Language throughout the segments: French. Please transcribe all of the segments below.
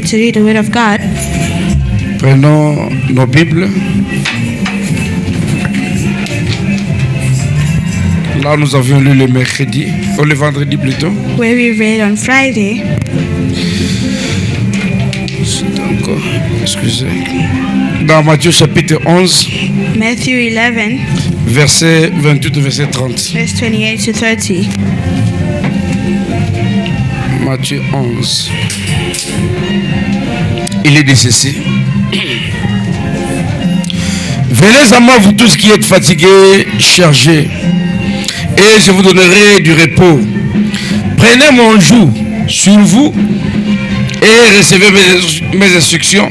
stand to read the Word of God. Prenons nos Bibles. Là, nous avions lu le mercredi, ou le vendredi plutôt. Where we read on Friday. Encore, excusez. Dans Matthieu chapitre 11, Matthew 11, verset 28 au verset 30. verse 28 to 30. Matthieu 11. Il est dit ceci. Venez à moi, vous tous qui êtes fatigués, chargés, et je vous donnerai du repos. Prenez mon joug sur vous et recevez mes instructions,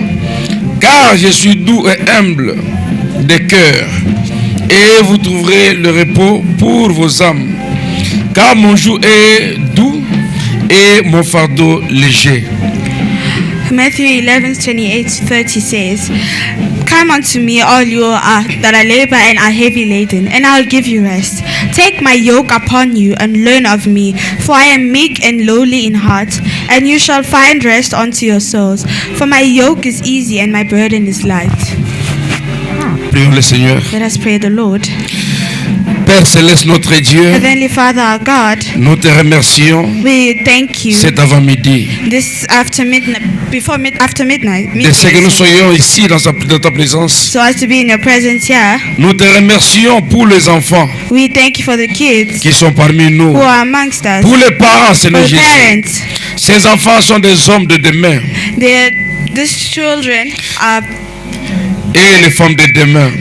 car je suis doux et humble de cœur, et vous trouverez le repos pour vos âmes, car mon joug est doux et mon fardeau léger. Matthew 11, 28 to 30 says, Come unto me, all you are that are labor and are heavy laden, and I will give you rest. Take my yoke upon you and learn of me, for I am meek and lowly in heart, and you shall find rest unto your souls. For my yoke is easy and my burden is light. Prions le Seigneur. Let us pray the Lord. Père Céleste, notre Dieu, Heavenly Father, our God, nous te remercions we thank you cet avant-midi this after midnight, after midnight, de ce que nous soyons ici dans ta présence. so as to be in your presence here. Nous te remercions pour les enfants We thank you for the kids qui sont parmi nous, who are amongst us, pour les parents, for Seigneur the Jésus. parents. Ces enfants sont des hommes de demain These children et les femmes de demain.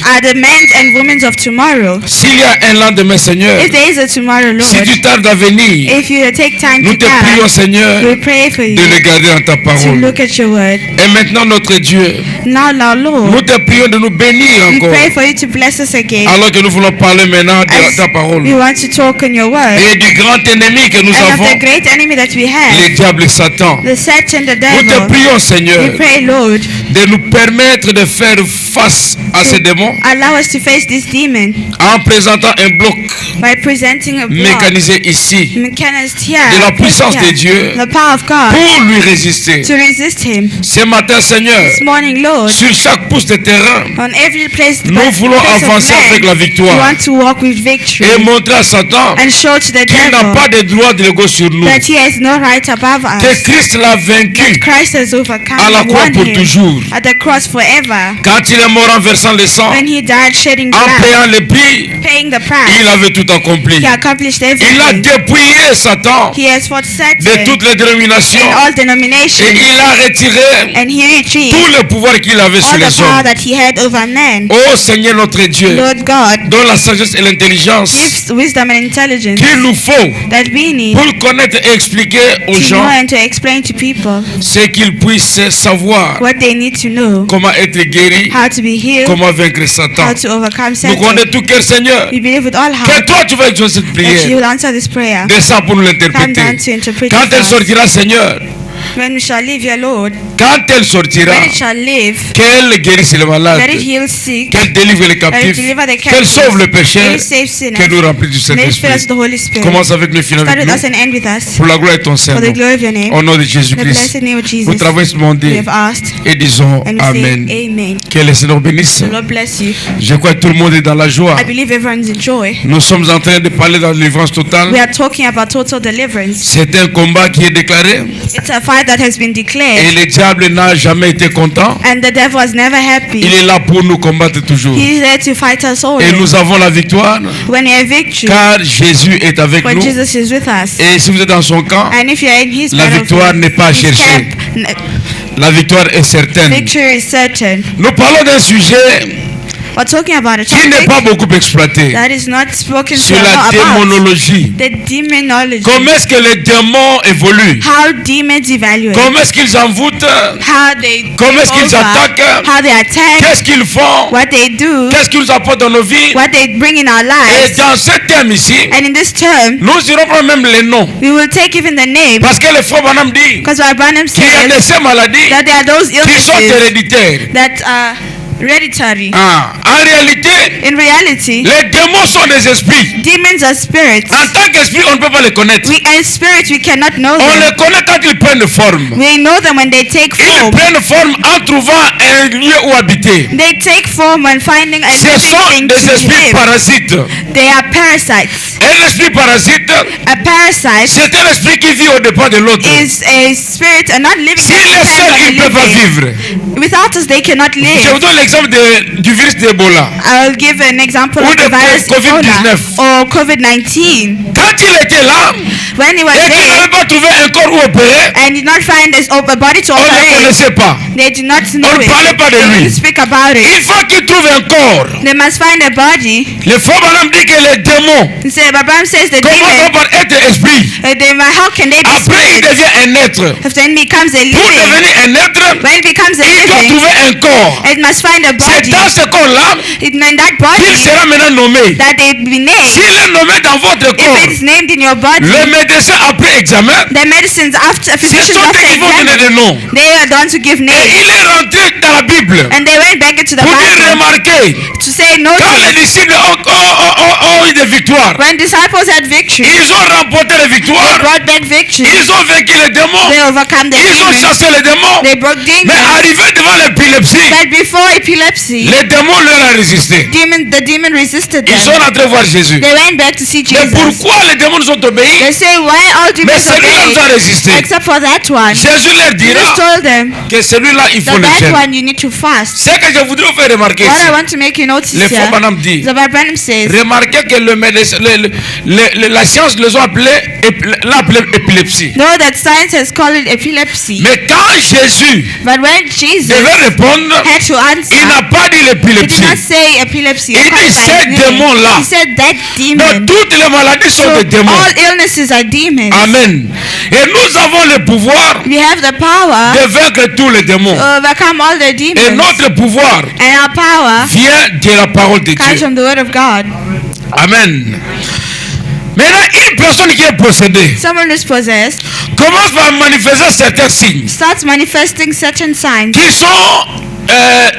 are the men and women of tomorrow. S'il y a un lendemain, Seigneur, If there is a tomorrow, si Lord, tu tardes à venir, if you take time nous to te prions, come, Seigneur, we pray for you de le garder en ta to parole. look at your word. Et maintenant, notre Dieu, Now, nous Lord, te prions de nous bénir we encore, pray for you to bless us again. alors que nous voulons parler maintenant de As ta parole. we want to talk on your word. Et du grand ennemi que nous And of avons, the great enemy that we have, le diable et Satan. the Satan, the Nous te devil. prions, Seigneur, We pray, Lord, de nous permettre de faire face à ces démons allow us to face this demon en présentant un bloc by presenting a block mécanisé ici mechanist here, de la placed puissance here, de Dieu the power of God, pour lui résister. to resist him. Ce matin, Seigneur, This morning, Lord, sur chaque pouce de terrain, on every place, nous voulons place of avancer avec la land, we victoire want to walk with victory et montrer à Satan and show to the qu'il n'a devil pas de droit de l'ego sur nous, that he has no right above que us, Christ l'a vaincu that Christ has overcome à la and croix won pour him toujours. at the cross forever. Quand il est mort en versant le sang, When he died shedding en blood, payant le prix, paying the il price, avait tout accompli. he accomplished Il a everything. dépouillé Satan He has fought de Satan toutes les dénominations in all et denominations, il a retiré and he retrieved tout le pouvoir qu'il avait sur all the les power hommes. that he had over men. Oh Seigneur notre Dieu, Lord God, donne la sagesse et l'intelligence gives wisdom and intelligence qu'il nous faut that we need pour connaître et expliquer aux to know gens and to explain to people ce qu'ils puissent savoir what they need to know, comment être guéri, how to be healed, comment vaincre how Satan. to overcome Nous Satan. connaissons tout cœur, Seigneur, We believe with all que heart toi tu vas exaucer cette that you prière. will answer this prayer. Descends pour nous Come l'interpréter. down to interpret Quand it elle for us. sortira, Seigneur, When we shall live, your Lord, quand elle sortira, when it shall live, qu'elle guérisse les malades, let it heal sick, qu'elle délivre les let it captifs, deliver the qu'elle captives, sauve le péché, let it save sinners, qu'elle nous remplisse du let it fill us with Saint-Esprit. the Holy Spirit. Commence avec nous, finissons Start avec with us nous. and end with us. Pour la gloire de ton For Saint-Nom. the glory of your name, Au nom de in the Jésus-Christ. blessed name of Nous Jesus, travaillons we demandé have asked, et disons and we Amen. say Amen. Que le Seigneur bénisse. The Lord bless you. Je crois que tout le monde est dans la joie. I believe everyone's in joy. Nous sommes en train de parler de la délivrance totale. We are talking about total deliverance. C'est un combat qui est déclaré It's a fight that has been et declared, le diable n'a jamais été content. and the devil was never Il happy. est là pour nous combattre toujours. He is there to fight us Et always. nous avons la victoire When we have victory, car Jésus est avec when nous. Jesus is with us, Et si vous êtes dans son camp, and if you are in His la victoire n'est pas à his chercher. camp, La victoire est certaine. victory is certain. Nous parlons d'un sujet We're talking about a qui n'est topic pas beaucoup exploité. that is not spoken to Sur a la lot about. démonologie. The demonology. Comment est-ce que les démons évoluent? How demons evaluate. Comment est-ce qu'ils envoûtent? How they Comment est-ce qu'ils take over, attaquent? how they attack, Qu'est-ce qu'ils font? what they do, Qu'est-ce qu'ils nous apportent dans nos vies? what they bring in our Et lives. dans ce thème ici, And in this term, nous irons prendre même les noms. we will take even the name, Parce que le frère Branham dit because our Branham qu'il y a de says ces maladies that there are those qui sont illnesses héréditaires. that hereditary. En réalité, In reality, les démons sont des esprits. demons are spirits. En tant qu'esprit, on ne peut pas les connaître. As spirits, we cannot know On them. les connaît quand ils prennent forme. We know them when they take Ils form. prennent forme en trouvant un lieu où habiter. They take form when finding a Ce living sont thing des to esprits live. parasites. They are parasites. Un esprit parasite, A parasite c'est un esprit qui vit au départ de l'autre. is a spirit, a not living S'il that est seul, depends on il ne peut pas living. vivre. Without us, they cannot Je live. vous donne l'exemple du virus d'Ebola. I'll give an example Ou of the de virus COVID-19. Ebola or COVID-19. Quand il était là, When he was et qu'il there n'avait pas trouvé un corps où opérer, and did not find a body to on ne le operate, connaissait pas. they did not know On ne it. parlait pas de They lui. didn't speak about it. Il faut qu'il trouve un corps. They must find a body. Le frère Branham dit que les démons And so Abraham says the commencent demon, par être esprit. how can they be Après, il spirits? devient un être. If then becomes a Pour living, devenir un être, when it becomes a il doit living, trouver un corps. it must find a C'est body. dans ce corps-là In that qu'il body sera maintenant nommé. that they be named. S'il est nommé dans votre corps, If it's named in your body, le médecin après examen, the medicines after ce physicians sont eux after qui vont donner examine, des noms. they are the ones who give Et names. il est rentré dans la Bible And they went back into the pour dire Bible remarquez, to say quand les notice. disciples ont eu des victoires, When disciples had victory, ils ont remporté les they victoires, brought back victory. ils ont vaincu les démons, They overcome the ils ont demons. chassé les démons, They broke mais demons. arrivé devant l'épilepsie, But before epilepsy, les démons leur ont résisté. the demon resisted Ils sont them. rentrés voir Jésus. They went back to see Mais Jesus. pourquoi les démons nous ont obéi? They say, why all Mais demons celui-là nous a obeyed résisté. except for that one? Jésus leur Jesus dira told them que celui-là, il faut that le that jeûner. one you need to fast. Ce que je voudrais vous faire remarquer What I ici, want to make you notice le frère here, Branham dit, the Branham says, remarquez que le médecin, la science les a appelés, l'a appelé épilepsie. know that science has called it epilepsy. Mais quand Jésus But when Jesus devait répondre, had to answer, il n'a pas dit he did l'épilepsie. not say epilepsy. Il or call dit it by ces its name. démons-là. He said that Donc demon. toutes les maladies sont So des démons. all illnesses are demons. Amen. Et nous avons le pouvoir We have the power de vaincre tous les démons. to overcome all the Et demons. notre pouvoir And our power vient de la parole de comes Dieu. from the word of God. Amen. Maintenant, une personne qui est possédée Someone who's possessed commence par manifester certains signes starts manifesting certain signs qui sont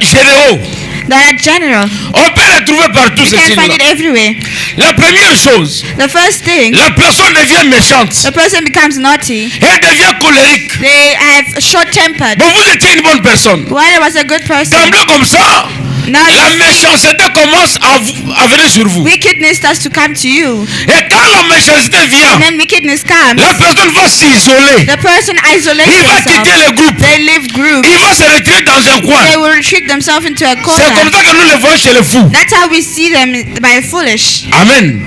généraux. that are general. On peut les trouver partout, You ces can find signes-là. it everywhere. La première chose, The first thing, la personne devient méchante. the person becomes naughty. Elle devient colérique. They have short-tempered. Bon, vous étiez une bonne personne. While I was a good person, D'emblée comme ça, now la méchanceté commence à venir sur vous. wickedness starts to come to you. Et quand la méchanceté vient, And then wickedness comes. la personne va s'isoler. The person isolates Il va quitter themselves. le groupe. They leave group. Il va se retirer dans un coin. They will retreat themselves into a C'est comme corner. ça que nous les voyons chez les fous. That's how we see them by foolish. Amen.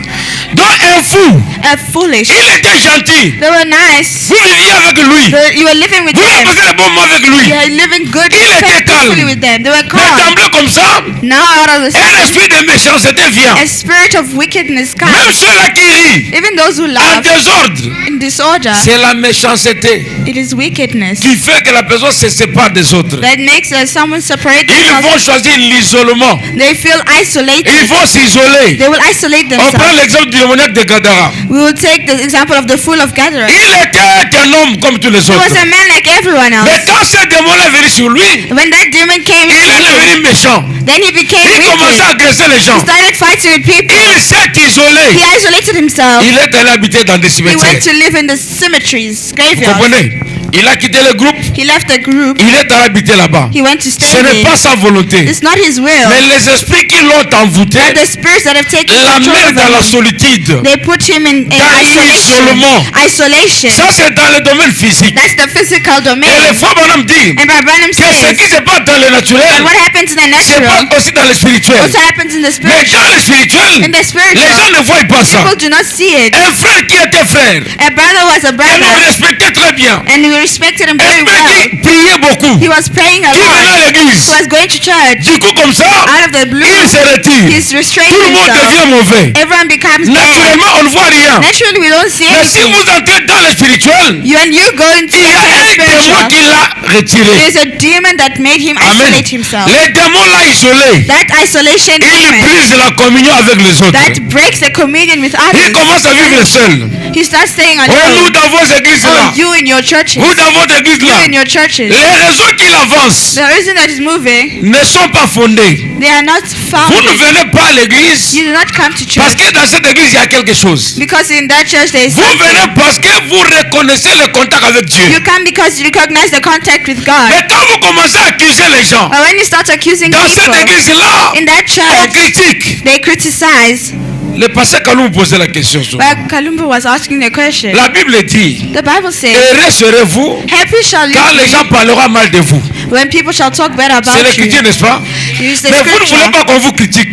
Donc un fou, A foolish. il était gentil. They were nice. Vous viviez avec lui. You were living with Vous avez them. passé le bon moment avec lui. You were living good, Il était peacefully calme. with them. They were Mais calm. d'emblée comme ça, Now out of the un sudden, esprit de méchanceté vient. a spirit of wickedness Même comes. ceux-là qui rient Even those who en laugh désordre, in disorder, c'est la méchanceté it is wickedness qui fait que la personne se sépare des autres. that makes someone separate Ils themselves. vont choisir l'isolement. They feel Ils isolated. vont s'isoler. They will isolate On prend themselves. l'exemple du démoniaque de Gadara. We will take the example of the fool of Gadarene. Il était un homme comme tous les He autres. was a man like everyone Mais else. quand ce démon-là est venu sur lui, When that demon came il est into him, devenu méchant. then he became Il commençait à wicked. agresser les He gens. started fighting with people. Il s'est isolé. He isolated himself. Il est allé habiter dans des He cimetières. went to live in the cemeteries, Vous graveyards. comprenez? Il a quitté le groupe. He left the group. Il est allé habiter là-bas. He went to Ce stay n'est there. pas sa volonté. It's not his will. Mais les esprits qui l'ont envoûté But the spirits that have taken control l'amènent dans la of him, solitude. they put him in Dans isolation. l'isolement. Isolation. Ça, c'est dans le domaine physique. That's the physical Et domain. le frère Branham dit And Brother Branham que ce says qui se passe dans le naturel, that what happens in the c'est natural pas aussi dans le spirituel. also happens in the Mais spiritual. dans le spirituel, In the les spiritual, gens ne voient pas ça. people do not see it. Un frère qui était frère, A brother was a et nous brother, le respectait très bien. and we respected him Un very frère well. qui priait beaucoup, He was praying a qui venait lot. à l'église. He was going to church. Du coup, comme ça, Out of the blue, il se retire. he's restraining Tout le monde himself. devient mauvais. Everyone becomes bad. Naturellement, on ne voit rien. Naturally, we don't see Mais si anything. vous entrez dans le spirituel, When you go into il y a un the démon spiritual, qui l'a retiré. there's a demon that made him Amen. isolate himself. Les démons l'ont isolé. That isolation Il demon brise la communion avec les autres. that breaks the communion with Il others. commence à vivre seul. He starts saying Oh, nous alone. dans vos églises là, Oh, you in your churches. vous Vous dans votre église you là, in your churches, les raisons qu'il avance the reason that is moving, ne sont pas fondées. they are not Vous ne founded. venez pas à l'église You do not come to parce church que dans cette église il y a quelque chose. because in that church there is Vous venez something. parce que vous reconnaissez le contact avec Dieu. You come because you recognize the contact with God. Mais quand vous commencez à accuser les gens, But when you start accusing dans cette people église-là, in that on church, critique. they criticize. Le pasteur Kalou posait la question souvent. But Kalumba was asking the question. La Bible dit, The Bible says, heureux serez-vous happy shall you quand les gens be parleront mal de vous. when people shall talk bad C'est about l'écriture, you. n'est-ce pas? Use the Mais vous ne voulez scripture. pas qu'on vous critique.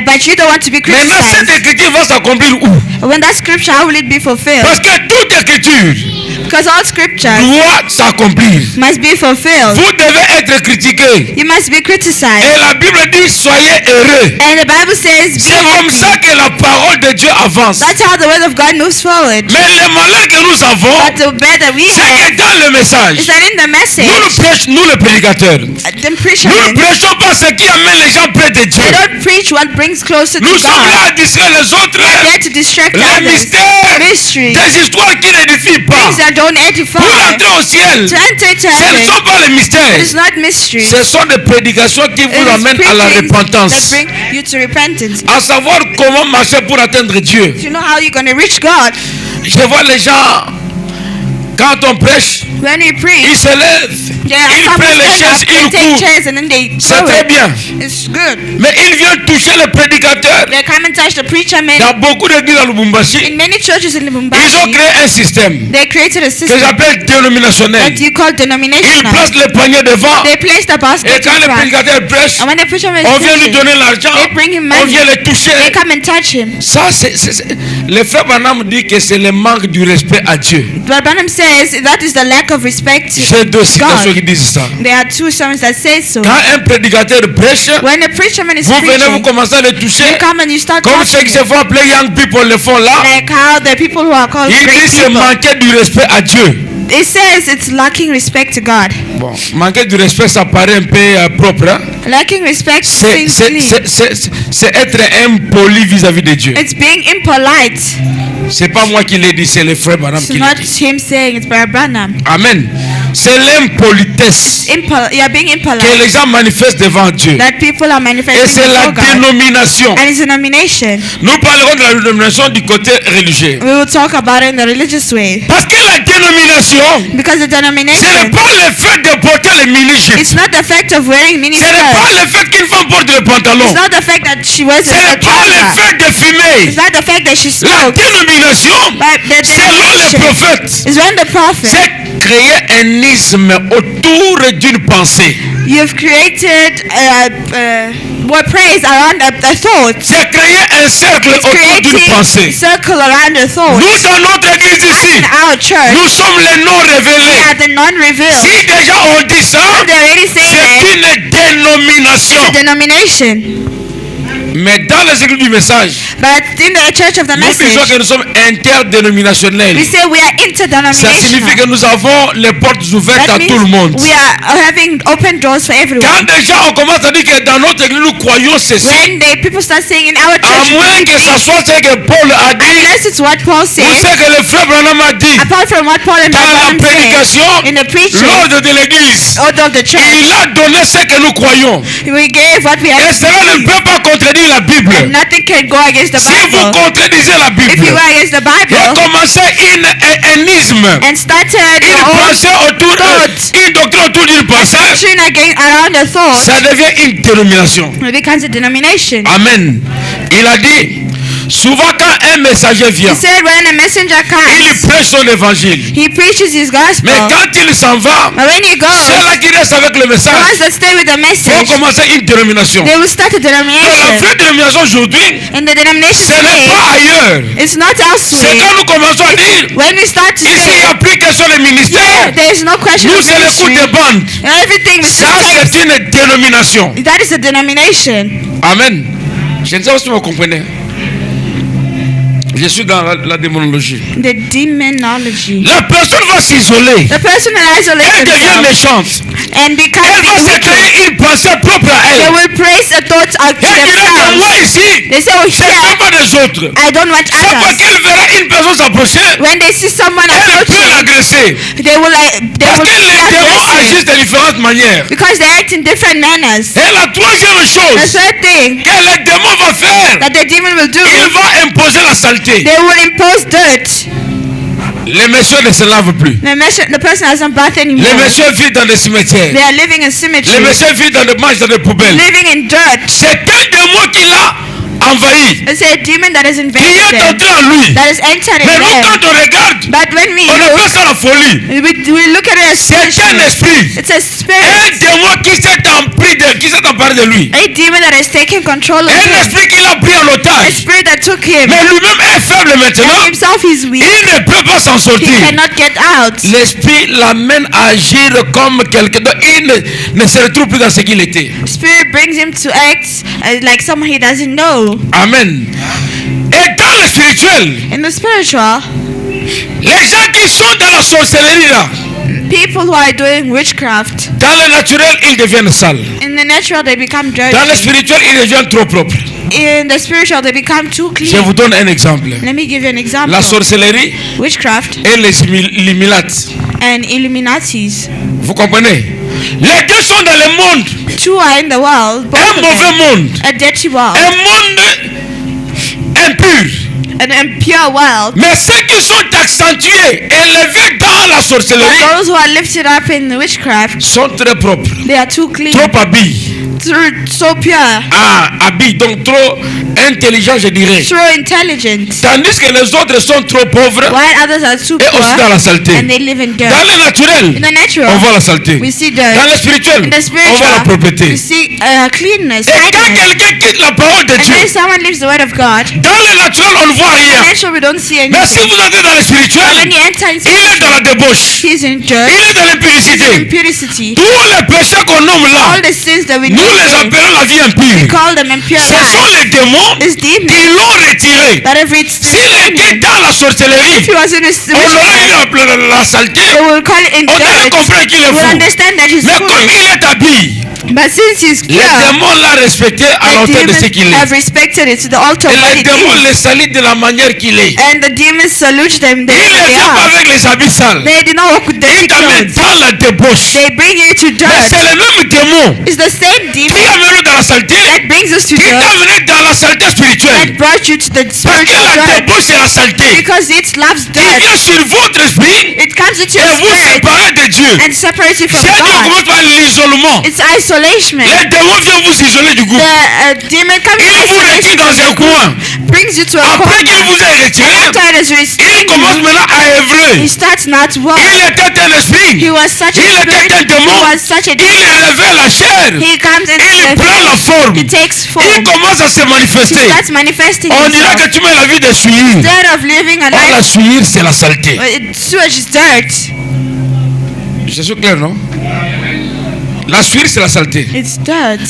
But you don't want to be Maintenant, cette criticized. écriture va s'accomplir où? When that scripture, how will it be fulfilled? Parce que toute écriture Because all scriptures doit s'accomplir. must be fulfilled. Vous devez être critiqué. You must be criticized. Et la Bible dit, soyez heureux. And the Bible says, be C'est comme happy. ça que la parole de Dieu avance. That's how the word of God moves forward. Mais le malheur que nous avons, But the bad that we c'est have que dans le message, is that in the message, nous les prédicateurs, the nous preacher, ne prêchons pas ce qui amène les gens près de Dieu. they don't preach what brings closer to Nous sommes God. là à distraire les autres. There to distract Les others. mystères, Mystery. des histoires qui n'édifient pas. Things that don't edify. Pour entrer au ciel, To enter to ce ne heaven, sont pas les it mystères. is not mystery. Ce sont des prédications qui It vous is amènent à la preachings that repentance. bring you to repentance. À savoir comment marcher pour atteindre Dieu. You know how you're going to reach God. Je vois les gens, quand on prêche, When we ils preach, se lèvent, yeah, ils some prennent les stand chaises, up, they ils take courent. chairs and then they C'est throw très it. bien. It's good. Mais ils viennent toucher le prédicateur. They come and touch the preacher man. Dans beaucoup d'églises à Lubumbashi, In many churches in ils ont Lubumbashi, créé un système they created a que system j'appelle dénominationnel. that you call Ils denominational. placent le panier devant They place the et basket quand in le front. prédicateur prêche, And when the preacher man on is vient lui preaching, donner l'argent, they bring him on money. vient le toucher. They come and touch him. Ça, le frère Branham dit que c'est le manque du respect à Dieu. But Branham says that is the lack of respect to J'ai deux citations God. qui disent ça. There are two sermons that say so. Quand un prédicateur prêche, When the preacher man is vous venez, vous preaching, commencez à le toucher, you come and you start comme ceux touching qui se him. font appeler young people le font là. Like how the people who are called Il great dit c'est people. manquer du respect à Dieu. It says it's lacking respect to God. Bon, manquer du respect, ça paraît un peu propre. Hein? Lacking respect C'est seems clean. c'est être impoli vis-à-vis de Dieu. It's being impolite. C'est pas moi qui l'ai dit, c'est le frère Branham It's qui not l'a dit. him saying, it's Brother Branham. Amen. C'est l'impolitesse You are being que impolite. les gens manifestent devant Dieu. That people are Et manifesting c'est la before God. dénomination. And it's a nomination. Nous parlerons de la dénomination du côté religieux. We will talk about it in the religious way. Parce que la dénomination, Because the ce n'est denomination, pas le fait de porter les mini-jupes. it's not the fact of wearing mini Ce n'est pas skirts. le fait qu'une femme porte le pantalon. It's not the fact that she wears Ce a n'est pas le trouser. fait de fumer. It's not the fact that she La smokes. dénomination, But the selon les denomination prophètes, is when the prophet, c'est créer un isme autour d'une pensée. you've created what praise around a thought. C'est créer un cercle It's autour d'une creating pensée. circle around a thought. Nous, dans notre église ici, In our church, nous sommes les non we révélés. are the non-revealed. Si déjà on dit ça, If they already say that, c'est une dénomination. it's a denomination. Mais dans les églises du message, But in the church of the nous disons message, que nous sommes interdénominationnels. we say we are Ça signifie que interdenominational. nous avons les portes ouvertes That à tout le means monde. we are having open doors for Quand everyone. déjà on commence à dire que dans notre église nous croyons ceci, When the people start saying in our à church, moins que ça soit ce que Paul a dit, unless it's what Paul ou said, ce que le frère Branham a dit, apart from what Paul and dans la Branham said, prédication, in the preaching, l'ordre de l'église, order of the church, il a donné ce que nous croyons. we gave what we Et have cela ne received. peut pas contredire la Bible. And nothing can go against the Si vous Bible. contredisez la If you Bible, go against the Bible recommencez un isme, and started une your own pensée autour, thought, une doctrine autour d'une pensée, doctrine against around a thought, ça devient une dénomination. it becomes a denomination. Amen. Il a dit, souvent quand un messager vient, He said when a messenger il comes, prêche son évangile. he preaches his gospel. Mais quand il s'en va, But when he goes, ceux-là qui restent avec le the message ones that stay with the vont message, commencer une dénomination. they will start a Donc la denomination. vraie dénomination aujourd'hui, And the denomination ce n'est today, pas ailleurs. it's not C'est elsewhere. quand nous commençons à dire, When we start to ici il n'y say, a plus question de ministère. yeah, there is no question Nous of c'est le coup ministry. de bande. Everything is Ça c'est une dénomination. that is a denomination. Amen. Je ne sais pas si vous comprenez. Je suis dans la démonologie. The demonology. La personne va s'isoler. The person will isolate Elle devient themselves méchante. and become Elle va se wicked. créer une pensée propre à They elle. will praise a thought out to Elle dirait que themselves. moi ici, They say, oh, je ne here, fais pas des autres. I don't want Chaque fois others. qu'elle verra une personne s'approcher, When they see someone elle peut approaching, l'agresser. they will Parce que be les démons aggressive agissent de différentes manières. because they act in different manners. Et la troisième The chose third thing que le démon va faire, that the demon will do, il va imposer la saleté. they will impose dirt. Les messieurs ne se lavent plus. The person hasn't bathed anymore. Les messieurs vivent dans des cimetières. They are living in Les cemeteries, messieurs vivent dans des manches, dans des poubelles. living in dirt. C'est un démon qui l'a envahi, It's a demon that has qui invaded est them, entré en lui. that has entered in Mais nous, them. quand on regarde, But when we on appelle look, ça la folie. we look at it as C'est un foolishness. esprit. It's a Un spirit, démon qui s'est emparé de lui. a demon that has taken control of Un him, esprit qui l'a pris en a otage. spirit that took him. Mais lui-même est faible And maintenant. himself is weak. Il ne peut pas s'en He sortir. cannot get out. L'esprit l'amène à agir comme quelqu'un d'autre. Il ne se retrouve plus dans ce qu'il était. Spirit brings him to act like someone he doesn't know. Amen. Et dans le spirituel, In the spiritual, les gens qui sont dans la sorcellerie là, people who are doing witchcraft, dans le naturel, ils deviennent sales. in the natural they become Dans le dirty. spirituel, ils deviennent trop propres. In the spiritual they become too Je clean. vous donne un exemple. Let me give you an example. La sorcellerie Witchcraft et les Illuminates. and Illuminatis. Vous comprenez? Les deux sont dans le monde. Two are in the world, both Un of mauvais them. monde. A dirty world, Un monde impur. an impure world. Mais ceux qui sont accentués, élevés dans la But sorcellerie, those who are lifted up in the witchcraft, sont très propres. they are too clean, Trop habillés. so pure, Ah, habillés, donc trop intelligents, je dirais. so intelligent. Tandis que les autres sont trop pauvres While others are too et aussi dans poor la saleté. and they live in dirt. Dans le naturel, In the natural, on voit la saleté. we see Dans dirt. le spirituel, In the on voit la spiritual, propreté. we see cleanness, Et quand kindness. quelqu'un quitte la parole de And Dieu, then someone lives the word of God. dans le naturel, on ne voit In rien. the natural, we don't see Mais si anything. vous entrez dans le But spirituel, when you enter into il est dans la débauche. he's in dirt, Il est dans he's in l'impudicité. impurity. Tous les péchés qu'on nomme là, All the sins that we nous know, les appelons la vie we impure. call them impure Ce sont lives. les démons It's demons qui l'ont retiré. that have reached S'il était dans la sorcellerie, If he was in a on aurait witchcraft, eu la saleté. they will call it in On aurait dirt. compris qu'il est We'll fou. understand that he's Mais comme foolish. il est habillé, But since he's les pure, démons l'ont respecté à la the hauteur de ce qu'il demons have est. respected it to the altar Et of what les it démons is. les salissent de la manière qu'il est. And the demons salute them the Il way ne they vient pas are. avec les habits sales. They do not walk with Il dirty t'amène clothes. dans la débauche. They bring you to Mais c'est dirt. le même démon It's the same qui demon amène dans la saleté, that brings us to qui dirt, t'amène dans la saleté that spirituelle. brought you to the Parce que spiritual la dirt. débauche c'est la saleté Because it loves qui dirt. vient sur votre esprit It comes into et your vous spirit séparez de Dieu. and separates you from C'est Dieu God. commence par l'isolement. It's isolation. Les démons viennent vous isoler du groupe. The demon comes Il vous retire isolation dans un coin. brings you to a Après qu'il corner. vous ait retiré, After it has il restrained commence you, maintenant à he œuvrer. starts now to walk. Il était un esprit. He was such a Il était spirit. un He démon. was such a Il demon. révèle la chair. He comes Il into the prend la forme. He takes form. Il commence à se He manifester. starts manifesting On dirait himself. que tu mets la vie de suivre. Instead of living a Or la life, suivre, c'est la saleté. sewage is dirt. Je suis clair, non? La suivre, c'est la saleté. It's dirt.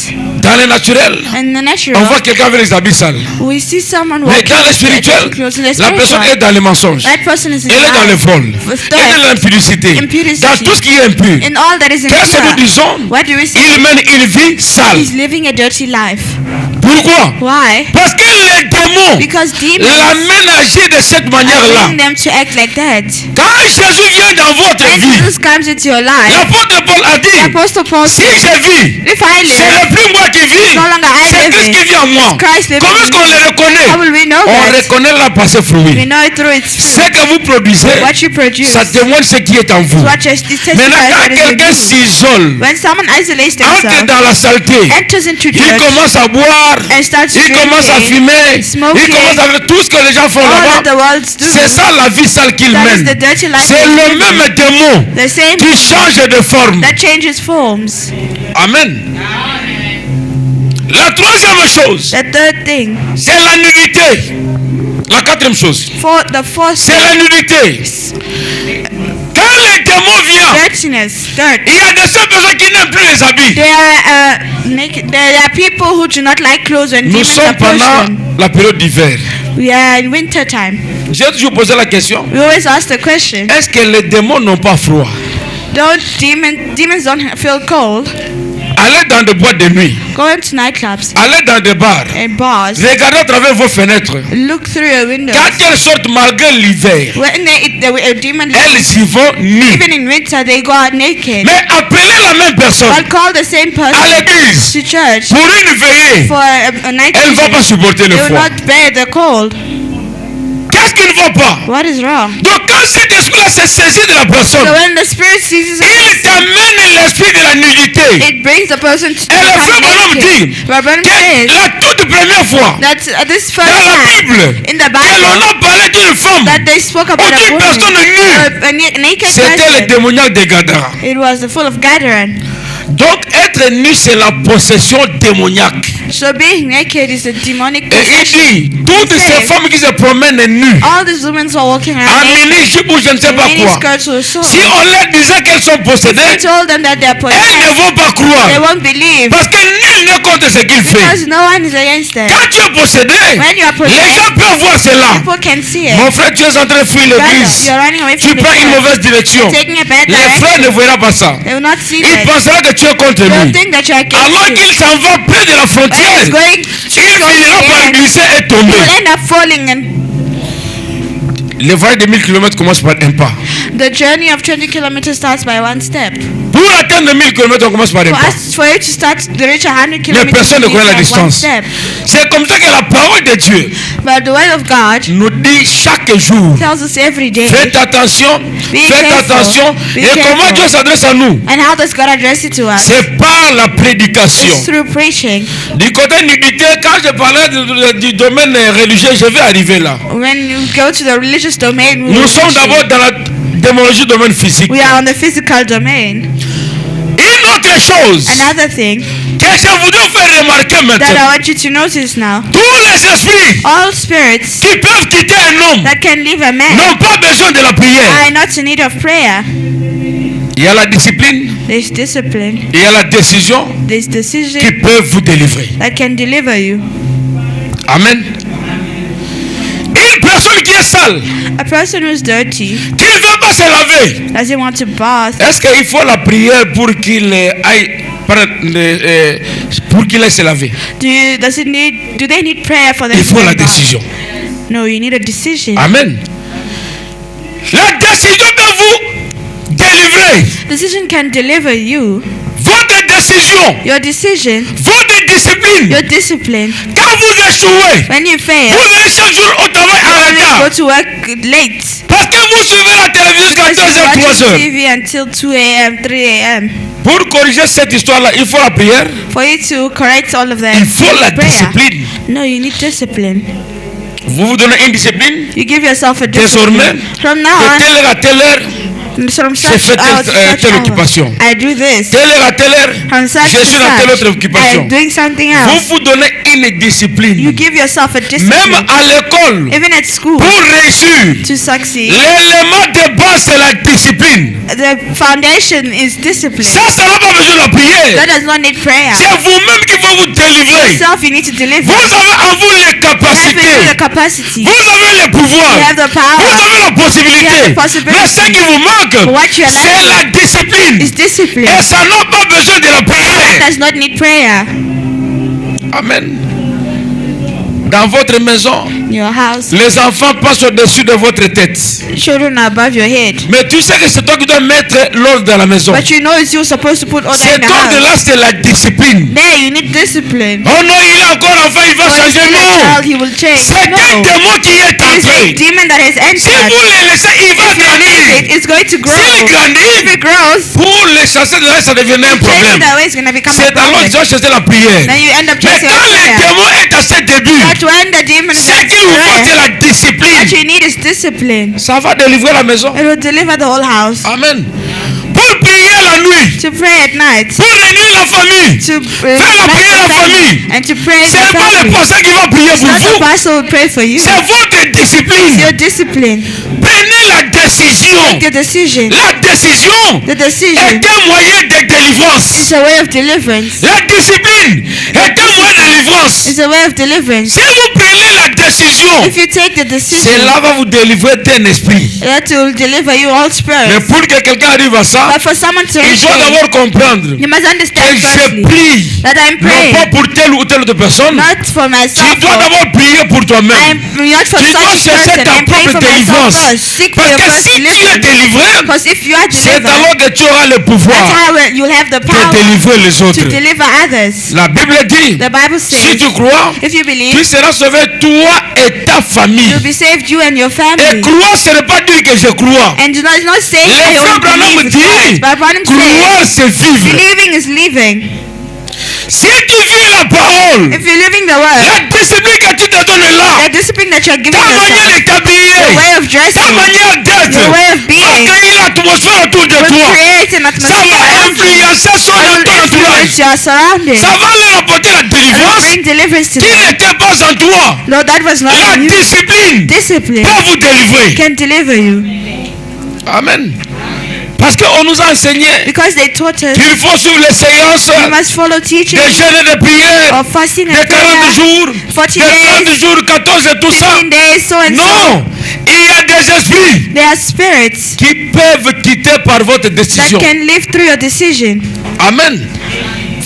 Dans le naturel, In the on natural, voit quelqu'un avec les habits sales. we see someone Mais walking dans le with spirituel, dirty clothes. In the la personne spiritual, est dans les mensonges. that person is in Elle est dans le life. vol. With Elle est dans l'impudicité. Impurity. Dans tout ce qui est impur. In all that is Qu'est-ce que nous impure, disons? what do we say? Il mène une vie sale. He's living a dirty life. Pourquoi? Why? Parce que les démons Because demons l'amènent à agir de cette manière-là. bring them to act like that. Quand Jésus vient dans votre When vie, Jesus comes into your life, l'apôtre Paul a the dit, Apostle Paul si said, je vis, if I ce live, n'est plus moi qui vis, no longer I c'est live Christ qui it. vit en moi. Christ living Comment est-ce in qu'on me. le reconnaît? How will we know On that? reconnaît là par ses We fruits. know it through its Ce fruit. que vous produisez, What you produce. ça témoigne ce qui est en vous. What just it testifies Maintenant, quand that is in quelqu'un you. s'isole, When someone isolates entre themselves, dans la saleté, enters into il dirt, commence à boire, and starts il commence à drinking, fumer, smoking, il commence à faire tout ce que les gens font all that là-bas. the world's do. C'est ça la vie sale qu'il That is mène. the dirty life C'est they're le living. même démon The same qui change de forme. that changes forms. Amen. La troisième chose, The third thing, c'est la nudité. La quatrième chose, the fourth c'est la nudité. Quand les démons viennent, dirtiness, dirt. il y a de ces personnes qui n'aiment plus les habits. There are naked. There are people who do not like clothes when Nous demons sommes approach pendant them. la période d'hiver. We are in winter time. J'ai toujours posé la question. We always ask the question, Est-ce que les démons n'ont pas froid? don't demons don't feel cold? Allez dans des boîtes de nuit. Go into nightclubs Allez dans des bars. and bars. Regardez à travers vos fenêtres. Look through your windows. Quand elles sortent malgré l'hiver, When a demon elles y vont nues. even in winter they go out naked. Mais appelez la même personne But call the same à person l'église to church pour une veillée. for a night Elle ne va pas vision. supporter le They will froid. not bear the cold. Qu'est-ce qui ne va pas? What is wrong? Donc quand cet esprit-là se saisit de la personne, So when the spirit seizes a il person, t'amène l'esprit de la nudité. it brings the person to Et le frère become Branham dit naked. Branham que says la toute première fois that this first dans la time Bible in the que l'on Bible a parlé d'une femme that they spoke ou about a d'une woman, personne nue, a naked c'était le person, démoniaque de Gadara. it was the full of Gadarene. Donc être nu c'est la possession démoniaque. So being naked is a demonic Et il possession. dit, toutes ces femmes qui se promènent nues, All these women who are walking en around naked, mini-jupe ou je ne sais in pas quoi, miniskirts or so. si on leur disait qu'elles sont I possédées, told them that they are elles possessed. ne vont pas They croire. won't believe Parce que nul n'est contre ce qu'il fait. because no one is against them. Quand tu es possédé, When you are les possessed, gens peuvent voir cela. people can see it. Mon frère, tu es en train de fuir Brother, l'église. you're running away Tu from the prends une church. mauvaise direction. You're taking a bad Les frères ne direction. verront pas ça. They will not see Ils that. penseront que tu es contre They'll lui. think that you're against Alors it. qu'il s'en va près de la And frontière, it's going il to go finira par again. glisser et You tomber. will end up falling, and Le voyage de 1000 km commence par un pas. the journey of 20 kilometers starts by one step. Pour atteindre 1000 km, on commence par un pas. For you to start to reach 100 kilometers, personne ne you connaît la need to have one distance. step. C'est comme ça que la parole de Dieu But the word of God nous dit chaque jour. tells us every day. Faites attention, Be faites careful. attention. Be Et comment careful. Dieu s'adresse à nous? And how does God address it to us? C'est par la prédication. It's through preaching. Du côté nudité, quand je parlais du domaine religieux, je vais arriver là. When you go to the religious domain, Nous sommes d'abord dans la démologie du domaine physique. we are on the physical domain. Une autre chose Another thing que je voudrais faire remarquer that I maintenant. want you to notice now, Tous les esprits all spirits qui peuvent quitter un homme that can leave a man n'ont pas besoin de la prière. are not in need of prayer. Il y a la discipline, There's discipline, il y a la décision there's qui decision peuvent vous délivrer. that can deliver you. Amen. Une personne qui est sale, A person who's dirty qui ne veut pas se laver, doesn't want to bath. est-ce qu'il faut la prière pour qu'il aille pour qu'il aille se laver? Do they need prayer for them Il to faut la get bath? décision. No, you need a decision. Amen. La décision peut vous délivrer. Decision can deliver you. Votre décision, Your decision, votre discipline. your discipline. Quand vous échouez, When you fail, vous allez chaque jour au travail en you go retard. to work late. Parce que vous suivez la télévision jusqu'à Because you 2h, watch 3h. TV until 2 a.m., 3 a.m. Pour corriger cette histoire-là, il faut la prière. For you to correct all of that, Il you faut la need prayer. discipline. No, you need discipline. Vous vous donnez une discipline. You give yourself a Désormais, discipline. From now de on, telle heure à telle heure, from je such fais hour to such telle hour, occupation. I do this. Telle heure à telle heure, From such je to suis dans telle autre such, occupation. I'm doing something Vous else. vous donnez une You discipline. give yourself a Même discipline. à l'école, Even at school, pour réussir, to succeed, l'élément de base, c'est la discipline. the foundation is discipline. Ça n'a pas besoin de la prière. That does not need prayer. C'est vous-même qui va vous délivrer. Yourself, you need to deliver. Vous avez en vous les You have in you capacités. the capacity. Vous avez le pouvoir. You have the Vous power. avez la possibilité. You have the possibility. Mais ce qui vous manque, What you are c'est lacking la discipline. is discipline. Et ça n'a pas besoin de la prière. Does not need prayer. Amen. Dans votre maison, Your house, les enfants passent au-dessus de votre tête. children are above your head. Mais tu sais que c'est toi qui dois mettre l'ordre dans la maison. But you know it's you supposed to put order in Cet the house. ordre-là, c'est la discipline. There, you need discipline. Oh non, il est encore enfant, il va For he's changer. still a Non. child, he will change. C'est un No. démon qui est It is a entré. demon that has Si entered. vous le laissez, il va If you leave it, grandir. it's going to grow. S'il If grandit, it grows, pour les chasser de là, ça devient un chasing problème. away is going to become a C'est alors problem. qu'ils ont chassé la prière. Then you end up Mais chasing quand le prayer. démon est à ses débuts, But when the demon is ce at qu'il vous faut, c'est prayer, la what discipline. you need is discipline. Ça va délivrer la maison. It will deliver the whole house. Amen. Pour prier la nuit, To pray at night, pour réunir la famille, to Fais la prière en famille. and to pray in c'est the pas le family. pasteur qui va prier It's pour not the vous. pastor who will pray for you. C'est votre discipline. Your discipline. Prenez la décision. Take the decision. La décision The decision est un moyen de délivrance. is a way of deliverance. La discipline est un moyen de délivrance. It's a way of deliverance. Si vous prenez la décision, If you take the decision, cela va vous délivrer d'un esprit. that will deliver you all Mais spirits. pour que quelqu'un arrive à ça, But for someone to il reach doit it, d'abord comprendre you must que understand je firstly prie, that I'm non pas praying, pour telle ou telle autre personne. not for myself. Tu dois d'abord prier pour toi-même. I'm not for Tu dois such chercher person. ta I'm praying propre for myself délivrance. first. Seek for Parce your que first si tu es deliverance. délivré, Because if you are c'est delivered, alors que tu auras le that's pouvoir how you'll have the de power délivrer les to autres. deliver others. La Bible dit, The Bible si says, tu crois, if you believe, tu seras sauvé toi et ta famille. you'll be saved, you and your Et family. croire, ce n'est pas dire que je crois. And do not say Le I frère only Branham believe dit, Christ. But Branham croire says, c'est vivre. believing is living. Si tu vis la parole, If you're living the word, la discipline que tu te donnes là, the discipline that you're giving ta manière yourself, de t'habiller, your way of ta dressing, manière d'être, your way of va being, créer l'atmosphère autour de will toi. create an Ça atmosphere va around you. influencer son It will entourage. influence your surroundings. Ça va leur apporter la It will délivrance bring deliverance to qui them. n'était pas en toi. No, that was not La in you. discipline Discipline peut vous délivrer. can deliver you. Amen. Parce qu'on nous a enseigné Because they taught us qu'il faut suivre les séances we must follow teaching de jeûne et de prière of fasting de and 40 prayer, jours, 40 de 30 days, jours, 14 et tout ça. 15 days, so and so. Non, il y a des esprits They are spirits qui peuvent quitter par votre that décision. can live through your decision. Amen.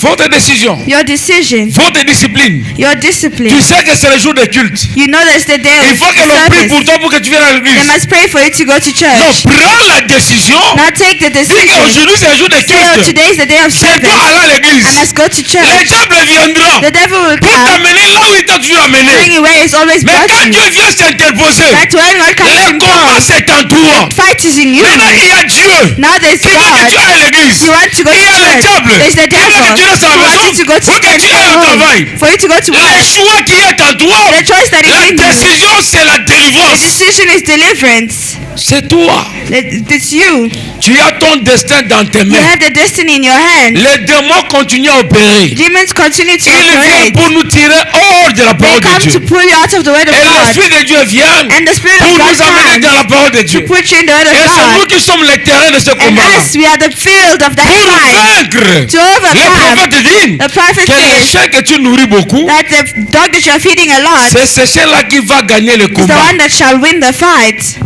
Votre décision, Your decision, votre discipline. your discipline. Tu sais que c'est le jour de culte. You know that's the day Il of faut que l'on prie pour service. toi pour que tu viennes à They l'église. must pray for you to go to Non, church. prends la décision. Now take the Dis decision. qu'aujourd'hui c'est le jour de Say, oh, culte. today is the day of Je service. dois aller à I l'église. must go to Le church. diable viendra The devil will pour come, t'amener là où il t'a toujours bring amené. you where it's always Mais brought quand you. Dieu vient s'interposer, That's when God comes le in combat power. c'est en toi. Fight is in you. Maintenant il y a Dieu Now there's qui veut que tu God. ailles à l'église. You want to go Il y a to le church. diable There's the qui veut que tu devil. restes à la Who wants maison you to go to pour que tu ailles au home. travail. For you to go to Le work. choix qui est en toi, The choice that is la in you. décision c'est la The délivrance. decision is deliverance. C'est toi. It's you. Tu as ton destin dans tes You mains. have the destiny in your hand. Les démons continuent à opérer. Demons continue to Ils viennent operate. pour nous tirer hors de la They parole de come to Dieu. pull you out of the word of Et God. l'Esprit de Dieu vient And the Spirit pour of God nous amener dans comes la parole de to Dieu. put you in the word Et of c'est nous God. qui sommes les terrains de ce And combat-là. us, we are the field of that Pour fight. vaincre. To Le overcome. prophète dit The prophet que le says chien que tu nourris beaucoup, that the dog that you're feeding a lot c'est ce chien-là qui va gagner le is the combat. one that shall win the fight.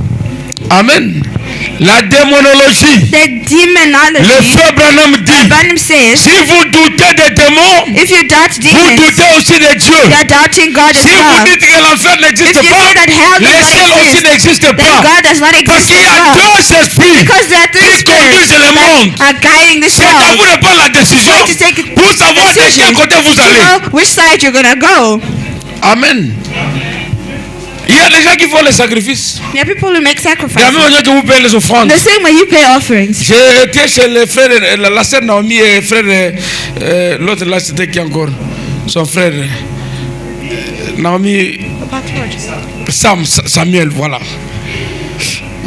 Amen. La démonologie. The Le demonology. frère Branham dit, Branham says, si vous doutez des démons, if you doubt vous demons, doutez aussi de Dieu. you're doubting God as Si vous well. dites que l'enfer n'existe If you pas, say that hell le does ciel not aussi exist, n'existe then pas. God does not Parce exist qu'il y a as well. deux esprits Because there are three qui conduisent spirits le monde. that are guiding this C'est à vous world. de prendre la décision You need to take pour savoir de quel decision côté vous to allez. know which side you're gonna go. Amen. Il y a des gens qui font les sacrifices. There are people who make Il y a sacrifices. même des gens qui vous payent les offrandes. The same way you pay offerings. J'ai été chez les frères, la sœur Naomi et frère, l'autre là c'était qui encore? Son frère, Naomi, Samuel, voilà.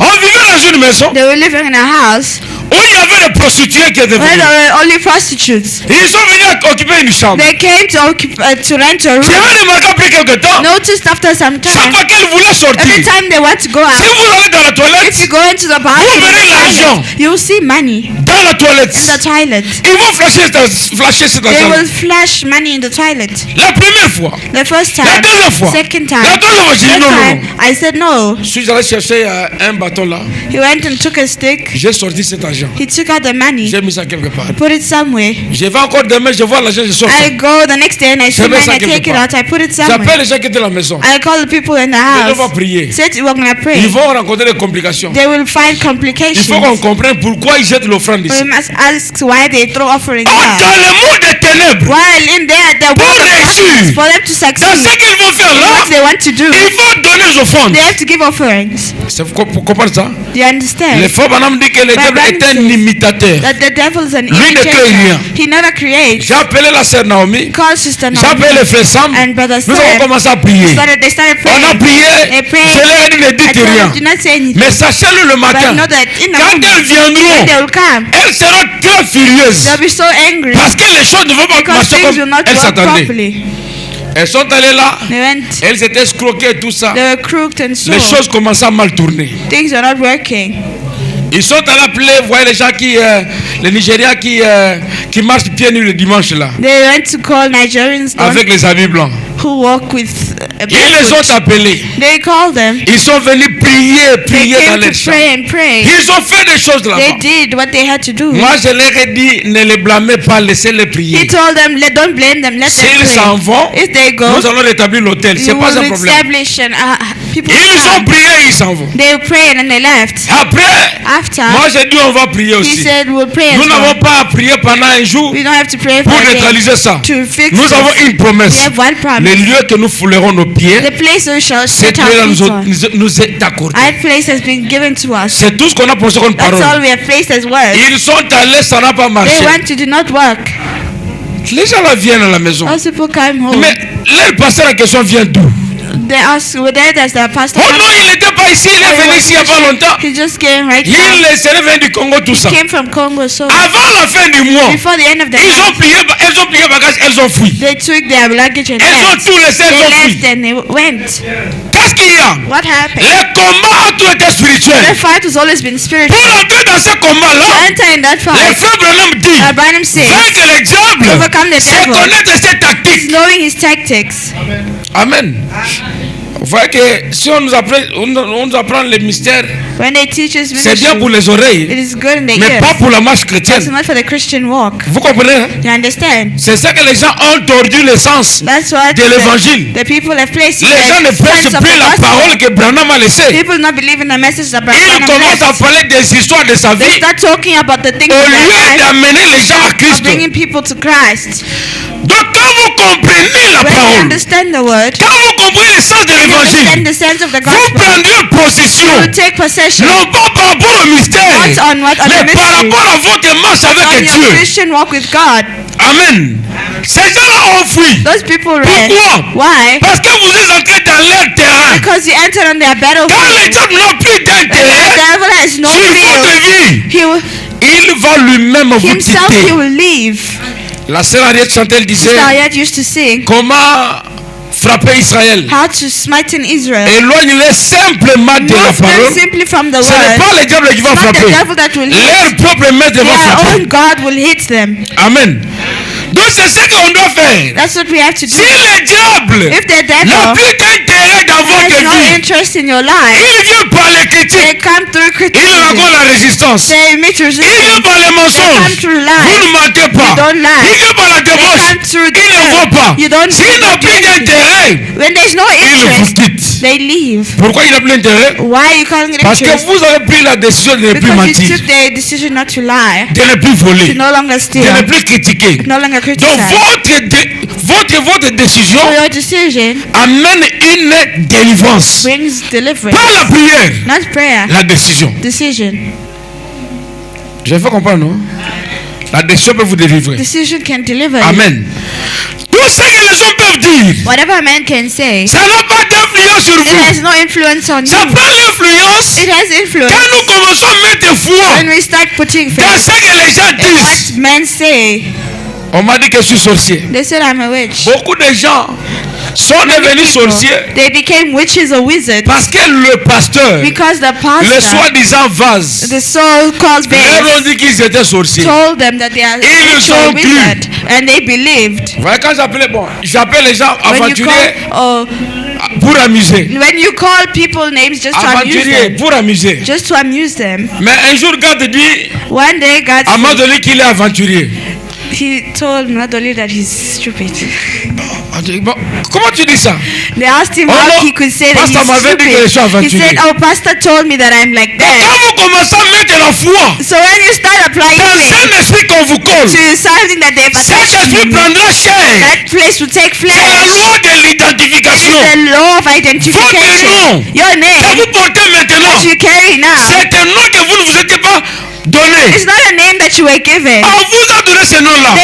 On vivait dans une maison They were living in a house où il y avait des prostituées qui étaient where venues. there were only prostitutes. Ils sont venus occuper une chambre. They came to rent a room. J'avais remarqué après quelque temps, Noticed after some chaque time, fois qu'elle voulait sortir, every si time they want to go out, vous allez dans la toilette, if you go into the bathroom, Vous verrez l'argent. you'll see money dans la toilette, in the toilet. ils vont flasher cet They argent. will flash money in the toilet. La première fois, The first la time, deuxième fois, second la time, troisième fois, j'ai dit third non, non, time, non. I said no. Je suis allé chercher un bâton là, He went and took a stick. j'ai sorti cet argent. He took out the money, J'ai mis ça quelque part. put it somewhere. Je vais encore demain, je vois l'argent, je sors ça. I go the next day and I see mets money, ça I quelque take it part. out, I put it J'appelle somewhere. les gens qui étaient à la maison. I call the people in the On va house. prier. Said we're gonna pray. Ils vont rencontrer des complications. They will find Il faut qu'on complications. comprenne pourquoi ils jettent l'offrande ici. We must ask why they throw offerings Oh, out. dans le monde des ténèbres, While in there, the pour world of réussir, darkness, for them to dans succeed, ce qu'ils vont faire là, what they want to do, ils vont donner les offrandes. they have to give offerings. Vous comprenez ça? Do you understand? Le frère Branham dit que le diable est un imitateur. That the devil is an Lui ne crée imitator. rien. He never creates. J'ai appelé la sœur Naomi, Call Sister j'ai Naomi appelé le frère Sam, and Brother nous avons Sam. commencé à prier. They started On a praying. prié, They prayed. je leur ai dit ne I dites told rien. them, do not say anything. Mais sachez-le le But matin, know that in the quand morning, elles viendront, when they will come, elles seront très furieuses. they'll be so angry Parce que les choses ne vont pas because marcher things will comme not elles work s'attendaient. properly. Elles sont allées là, They went, elles étaient escroquées et tout ça. they were crooked and so Les choses commençaient à mal tourner. things are not working. Ils sont allés appeler, vous voyez les gens les Nigériens qui marchent pieds nus le dimanche là, They went to call Nigerians avec les habits blancs. who walk with a Ils les ont barefoot. appelés. They called them. Ils sont venus They prier dans came les to champs. pray and pray. Ils ont fait des choses They là-bas. did what they had to do. Moi, je leur ai dit, ne les blâmez pas, laissez-les He prier. told them, don't blame them, let them S'ils s'en pray. vont, If they go, nous allons rétablir l'hôtel. you C'est pas un will problème. establish and people Ils ont come. prié, ils s'en vont. They prayed and they left. Après, After, moi j'ai dit on va prier he aussi. said, we'll pray as Nous n'avons well. pas à prier pendant un jour We don't have to pray for pour a day neutraliser ça. to fix Nous avons this. une promesse. We have one promise. Le lieu que nous foulerons nos pieds, The place we shall cet set our lieu-là feet on. nous est accordé. That place has been given to us. C'est tout ce qu'on a pensé comme That's all parole. we have placed as words. Ils sont allés, ça n'a pas They marché. went to do not work. Les gens là viennent à la maison. Those people came home. Mais le pasteur en question vient d'où? They asked, were there as the pastor? Oh non, il n'était pas ici, il est venu ici il n'y a pas longtemps. He just came right Il now. serait venu du Congo, tout ça. Came from Congo, so Avant la fin du mois, before the end of the elles ont month, plié bagage, elles ont fui. they took their luggage and Elles ont left. tout laissé, elles ont They fui. left and they went. Qu'est-ce qu'il y a? What happened? Le combat a tout été The spirituel. fight has always been spiritual. Pour entrer dans ce To combat-là, enter in that les fight, frères Branham dit, Branham says, vaincre le diable, overcome the c'est devil. connaître ses tactiques. knowing his tactics. Amen. Vous voyez que si on nous apprend les mystères, When they teach us c'est bien pour ministry, les it oreilles, is good in the mais ears. pas pour la marche It's chrétienne. not for the Christian walk. Vous comprenez? Hein? You understand? C'est ça que les gens ont tordu le sens That's what de l'évangile. the people have placed Les gens ne the prêchent sense of plus the la parole gospel. que Branham a laissée. People not believe in the message that Ils Branham commencent à left. parler des histoires de sa They vie start talking about the things au of their lieu life, d'amener les gens à of Christ. bringing people to Christ. Donc quand vous comprenez la When you parole, understand the word, quand vous comprenez le sens de you understand l'évangile, the sense of the vous gospel, prendrez position, you take possession non pas par rapport au mystère, not on what on mais the par mystery, rapport à votre marche on avec your Dieu. Christian walk with God. Amen. Ces gens-là ont fui. Those people ran. Pourquoi? Why? Parce que vous êtes entrés dans leur terrain. Because you entered on their Quand les battlefield. gens n'ont plus When the d'intérêt devil has no sur votre field, vie, he will, il va lui-même vous himself he quitter. will leave. La sœur Ariette Chantel disait Sayat used to sing comment frapper Israël. how to smite in Israel. Éloigne-les simplement de la Move them parole. simply from the Ce n'est word. pas le diable qui va Not the frapper. devil that will hit. Leur propre maître va Their frapper. own God will hit them. Amen. Donc c'est ce qu'on doit faire. That's what we have to do. Si le diable If the n'a devil plus d'intérêt dans has votre no vie, interest in your life, il vient par les they critiques, come through il criticism. rencontre la résistance. They meet Il vient resistance. par les They come mensonges. through Vous lies. ne mentez pas. You don't lie. Il vient par la They débauche. come through the Il ne voit pas. You don't S'il n'a plus d'intérêt, When there's no il vous interest, quitte. they leave. Pourquoi il n'a plus d'intérêt? Why are you calling it Parce que interest? vous avez pris la décision de ne plus Because you mentir, took the decision not to lie, de ne plus to voler, no longer steal, de ne plus critiquer. no longer Donc criticize. votre décision So your decision amène une délivrance. brings deliverance, Pas la prière, not prayer. la décision. Decision. J'ai fait comprendre, non? La décision peut vous délivrer. Decision can deliver you. Amen. Tout ce que les gens peuvent dire, Whatever a man can say, ça n'a pas d'influence sur it has vous. no influence on Ça you. prend l'influence It has influence quand nous commençons à mettre foi when we start putting dans faith ce que les gens in disent. what men say. On m'a dit que je suis sorcier. They said I'm a witch. Beaucoup de gens sont devenus sorciers They became witches or wizards parce que le pasteur, because the le pastor, soi-disant vase, the so-called leur bears, ont dit qu'ils étaient sorciers. told them that they are Ils witch ont or cru. wizard, and they believed. Vous voyez, quand j'appelle les gens When you aventuriers call, pour amuser. when you call people names just to amuse Aventurier them, pour amuser. just to amuse them. Mais un jour, God dit One day, God à said, Madoli qu'il est aventurier. he told Nadoli that he's stupid. Bon, comment tu dis ça? They asked him Oh how non, he could say that Pastor m'avait dit que je suis he's stupid. He aventurier. said, "Oh, pastor told me that I'm like Quand that." vous commencez à mettre la foi So when you start applying dans faith un esprit qu'on vous colle, to something that they've cet attached to esprit you, prendra chair. that place will take C'est la flesh. loi de It's l'identification the law of Votre identification. nom. Your que name vous portez maintenant. that you carry now, C'est un nom que vous ne vous étiez pas donné. it's not a name that you were given. On vous a donné ce nom-là.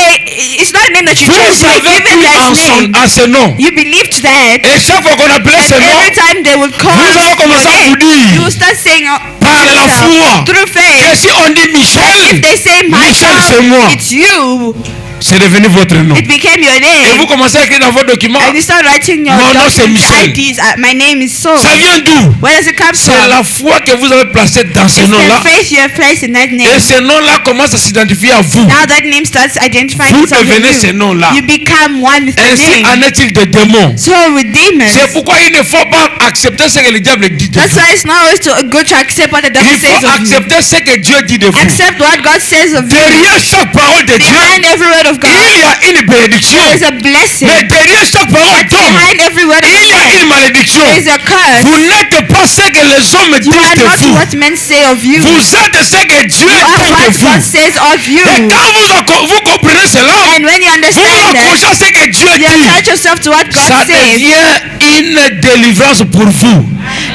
It's not a name that you Vous chose. You were avez given cru that name. à ce nom. You believed that. Et chaque fois qu'on appelait ce And nom, every time they would call vous allez your commencer à vous name, you dire will start saying par to la yourself, foi through que faith. si on dit Michel, If they say Michel c'est moi. Michael, it's you. C'est devenu votre nom. It became your Et vous name. commencez à écrire dans vos documents. And you start writing your Mon nom, c'est documents, Michel. IDs. My name is so. Ça vient d'où? Where does it come C'est from? la foi que vous avez placée dans ce It's nom-là. the faith you have placed in that Et name. ce nom-là commence à s'identifier à vous. Now that name starts identifying Vous itself with devenez ce you. nom-là. You become one with the Ainsi en name. est-il des démons. So with demons. C'est pourquoi il ne faut pas accepter ce que le diable dit de That's vous. why it's not always good to accept what the devil Il says faut of you. accepter ce que Dieu dit de vous. Accept what God says of you. Derrière chaque parole de Dieu, Behind every word of God, il y a une bénédiction. there is a blessing. Mais derrière chaque parole d'homme, Behind every word of il y a God, une malédiction. there is a curse. Vous n'êtes pas ce que les hommes You are disent de not vous. what men say of you. Vous êtes ce que Dieu You are dit what de God vous. says of you. Et quand vous comprenez cela, And when you vous understand vous that, accrochez à ce que Dieu you dit. attach yourself to what Ça God says. devient une délivrance pour vous.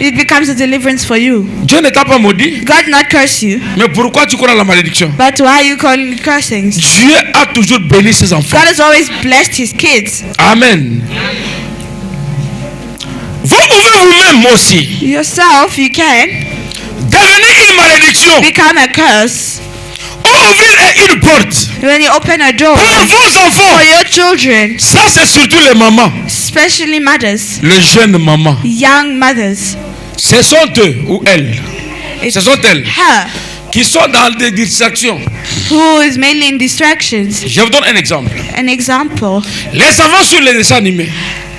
It becomes a deliverance for you. Dieu ne t'a pas maudit. God not curse you, Mais pourquoi tu crois à la malédiction? but why are you calling it cursings? Dieu a toujours béni ses enfants. God has always blessed his kids. Amen. Vous pouvez vous-même aussi Yourself, you can devenir une malédiction become a curse ou ouvrir une porte when you open a door pour vos enfants. for your children, Ça, c'est surtout les mamans, especially mothers, les jeunes mamans. young mothers. Ce sont eux ou elles, It's ce sont elles her qui sont dans des distractions. who is mainly in distractions. Je vous donne un exemple. An example, Les enfants sur les dessins animés.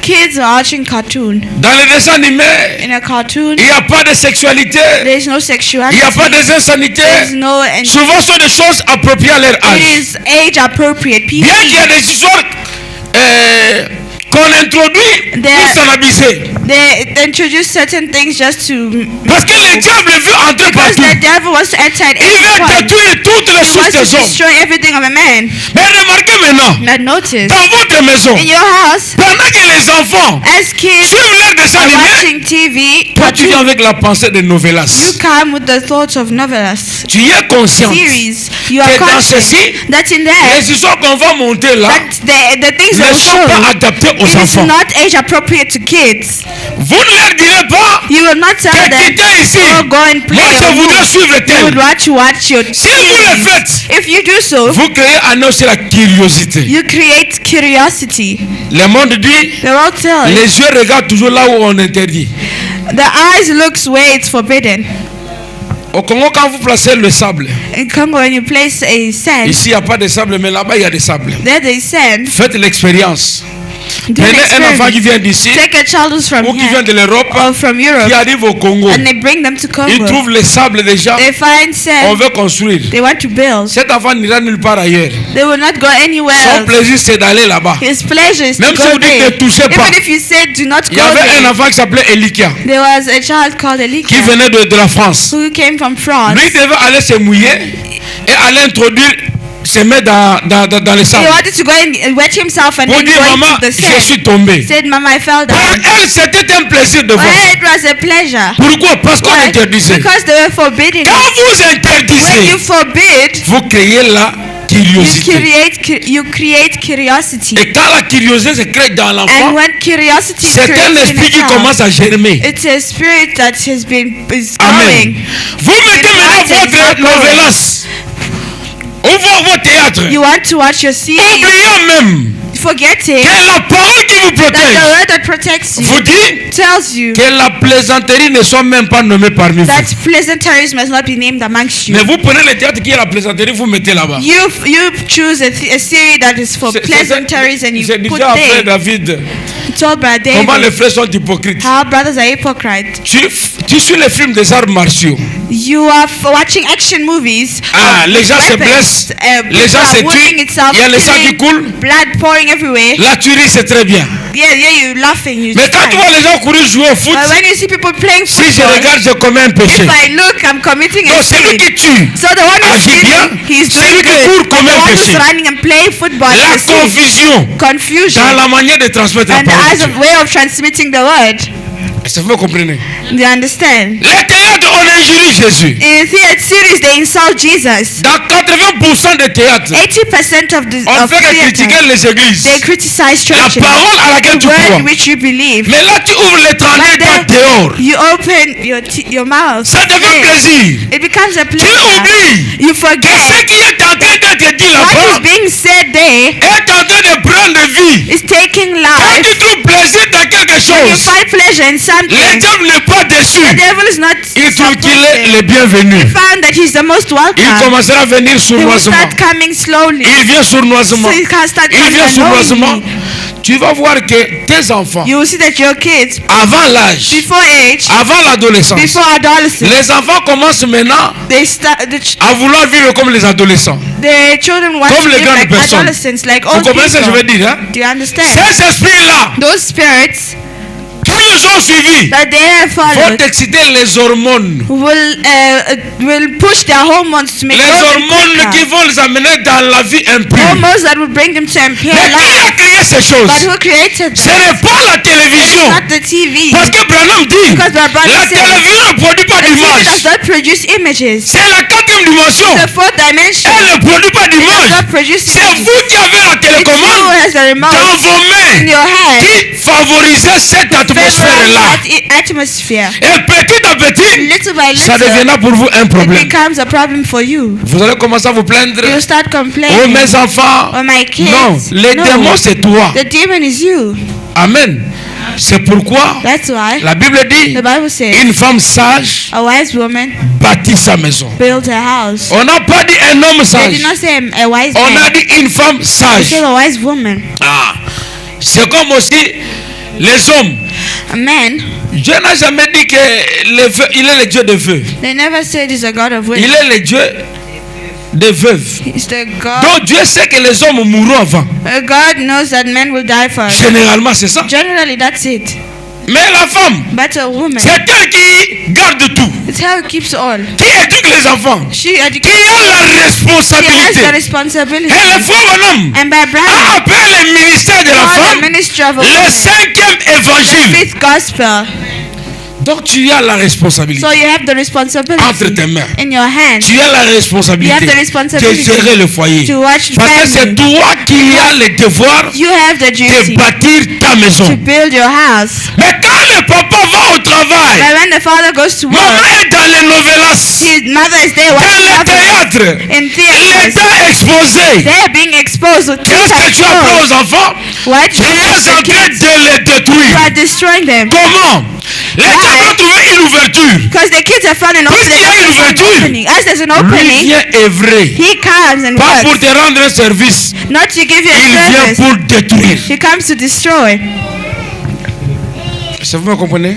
kids are watching cartoon. Dans les dessins animés, In a cartoon, il n'y a pas de sexualité, there is no il sexuality, n'y a pas d'insanité. there is no, and Souvent, ce sont des choses appropriées à leur it âge. is age appropriate. Bien qu'il y ait des histoires qu'on introduit pour s'en abuser. They introduce certain things just to, Parce que le diable veut entrer because partout. the devil wants to enter at Il every veut point. détruire toutes les He sources wants to des hommes. destroy everything of a man. Mais remarquez maintenant, But notice, dans votre maison, in your house, pendant que les enfants as kids suivent leurs dessins are animés, watching TV, toi tu viens avec la pensée de you novelas. come with the thoughts of novelas, Tu es conscient series. You are que dans conscious ceci, that in there, les histoires qu'on va monter là that the things ne that sont pas show, adaptées aux it is enfants. not age appropriate to kids. Vous ne leur direz pas You will not tell que them, quittez ici. oh, go and play. Moi je or voudrais move. suivre You would tel. watch your Si vous le series. faites, If you do so, vous créez en eux aussi la curiosité. you create curiosity. Le monde dit, The world tells les yeux regardent toujours là où on interdit. the eyes looks where it's forbidden. Au Congo, quand vous placez le sable, In Congo, when you place a sand, ici il n'y a pas de sable, mais là-bas il y a des sables. there they sand. Faites l'expérience. Do an Prenez un enfant experiment. qui vient d'ici Take a child who's from ou qui vient here de l'Europe, or from Europe, qui arrive au Congo. and they bring them to Il Congo. trouve le sable déjà, They find on sand. veut construire. They want to build. Cet enfant n'ira nulle part ailleurs. They will not go anywhere Son else. plaisir c'est d'aller là-bas. His pleasure is to Même si go vous dites there. ne touchez pas. Even if you said do not Il go y avait un there. enfant qui s'appelait Elikia, There was a child called qui Elika venait de la France. who came from France. Lui devait aller se mouiller et aller introduire ses mains dans le He sable. wanted to go and wet himself and Pour then dire, go maman, into the je sand. suis tombé. Said, Mama, I fell Pour down. elle, c'était un plaisir de For voir. her, it was a pleasure. Pourquoi? Parce qu'on Why? interdisait. Because they were forbidding Quand it. vous When interdisez, you forbid, vous créez la curiosité. you create curiosity. Et quand la curiosité se crée dans And l'enfant, when curiosity is c'est un created in esprit a qui child, commence à germer. it's a spirit that has been is Amen. growing. Vous mettez maintenant votre novelas ou vos théâtres, You want to watch your series, oubliant même forgetting que la parole qui vous that the protège word that protects you vous dit tells you que la plaisanterie ne soit même pas nommée parmi vous. that pleasantries must not be named amongst you. Mais vous prenez le théâtre qui est la plaisanterie, vous mettez là-bas. You choose a series that is for pleasantries and you C'est put déjà après there. David. Told by Comment les David frères sont hypocrites. how brothers are hypocrites. Tu suis les films des arts martiaux. You are watching action movies. Ah, of les gens se weapons, blessent, les gens people se are wounding tuent, itself, il y a le sang qui killing, coule. blood pouring everywhere. La tuerie, c'est très bien. Yeah, you laughing. You Mais quand tu vois les gens courir jouer au foot, but when you see people playing si je football, regarde, je commets un péché. if I look, I'm committing a Donc celui sin. qui tue, So the one who's agit bien. sinning, he's Celui doing qui court good. But commet the un one who's péché. running and playing football La is sin. confusion Confusion dans la manière de transmettre la and the parole eyes de of Dieu. way of transmitting the word. Est-ce que vous comprenez? Do you understand? Les théâtres, on injurie Jésus. In theatre series, they insult Jesus. Dans 80% des théâtres, 80% of on fait que theatre, critiquer les églises. they criticize La churches. parole à laquelle The tu crois. word which you believe. Mais là, tu ouvres les 32 But pas then dehors. you open your mouth. Ça devient Hey, plaisir. it becomes a Tu pleasure. oublies You que forget ce qui est en train d'être dit what is là-bas being said there est en train de prendre vie. is taking Quand life. tu trouves plaisir dans quelque When you chose, find pleasure in le something, diable n'est pas déçu. the devil is not Il trouve qu'il est supportive. le bienvenu. Found that he's the most Il welcome. commencera à venir He will sournoisement. start coming slowly. Il vient sournoisement. So he can start Il coming vient sournoisement. unknowingly. Tu vas voir que tes enfants, You will see that your kids, avant l'âge, before age, avant l'adolescence, before adolescence, les enfants commencent maintenant they start à vouloir vivre comme les adolescents. the children want Comme to les live grandes like personnes. adolescents, like Vous old comprenez ce que je veux people. dire, hein? Do you understand? Ces esprits-là, Those spirits qui nous ont suivis, that they have vont followed exciter les hormones. will push their hormones to make Les growth hormones quicker. qui vont les amener dans la vie impure. Hormones that will bring them to impure Mais qui a life. créé ces choses? But who created Ce them? n'est pas la télévision. Not the TV. Parce que Branham dit, Because our brother la said, télévision ne produit pas the TV d'image. does not produce images. C'est la quatrième dimension. The fourth dimension Elle ne produit pas does d'image. not produce C'est images. vous qui avez la It's you télécommande who has the remote dans vos in mains your hand. qui favorisait cette Favorite atmosphère-là. atmosphere. Et petit à petit, Little by ça little, deviendra pour vous un it problème. becomes a problem for you. Vous allez commencer à vous plaindre. You start Oh complaining. mes enfants. Oh my kids. Non, les No. démons c'est toi. The demon is you. Amen. C'est pourquoi That's why la Bible dit, the Bible says une femme sage a wise woman bâtit sa maison. built a house. On n'a pas dit un homme They sage. did not say a wise On a man. dit une femme They sage. said a wise woman. Ah, c'est comme aussi les hommes. A man, Dieu n'a jamais dit que il est le Dieu des veuves. they never said he's a God of Il wisdom. est le Dieu des veuves. He's the God. Donc Dieu sait que les hommes mourront avant. God knows that men will die first. Généralement, c'est ça. Generally, that's it. Mais la femme, But a woman, c'est elle qui garde tout, it's how it keeps all. qui éduque les enfants, She qui educates. a la She has responsabilité. the responsibility. Et le frère Bonhomme And by a Branham, appelé le ministère de la called the femme ministry of a le woman, 5e évangile. fifth gospel. Donc tu as la responsabilité So you have the entre responsibility tes mains. in your hands Tu as la responsabilité You have the de responsibility gérer le foyer. to watch Parce que c'est family. toi qui as le devoir You have the de duty bâtir ta maison. to build your house. Mais quand le papa va au travail, But when the father goes to maman work, est dans les novelas, his mother is there dans watching le novelas. théâtre, In theaters, l'état exposé. they're being exposed to Qu'est-ce que tu apprends aux enfants? What Tu you es teach en the train kids, de les you détruire. are destroying them. Comment? Les gens vont trouver une ouverture. Because the kids are found an Puisqu'il y a une opening. ouverture, opening. As there's an lui opening, vient œuvrer. he comes and Pas pour works. te rendre un service. Not to give you Il a vient service. pour détruire. He comes to destroy. Est-ce que vous me comprenez?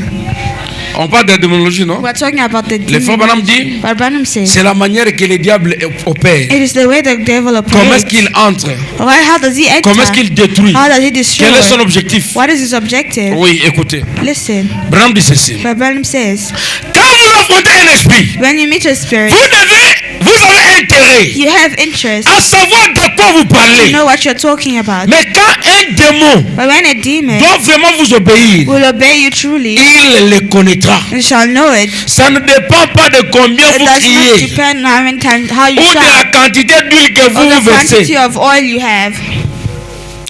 On parle de démonologie, non? We're talking about the Le frère demon. Branham dit, But Branham says, c'est la manière que le diable opère. it is the way the devil Comment est-ce operates. qu'il entre? How does he enter? Comment est-ce qu'il détruit? How does he destroy? Quel est son objectif? What is his objective? Oui, écoutez. Listen, Branham dit ceci. but Branham says, Quand vous affrontez un esprit, when you meet a spirit, vous avez intérêt you have interest à savoir de quoi vous to parlez. know what you're talking about. Mais quand un démon But when a demon doit vraiment vous obéir, will obey you truly, il le connaîtra. you shall know it. Ça ne dépend pas de combien It vous does not criez depend on how many times, how you ou de la shout, quantité d'huile que or vous the vous versez. quantity of oil you have.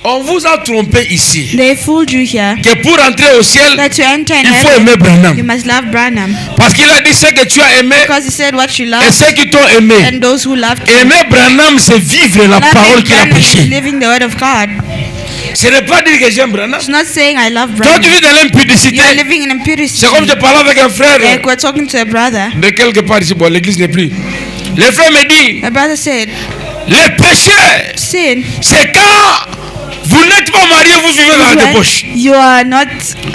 On vous a trompé ici They fooled you here. que pour entrer au ciel, That to enter in il faut heaven, aimer you Branham. must love Branham. Parce qu'il a dit ce que tu as aimé Because he said what you et love, ceux qui t'ont aimé. and those who loved you. Aimer Branham, c'est vivre la parole Loving qu'il a Branham is prêchée. living the word of God. Ce n'est pas dire que j'aime Branham. It's not saying I love Toi, tu Branham. vis dans l'impudicité. You're living in impurity. C'est comme je parlais avec un frère Like we're talking to a brother. de quelque part ici. Bon, l'église n'est plus. Le frère me dit, My brother said, le péché, sin c'est quand vous n'êtes pas marié, vous vivez dans la when débauche. you are not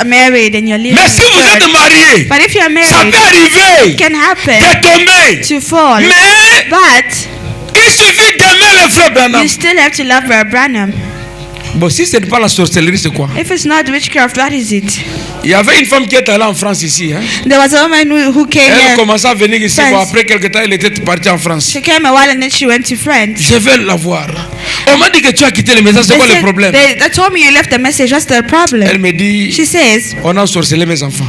married and you're living Mais si vous in êtes church. marié, But if you're ça married, peut arriver it can happen de tomber. to fall. Mais But il suffit d'aimer le frère Branham. you still have to love Branham. Bon, si ce n'est pas la sorcellerie, c'est quoi? If it's not witchcraft, what is it? Il y avait une femme qui est allée en France ici. Hein? There was a woman who came Elle here. commençait à venir ici. France. Bon, après quelque temps, elle était partie en France. She came a while and then she went to France. Je vais la voir. On m'a dit que tu as quitté le message. C'est quoi le problème? They told me you left the message. What's the Elle problem? me dit, She says, on a sorcelé mes enfants.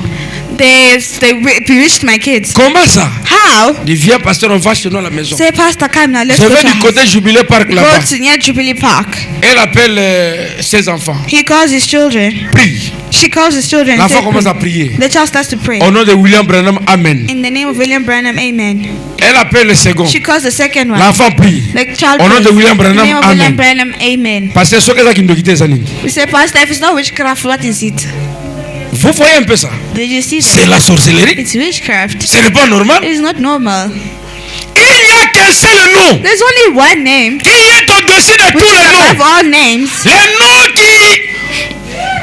They bewitched my kids. Comment ça? How? Il vient, pasteur, on va chez nous à la maison. Say, Pastor, come now, let's Je go vais to du our côté house. Jubilé Park Go là-bas. to near Jubilee Park. Elle appelle ses enfants. He calls his children. Prie. She calls his children. and L'enfant says, commence à prier. the child starts to pray. Au nom de William Branham, Amen. In the name of William Branham, amen. Elle appelle le second. She calls the second one. L'enfant prie. The child Au nom prays. de William In the name Branham, of William Amen. Branham, amen. Parce que ce que ça qui nous quitte, ça n'est. We say, Pastor, if it's not witchcraft, what is it? Vous voyez un peu ça? Did you see C'est that? la sorcellerie. It's witchcraft. Ce n'est pas normal. It is not normal. Il n'y a qu'un seul nom There's only one name qui est au-dessus de tous which les is above noms. all names. Le nom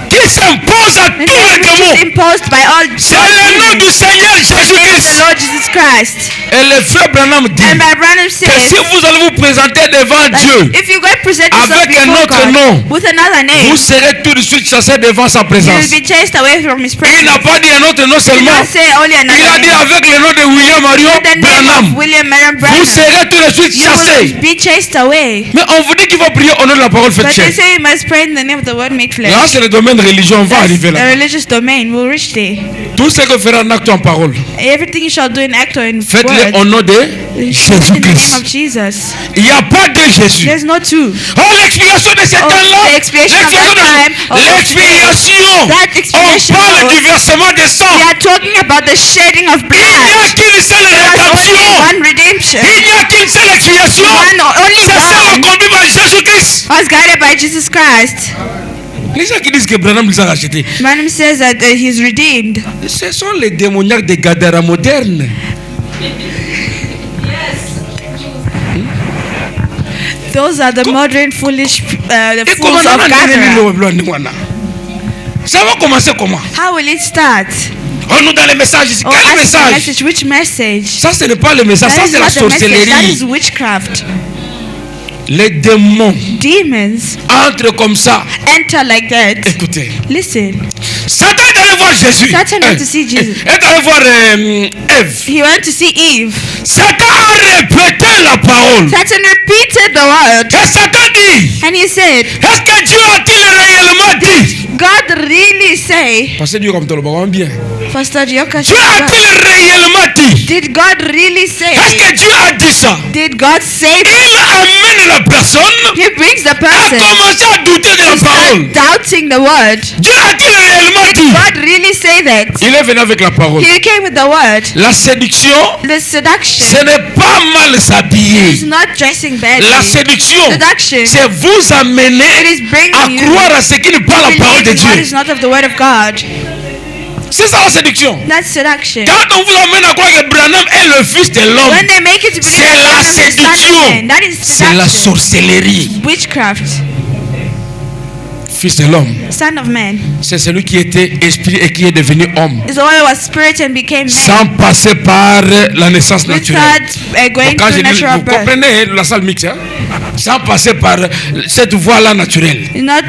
qui s'impose à The tous les name which is démons. imposed by all C'est le nom du Seigneur the name of the Jésus-Christ. Lord Jesus Christ. Et le frère Branham dit And by Branham que says si vous allez vous présenter devant that Dieu, if you go and present yourself avec un before autre God nom, with another name, vous serez tout de suite chassé devant sa you présence. will be chased away from His Il presence. n'a pas dit un autre nom He did seulement. not say only Il a another dit name. avec le nom de William Marion With the name Branham. of William Marion Vous Branham, serez tout de suite you will chassé. be chased away. Mais on vous dit qu'il faut prier au nom de la parole faite But chair. they say you must pray in the name of the Word made flesh. Là, c'est le domaine religieux. On va That's arriver the là. religious domain. We'll reach there. Tout ce que fera un acte en parole, Everything you shall do in act or in faites-le au word, nom de in the name Jésus-Christ. of Jesus. Il n'y a pas de Jésus. There's no two. Oh, l'expiation de cet Oh, temps-là. the expiation of that time, of L'expiation. that On expiation parle of- du versement des sangs. We are talking about the shedding of Il n'y a blood. qu'une seule There was only rédemption. one redemption. Il n'y a qu'une seule expiation. Only C'est celle one conduite par Jésus-Christ. was guided by Jesus Christ. Les gens qui disent que Branham les a rachetés, Branham says that he's redeemed. ce sont les démoniaques de Gadara modernes. Those are the modern foolish, the Et comment fools of Gadara. ça va commencer comment? How will it start? On nous donne les messages ici. Oh, Quel ask the message? message. Which message? Ça, ce n'est pas le message, ça That is c'est la not the message. That sorcellerie. is witchcraft. Les démons Demons entrent comme ça. enter like that. Écoutez, Listen, Satan est allé voir Jésus. Satan went to see Jesus. Est allé voir Ève. He went to see Eve. Satan a répété la parole. Satan repeated the word Et Satan dit, and he said, est-ce que Dieu a-t-il réellement dit? God really say, Parce que Dieu comme toi, le bon bien. Pastor Dioka, Dieu a-t-il réellement dit? did God really Est-ce say? que Dieu a dit ça? Did God say? Il amène la personne He brings the à person commencer à douter de la to start parole. doubting the word. Dieu a-t-il réellement dit? God really say that? Il est venu avec la parole. He came with the word. La séduction, The seduction ce n'est pas mal is s'habiller. not dressing badly. La séduction, Seduction c'est vous amener it is bringing à you croire à ce qui n'est pas la parole de believe in what Dieu. is not of the word of God. C'est ça la séduction. That's seduction. Quand on vous amène à croire que Branham est le fils de l'homme, When they make it to believe c'est la that God is the son of séduction. man, that is C'est la seduction. sorcellerie. Witchcraft. Fils de l'homme, Son of man c'est celui qui était esprit et qui est devenu homme, is the one who was spirit and became man sans passer par la naissance naturelle. without going Quand je through dis, natural vous birth. comprenez la salle mixte, hein? Sans passer par cette voie-là naturelle. Not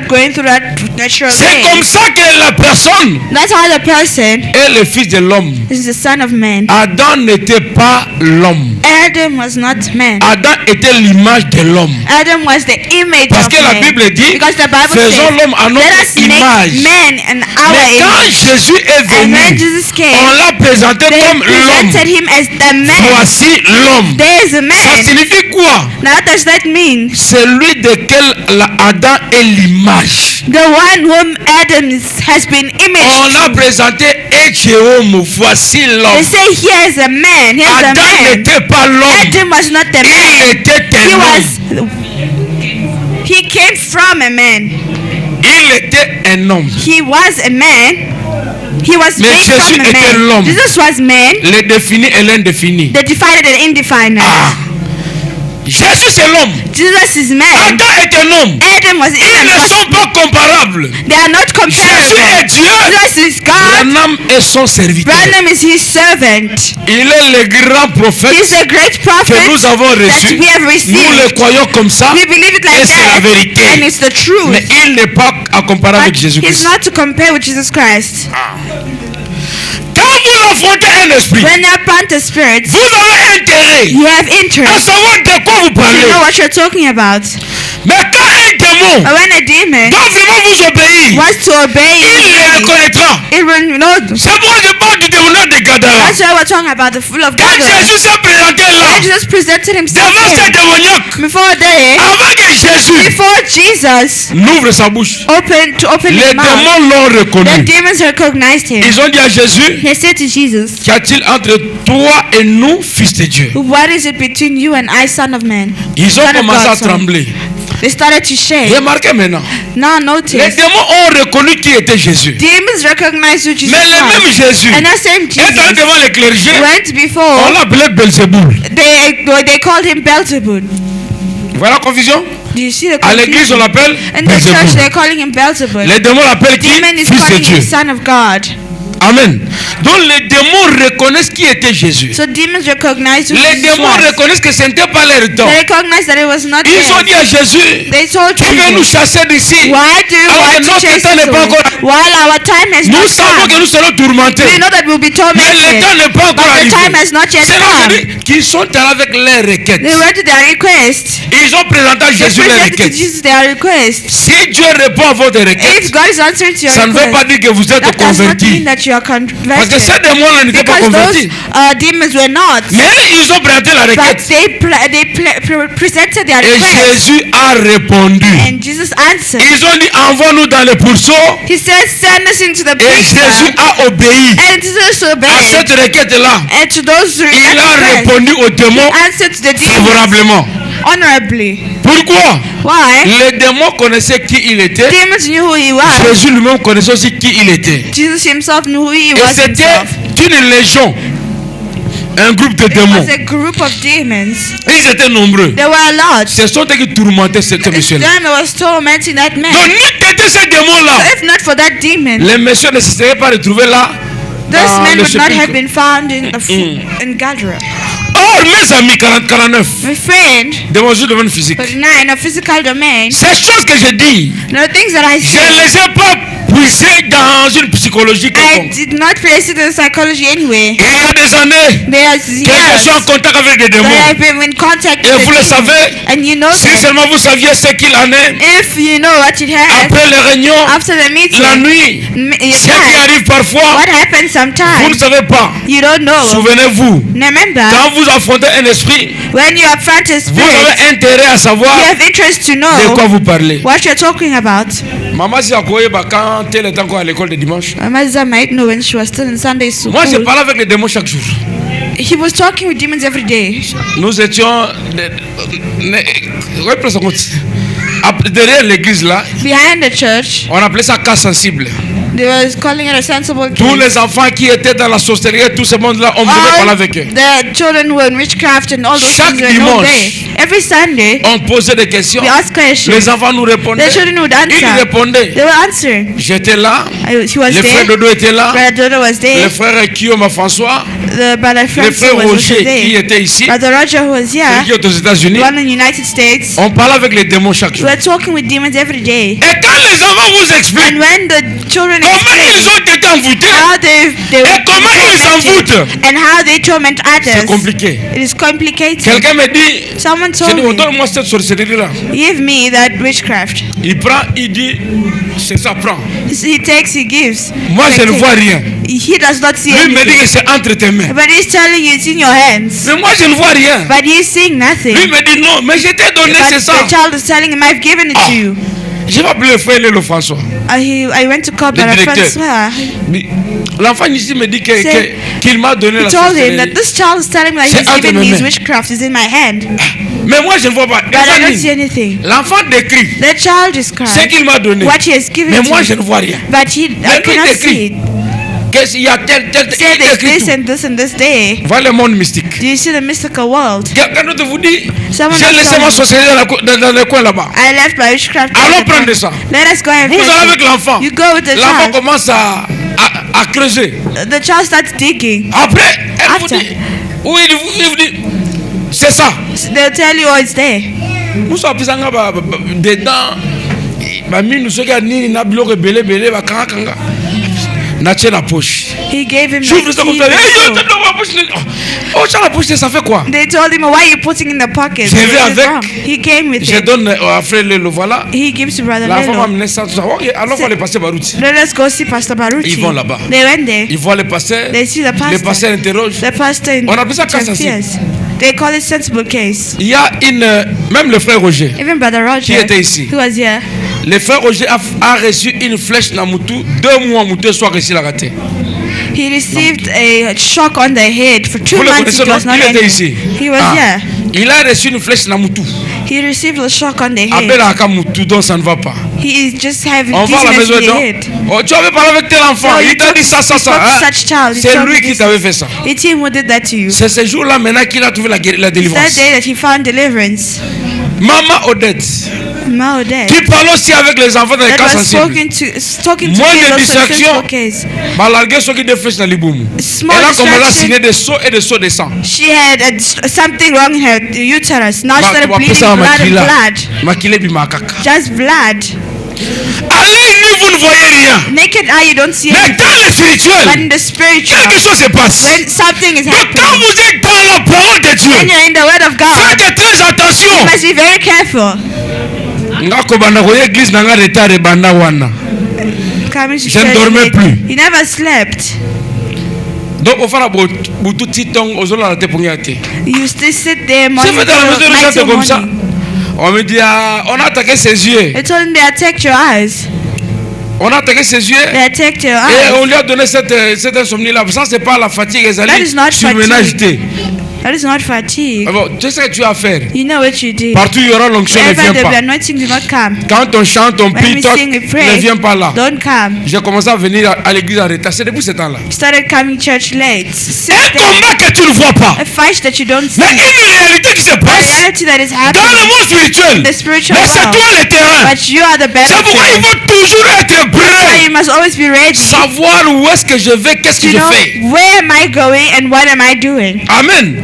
going through that natural C'est way. comme ça que la personne That's how the person est le fils de l'homme. is the son of man. Adam n'était pas l'homme. Adam was not man. Adam était l'image de l'homme. Adam was the image Parce of que la man. Bible dit, Because the Bible faisons says, l'homme à let notre us make image. man in our Mais quand image. Jésus est And when venu, Jesus on came, l'a présenté they comme l'homme. presented him as the man. Voici l'homme. There is a Ça man. signifie quoi? Now what does that mean? Celui de quel Adam est l'image. The one whom Adam has been On imaged. a présenté Echehomo. Voici They l'homme. say here's a man. Here's a Adam man. n'était pas l'homme. Adam was not the Il man. était He un homme. was. He came from a man. Il était un homme. He was a man. He was Mais made Jésus from a était man. l'homme. Jesus was man. Le défini et l'indéfini. The definite and indefinite. Ah. Jésus c'est l'homme. Jesus is man. Adam est un homme. Adam was Ils ne man. sont pas comparables. They are not Jésus est comparable. Dieu. Jesus is God. Branham est son serviteur. Branham is his servant. Il est le grand prophète He's a great que prophet nous avons that reçu. we have Nous received. le croyons comme ça. We believe it Et like c'est la that. vérité. And it's the truth. Mais il n'est pas à comparer But avec he's Jésus-Christ. not to compare with Jesus Christ. Quand vous affrontez un esprit, When you plant a spirit, vous avez intérêt you have à interest savoir de quoi vous to know parlez. what you're talking about. Mais quand un démon But when a demon doit vraiment vous obéir, wants to obey il you, les reconnaîtra. it will know. C'est pourquoi je parle du démon de Gadara. That's why we're talking about the fool of Quand God. Jésus s'est présenté là, And Jesus presented himself devant ces here démoniaques, before they, avant que Jésus before Jesus n'ouvre sa bouche, opened les his mouth, démons l'ont the reconnu. demons recognized him. Ils ont dit à Jésus, They said to Jesus, qu'y a-t-il entre toi et nous, fils de Dieu? what is it between you and I, son of man? Ils ont Son of commencé God, à sorry. trembler. They started to shake. Remarquez maintenant, Now les notice, démons ont reconnu qui était Jésus. demons recognized who Jesus Mais le was. même Jésus And that same est allé Jesus devant les clergés, went on before, l'appelait Belzéboul. they called him Beelzebub. Voilà la confusion? Do you see the À l'église, on confusion? l'appelle In the church, Belzéboul. they're calling him Beelzebub. Les démons l'appellent qui? Demon is Fils de calling Dieu. him son of God. Amen. Donc les démons reconnaissent qui était Jésus. So demons recognized who Les Jesus démons was. reconnaissent que ce n'était pas leur temps. They recognized that it was not Ils ont dit theirs. à Jésus, They told tu veux nous Jesus, chasser d'ici? why do you Alors que want to notre chase temps us n'est pas away? encore. While our time has Nous not savons que come, nous serons tourmentés. we know that we'll be Mais le tormented. temps n'est pas encore But the arrivé. time has not yet C'est là come. qu'ils sont allés avec leurs requêtes. They went to their request. Ils ont présenté à They Jésus leurs presented to requêtes. Jesus their request. Si Dieu répond à votre If requête, God is answering to your ça ne veut pas request, dire que vous êtes that does not mean convertis. that you are Parce que converted. ces démons-là n'étaient pas Because convertis. those demons were not. Mais ils ont présenté la But requête. they presented their Et request. Jésus a répondu. And Jesus answered. Ils ont dit, envoie-nous dans les pourceaux. He said, send us into the Et prison. Jésus a obéi And Jesus à obeyed. cette requête-là. And to those who Il a répondu aux démons answered to the demons favorablement. honorably. Pourquoi? Why? Les démons connaissaient qui il était. Demons knew who he was. Jésus lui-même connaissait aussi qui il était. Jesus himself knew who he Et was c'était himself. une légion. Un groupe de It démons. was a group of demons. Ils étaient nombreux. There were a lot. Ce sont eux qui tourmentaient ce It's monsieur-là. them that was tormenting that man. Donc, ni t'étais ces démons-là, So if not for that demon, les messieurs ne se seraient pas retrouvés là. those dans men le would not have sépulcre. been found in in Gadara. Or, mes amis, 49, My friend, de mon domaine physique. but now in a physical domain, Ces choses que je dis, the things that I je say, ne les ai pas poussées dans une psychologie I quelconque. did not place it in psychology anyway. Il y a des années There's que je years suis en contact avec des that démons. I've been in contact Et with vous the le demons. savez, And you know si that seulement vous saviez ce qu'il en est, if you know what it has, après les réunions, after the meeting, la nuit, ce qui arrive parfois, what happens vous sometimes, ne savez pas. you don't know. Souvenez-vous, Remember, quand vous affrontez un esprit, when you affront a vous spirit, avez intérêt à savoir you have interest to de quoi know vous parlez. what you're talking about. Maman, si quand elle était encore à l'école de dimanche, My mother might know when she was still in Sunday school. moi je parlais avec les démons chaque jour. He was talking with demons every day. Nous étions derrière l'église là, Behind the church, on appelait ça cas sensible. they was calling it a sensible Tous case. les enfants qui étaient dans la sorcellerie, tout ce monde-là, on devait parler avec eux. The children were in witchcraft and all those Chaque things were no dimanche. day. Every Sunday, On posait des questions. we asked questions. Les enfants nous répondaient. The children would Ils answer. répondaient. They were answering. J'étais là. He was Le frère there. Dodo était là. Brother Dodo was Le there. frère Guillaume François. The brother Le Francis frère was also Roger qui there. était ici. Brother Roger who was Celui here. qui est aux États-Unis. The one in the United States. On parlait avec les démons chaque We jour. were talking with demons every day. Et quand les enfants vous expliquent And when the children comment explain ils ont été envoûtés, how they et were comment ils s'en tormented foutent, and how they torment c'est others, compliqué. it is complicated. Quelqu'un me dit, Someone j'ai told dit, me, donne-moi cette sorcellerie-là. give me that witchcraft. Il prend, il dit, c'est ça, prend. He takes, he gives. Moi, je ne vois rien. He does not see Lui me dit anything. que c'est entre tes mains. But he's telling you it's in your hands. Mais moi, je ne vois rien. But he's seeing nothing. Lui me dit, non, mais je t'ai donné, But c'est ça. the child is telling him, I've given it Ah. to you. Je vais appeler le frère Lélo François. I went to call Le Brother directeur. Francois. Mais l'enfant ici me dit Say- qu'il m'a donné He la told him that sorcellerie. this child is telling me that C'est he's entre given me mes his mains. witchcraft is in my hand. Mais moi, je ne vois pas. But I don't see anything. L'enfant décrit The child is ce crying. qu'il m'a donné. What he has given Mais to moi, me. je ne vois rien. But I Mais lui cannot décrit. see it. Qu'est-ce qu'il y a tel. Say Il there's décrit this tout. and this and this day. Voilà le monde mystique. Do you see the mystical world? Quelqu'un d'autre vous dit, Someone j'ai else laissé told ma me, sorcellerie dans le coin là-bas. I left my witchcraft. Allons at the prendre back. ça. Let us go and Vous allez fetch avec it. l'enfant. You go with the L'enfant child. commence à creuser. The child starts digging. Après, elle vous After. dit, oui, il vous dit, c'est ça. They'll tell you, oh, it's there. Nous sommes dedans. Baminu soki nini na biloko ebele bakanga kanga. Nature la poche. He gave him J'ouvre ça comme key ça. and Hey, the yo, key. dans ma poche. Oh, tu as la poche, ça fait quoi? They told him, why are you putting in the pocket? Je vais What is avec. wrong? He came with Je it. donne à frère le voilà. He gives to Brother La femme a Lelo. amené ça, tout ça. Ok, alors on va aller passer Barouti. Let us go see Pastor Baruchi. Ils vont là-bas. They went there. Ils voient le pasteur. They see the Le pastor. pasteur interroge. The pastor On appelle ça cas interferes. They call it sensible case. Il y a même le frère Roger. Even Brother Qui Roger, était ici? who was here, Le frère Roger a reçu une flèche dans Moutou. 2 mois Moutou soit réussi la rater. he received a shock on the head. For 2 Vous le months connaissez, it was non? not Il était ending. ici. He was Ah. here. Il a reçu une flèche dans Moutou. He received a shock on the Appelle head. à Kamoutou, donc ça ne va pas. He is just having On va à la dizziness maison in the donc. head. Oh, tu avais parlé avec tel enfant. So Il you t'a dit ça, you spoke to hein? such child. He C'est told lui you qui this. t'avait fait ça. It's him who did that to you. C'est ce jour-là maintenant qu'il a trouvé la It's that délivrance. day that he found deliverance. Maman Odette, Maodeh. qui parle aussi avec les enfants dans les That cas was sensibles. talking to Moins kids de also in distraction. sensible case. Bah, larguer ceux qui des flèches dans les boum. Small Elle a commencé à distraction. signer des seaux et des seaux de sang. She had something wrong in her uterus. Now she Bah, started tu vas bleeding appeler ça blood and maquila. blood. Maquilé bimakaka. Just blood. À l'œil nu, vous ne voyez rien. Naked eye, you don't see Mais anything. dans le But spirituel, in the spiritual, quelque chose se passe. when something is Donc quand happening, vous êtes dans la parole de Dieu, when you're in the Word of God, faites très attention. you must be very careful. Nga kobanda koya église nanga retard ebanda wana. Coming to Je ne church dormais late. plus. He never slept. Donc au fana butu titong ozola la te pongia te. You still sit there C'est morning fait dans la maison de night gens till comme ça. morning. On me dit on a attaqué ses yeux. They told him they attacked your eyes. On a attaqué ses yeux. They attacked your Et on eyes. lui a donné cette insomnie là. Ça c'est pas la fatigue, That Ezali. is not Surménage fatigue. That is not fatigue. bon, tu sais ce que tu as à faire. You know what you did. Partout il y aura l'onction, ne Wherever viens the pas. anointing do not come. Quand on chante, on When prie, we toi, sing, we ne pray. viens pas là. Don't come. J'ai commencé à venir à l'église en retard. C'est depuis ce temps-là. Started coming church late. Since Un then, combat que tu ne vois pas. a fight that you don't see. Mais une réalité qui se A passe reality that is dans le happening. monde spirituel. The spiritual Mais c'est world. toi le terrain. But you are the C'est pourquoi il battlefield. faut toujours être So prêt. you must always be ready. Savoir où est-ce que je vais, qu'est-ce que You je know, fais. where am I going and what am I doing? Amen.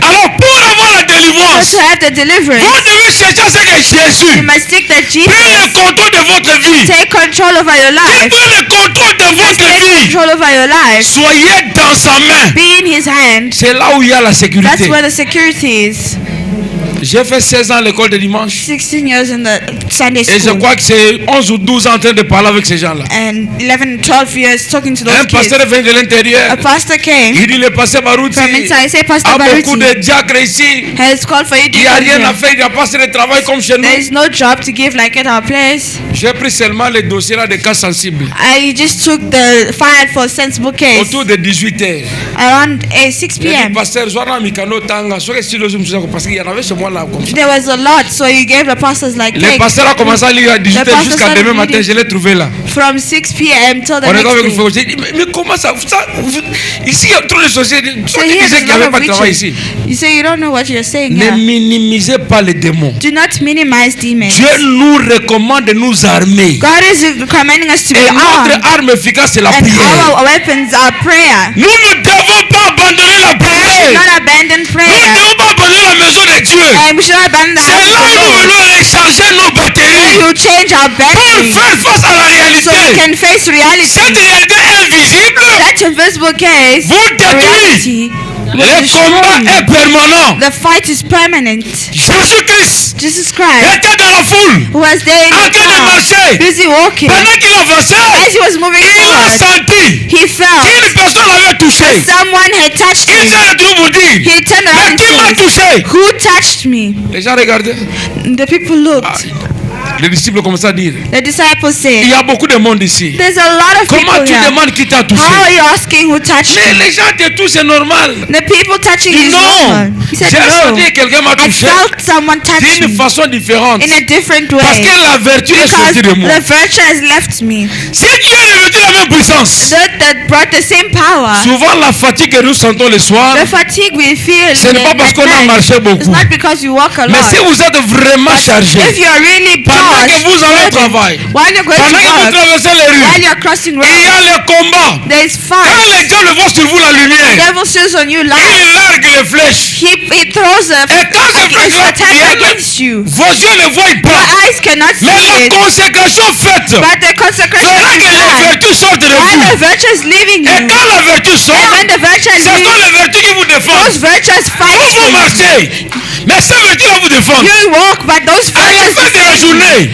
Alors pour avoir la So délivrance, to have the deliverance, vous devez chercher ce que you Jésus must think that prenne le Jesus contrôle de votre vie. take control over your Il life. prenne le contrôle de Just votre take vie. control over your life. Soyez dans sa main. Be in his hand. C'est là où il y a la That's sécurité. where the security is. J'ai fait 16 ans à l'école de dimanche. 16 years in the Sunday Et je school. crois que c'est 11 ou 12 ans en train de parler avec ces gens-là. And 11, 12 years talking to those Un kids. pasteur vient de A l'intérieur. pastor came Il dit le pasteur Barouti from inside. Say, Pastor a beaucoup Baruti de diacres ici. has called for you to Il n'y a come rien à here. faire, il n'y a pas assez de travail comme chez nous. There is no job to give like at our place. J'ai pris seulement les dossiers là des cas sensibles. I just took the file for sensible case Autour de 18h. around 6 J'ai dit, p.m. pasteur, Zoana Mikano Tanga, soyez sur le Zoom, parce qu'il y en avait chez moi là comme ça. There was a lot, so you gave the pastors like Le cake pasteur a commencé à lire à 18h pastor jusqu'à started demain matin, reading. je l'ai trouvé là. from 6 p.m. till the On est next avec day. le frère, j'ai dit, mais comment ça, ici il y a trop de sociétés. So Toi, tu here disais there's qu'il n'y a lot avait of pas de travail witches. ici. You say you don't know what you're saying Ne here. minimisez pas les démons. Do not minimize demons. Dieu nous recommande de nous armer. God is commanding us to be Et armed, notre arme efficace, c'est la and prière. our weapons are prayer. Nous ne devons pas abandonner la We should prière. not abandon Nous ne prayer, devons pas abandonner la maison de Dieu. and we should not abandon the C'est house là of où the nous Lord. voulons recharger nos batteries You change our pour battery faire face à la so we réalité. can face reality. Cette réalité invisible That invisible case, vous détruit. reality, will Le destroy combat you. est permanent. The fight is permanent. Jésus-Christ Jesus Christ, était dans la foule, who was there in en the train de crowd, marcher. busy walking, Pendant qu'il avançait, as he was moving il a forward, senti he felt qu'une personne l'avait touché. someone had touched Il him. s'est retrouvé pour dire, He turned mais around qui m'a and said, touché? "Who touched me?" Les gens regardaient. The people Ah, looked. les disciples commençaient à dire, The disciples il said, y a beaucoup de monde ici. "There's a lot of Comment people tu here. demandes qui t'a touché? How are you asking who touched Mais you?" les gens te touchent, c'est normal. The people touching you is Non, normal. He j'ai said, "No, senti que quelqu'un m'a I touché felt someone touch d'une me façon différente. in a different Parce way que la vertu est because sortie de moi. the virtue has left me. Si Dieu est revêtu la même puissance, That brought the same power. souvent la fatigue que nous sentons le soir, The fatigue we feel ce n'est pas parce at qu'on a night marché is beaucoup. not because you walk a Mais lot. si vous êtes vraiment chargé, If you're really pendant que charged, vous allez au burdened, travail, while you're going pendant que to vous work, traversez les while rues, you're crossing il y a roads, le combat. there is Quand fight. les gens le voient sur vous la The lumière, devil sees on you light. il largue les flèches. He throws a Et quand ces flèches-là attack viennent, against you. vos yeux ne voient Your pas. eyes cannot see Mais la it, consécration faite but the consecration fera is que les done. vertus sortent de While when the virtue is leaving Et you, quand la vertu sort, and when the virtue ce sont leaves, les vertus qui vous défendent. those virtues fight Vous for you. marchez, mais ces vertus-là vous défendent. You walk, but those À la virtues fin de la defend you. journée,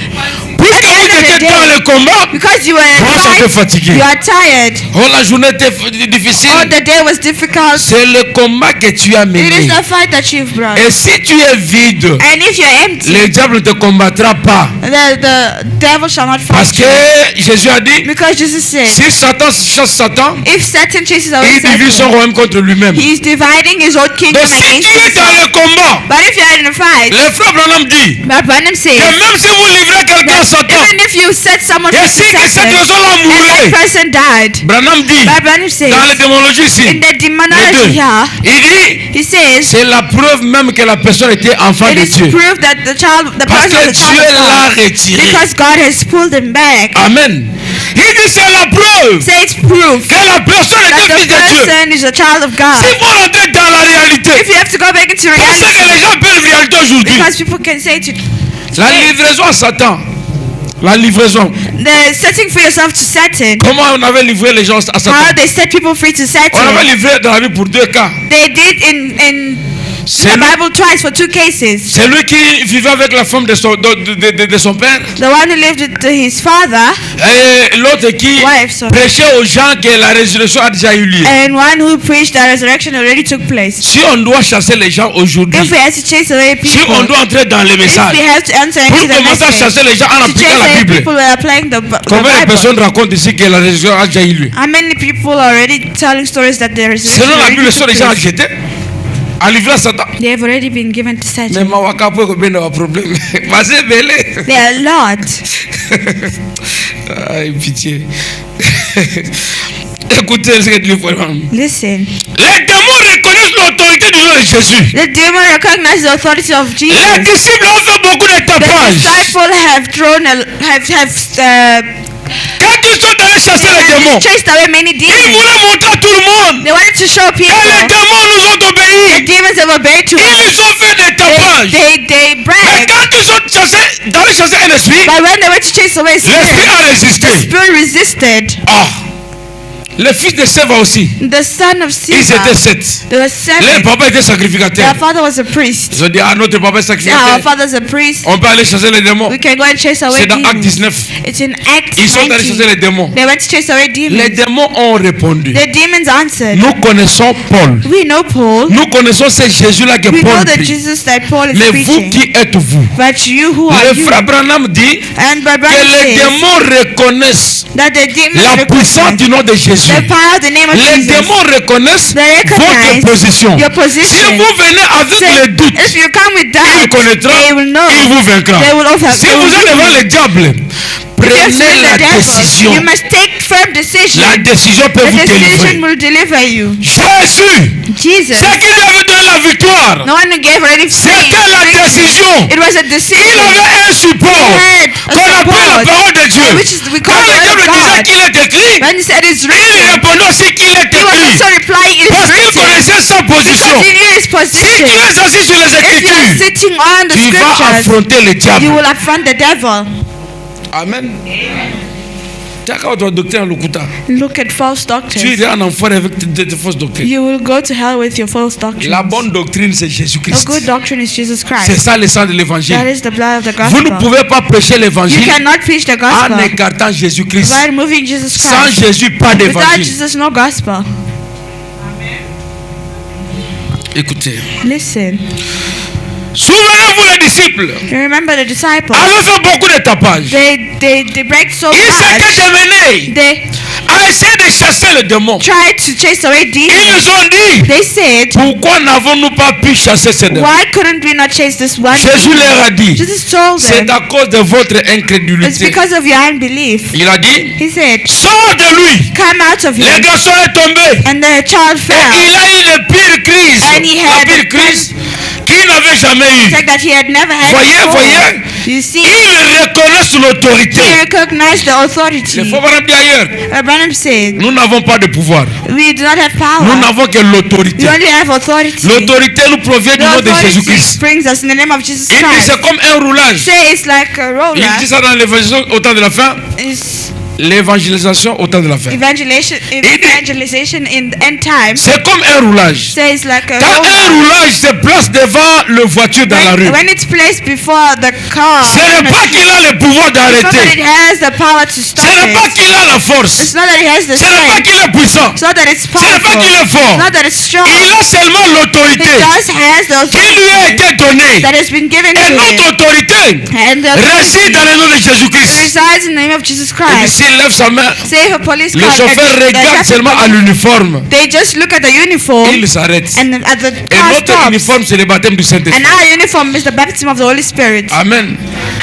puisque At the end vous of the étiez dans day, le combat, because you were in Moi, a j'étais fight, fatigué. you are tired. Oh, la journée était difficile. Oh, the day was difficult. C'est le combat que tu as It is mené. the fight that you've brought. Et si tu es vide, And if you're empty, le diable ne te combattra pas. the devil shall not Parce fight que you. Jésus a dit, Because Jesus said, si Satan chasse Satan, if Satan chases away il divise son Satan, royaume contre lui-même. he is dividing his own kingdom Donc si against tu es dans himself. le combat, But if you're in a fight, le frère Branham dit but Branham que says, même si vous livrez quelqu'un à Satan, even if you set someone et free si to que cette Satan, personne-là and that mourrait, person died, Branham dit, but Branham says, dans la démonologie ici, in the les demonology deux, here, il dit, he says, c'est la preuve même que la personne était enfant it de is Dieu. proof that the Parce person que is a child Dieu of l'a God. retiré. Because God has pulled him back. Amen. Il dit c'est la preuve Say it's proof que la personne that était the fils de Dieu. person is a child of God. Si vous rentrez dans la réalité, If you have to go back into parce que les reality, gens appellent réalité aujourd'hui, because people can say to la livraison à Satan, la livraison. the setting free yourself to Satan, Comment on avait livré les gens à how Satan? they set people free to On avait Satan. livré dans la vie pour deux cas. They did in C'est the lui, Bible twice for two cases. c'est lui qui vivait avec la femme de son père The one who lived with his father et l'autre qui wife, sorry, prêchait aux gens que la résurrection a déjà eu lieu. and one who preached that resurrection already took place. Si on doit chasser les gens aujourd'hui, If we have to chase away si people, on doit entrer dans les if messages, we have to enter pour into the commencer à message, chasser les gens en to appliquant chase la away Bible, people who are applying the combien de Bible. personnes racontent ici que la résurrection a déjà eu lieu? How many people are already telling stories that the resurrection Selon la already Bible, ce sont took les gens place? jetés à livrer à Satan. They have already been given to Mais Satan. ma wakapo est bien un problème. Vas-y, belé. There are a lot. Aïe, pitié. Écoutez ce que dit le frère. Listen, Les démons reconnaissent l'autorité du nom de Jésus. the demon recognizes the authority of Les Jesus. disciples ont fait beaucoup de The tapage. disciples have thrown Quand ils sont allés chasser les démons, chased away many ils demons. voulaient montrer à tout le monde They wanted to show que les people démons nous ont the obéi. demons have obeyed to us. Ils ont fait des tapages. They Mais bragged. quand ils sont allés chasser un esprit, But when they went to chase away l'esprit spirit, a résisté. spirit resisted. Ah, le fils de Séva aussi. The son of Ils étaient Siva, 7. there were Les 7. papas étaient sacrificateurs. Their father was a priest. Ils ont dit, ah, notre papa est Our sacrificateur. father's a priest. On peut aller chasser les démons. We can go and chase away C'est dans Acte demons. 19. It's in Acts Ils sont allés chasser 19. les démons. They went to chase away Les demons. démons ont répondu. The demons answered. Nous connaissons Paul. We know Paul. Nous connaissons ce Jésus-là que We know Paul the prie. Jesus that Paul is Mais vous, preaching. qui êtes-vous? But you, who are Le you? frère Branham dit And que Brother les says démons reconnaissent that the demons la puissance recognize du nom de Jésus. the power of the name of Les Jesus. démons reconnaissent They recognize votre position. your Si position. vous venez avec Say, le doute, if you come with il doubt, connaîtra, they will know. il vous vaincra. They will over- Si they vous will êtes beat devant you. le diable, If you prenez have seen la the devil, décision. you must take firm decision. La décision peut The vous decision délivrer. will deliver you. Jésus, Jesus, c'est qui lui avait donné la victoire. no one who gave already C'était la décision. It was a Il decision. avait un support He had a qu'on appelle la support, parole de Dieu. which is we Quand call le the diable word of disait God. qu'il est écrit, When he said it's il written, répondait aussi qu'il est he was écrit. also replying it Parce is qu'il written. connaissait sa position. Because he knew his Si tu position. es assis sur les If you are Écritures, sitting on the tu vas scriptures, affronter le you diable. will affront the devil. Amen. Chaka votre doctrine Lukuta. Look at false Tu doctrines. es un enfoiré avec tes fausses doctrines. You will go to hell with your false doctrines. La bonne doctrine, c'est A Jésus-Christ. good doctrine is Jesus C'est Christ. ça le sang de l'évangile. That is the blood of the Vous ne gospel. pouvez pas prêcher You l'évangile cannot preach the en gospel écartant Jésus-Christ. by removing Jesus Sans Christ. Jésus, pas Without d'évangile. Jesus, no gospel. Écoutez. Listen, Souvenez-vous les disciples you remember the disciples. avaient fait beaucoup de tapage. They break so Ils s'étaient much. démenés They à essayer de chasser le démon. tried to chase away demons. Ils ont dit, They said, pourquoi n'avons-nous pas pu chasser ce démon? why couldn't we not chase this one Jésus demon? leur a dit, Jesus told c'est them, à cause de votre it's incrédulité. because of your unbelief. Il a dit, He said, sors de lui. come out of Le him. garçon est tombé. And the child Et fell. il a eu la pire crise. And he La had pire a crise qu'il n'avait jamais It's eue. like that he had never had Voyez, before. voyez. You see, Ils reconnaissent l'autorité. he recognized the authority. Il faut voir bien ailleurs. Branham said, Nous n'avons pas de pouvoir. we do not have Nous power. n'avons que l'autorité. We only have authority. L'autorité nous provient du The nom de authority Jésus-Christ. brings us in the name of Jesus Il dit Christ. c'est comme un roulage. Say it's like a Il dit roller. ça dans l'évangile au temps de la fin. It's l'évangélisation au temps de la fin. Evangelization in the end time. C'est comme un roulage. So it's like a Quand un roulage se place devant le voiture dans la rue, when it's placed before the car, ce n'est pas qu'il a le pouvoir it's not that d'arrêter. it has the power to stop Ce n'est pas it. qu'il a la It's force. not that it has the Ce n'est pas strength. qu'il est puissant. It's not that it's Ce n'est pas powerful. qu'il est fort. It's not that it's strong. Il a seulement It l'autorité just has the qui lui a authority été donnée. that has been given Et to notre him. autorité And the réside dans authority le nom de Jésus-Christ. resides in the name of Jesus Et Christ. s'il lève sa main, Say if a police le car, chauffeur the regarde traffic seulement à police, l'uniforme. they just look at the uniform Il s'arrête. and at the Et car notre stops. uniforme, c'est le baptême du And Saint-Esprit. our uniform is the baptism of the Holy Spirit. Amen.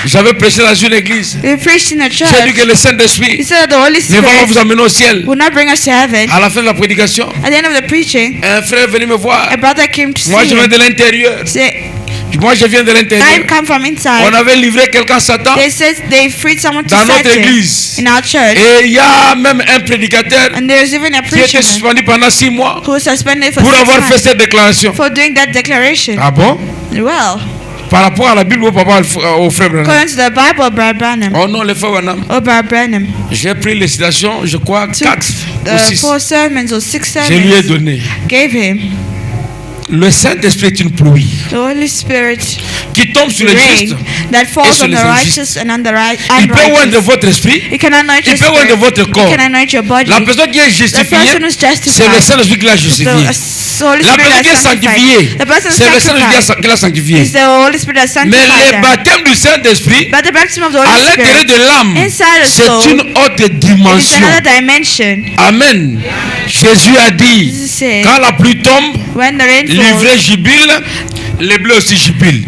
J'avais prêché dans une église. We preached in a church. J'ai dit que le He Saint-Esprit said that the Holy ne va pas vous Spirit amener au ciel. will not bring us to heaven. À la fin de la prédication, At the end of the preaching, un frère est venu me voir. a brother came to Moi, see je viens him. de l'intérieur. Say, Moi, je viens de I l'intérieur. come from On inside. avait livré quelqu'un à Satan. They said they freed someone to Dans notre Satan église. in our church. Et il y a même un prédicateur And there's even a qui était preacher suspendu pendant 6 mois who was suspended for pour 6 avoir fait months cette déclaration. for doing that declaration. Ah bon? Well, Par rapport à la Bible ou par rapport au frère Branham? according to the Bible, Brad Branham. Oh non, le frère Branham. Oh, Brad Branham. J'ai pris les citations, je crois, 4 ou 6. 4 sermons or 6 Je lui ai sermons donné. gave him. Le Saint-Esprit est une pluie The Holy Spirit qui tombe sur les rain justes. that falls sur on les the injustes. righteous and on the Il peut oindre unrighteous. votre esprit. It can anoint Il your peut oindre spirit. votre It corps. can anoint your body. La personne qui est The justifiée, person who's c'est le justified. Saint-Esprit qui l'a justifié. The Holy La Spirit personne qui est has sanctified. sanctifiée, The person c'est le Saint-Esprit sanctified qui l'a sanctifié. is the Holy Spirit that Mais sanctified le them. baptême du Saint-Esprit, But the baptism of the à Holy l'intérieur Spirit de l'âme, inside the soul, c'est une autre it is dimension. another dimension. Amen. Jésus a dit, Jesus said, quand la pluie tombe, when the rain l'ivraie falls, jubile, les bleus aussi jubilent.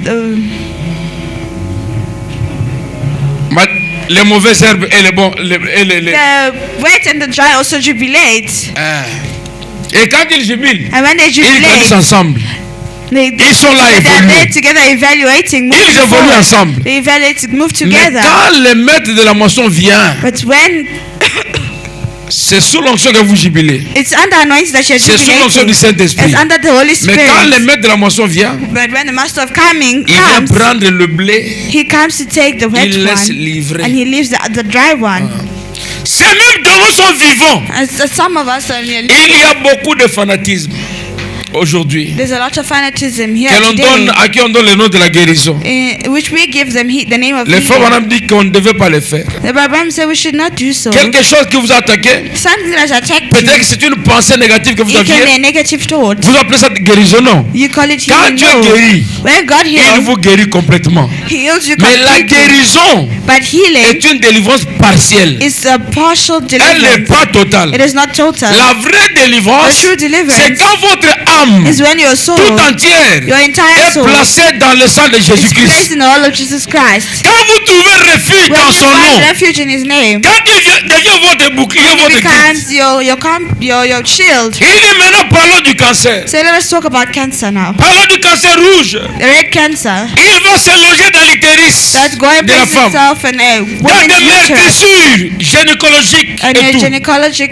Les mauvaises herbes et les bons. the wet and the dry also jubilate. Et quand ils jubilent, And when they ils grandissent jubilate, ensemble. Ils sont là they're there évolués. together evaluating, moving Ils évoluent forward. ensemble. They evaluate, move Mais together. quand le maître de la moisson vient, But when c'est sous l'onction que vous jubilez. it's under anointing that you're C'est sous l'onction du jubilating, Saint-Esprit. it's under the Holy Mais quand le Spirit. maître de la moisson vient, But when the master of coming il vient comes, prendre le blé, he comes to take the wet il laisse one livrer. and he leaves the dry one. C'est même dans nous sont vivants. And so some of us are Il y a beaucoup de fanatisme aujourd'hui. there's a lot of fanatism here Que l'on donne, today, à qui on donne le nom de la guérison. which we give them the name of Les frères healing. Branham dit qu'on ne devait pas le faire. The Bible said we should not do so. Quelque chose qui vous a attaqué, Something that has attacked peut-être que you, c'est une pensée négative que vous it can be a aviez. negative thought. Vous appelez ça guérison, non? You call it Quand healing. Dieu No. guérit, When God il heals, vous guérit complètement. He heals you Mais la completely. guérison But healing est une délivrance partielle. is a partial Elle n'est deliverance. pas totale. It is not total. La vraie délivrance, The true c'est deliverance quand votre âme is when your soul, tout entière your entire est soul, placée dans le sang de is placed Jésus-Christ. in the all of Jesus Christ. Quand vous trouvez refuge When dans you son find nom, refuge in His name, quand il devient votre bouclier, it votre guide. becomes your shield. Il dit maintenant parlons du cancer. So let us talk about cancer now. Parlons du cancer rouge. The red cancer Il va se loger dans l'utérus that's going to de la place femme. itself in a Dans woman's des uterus meurtrissures gynécologiques and et a tout. gynecologic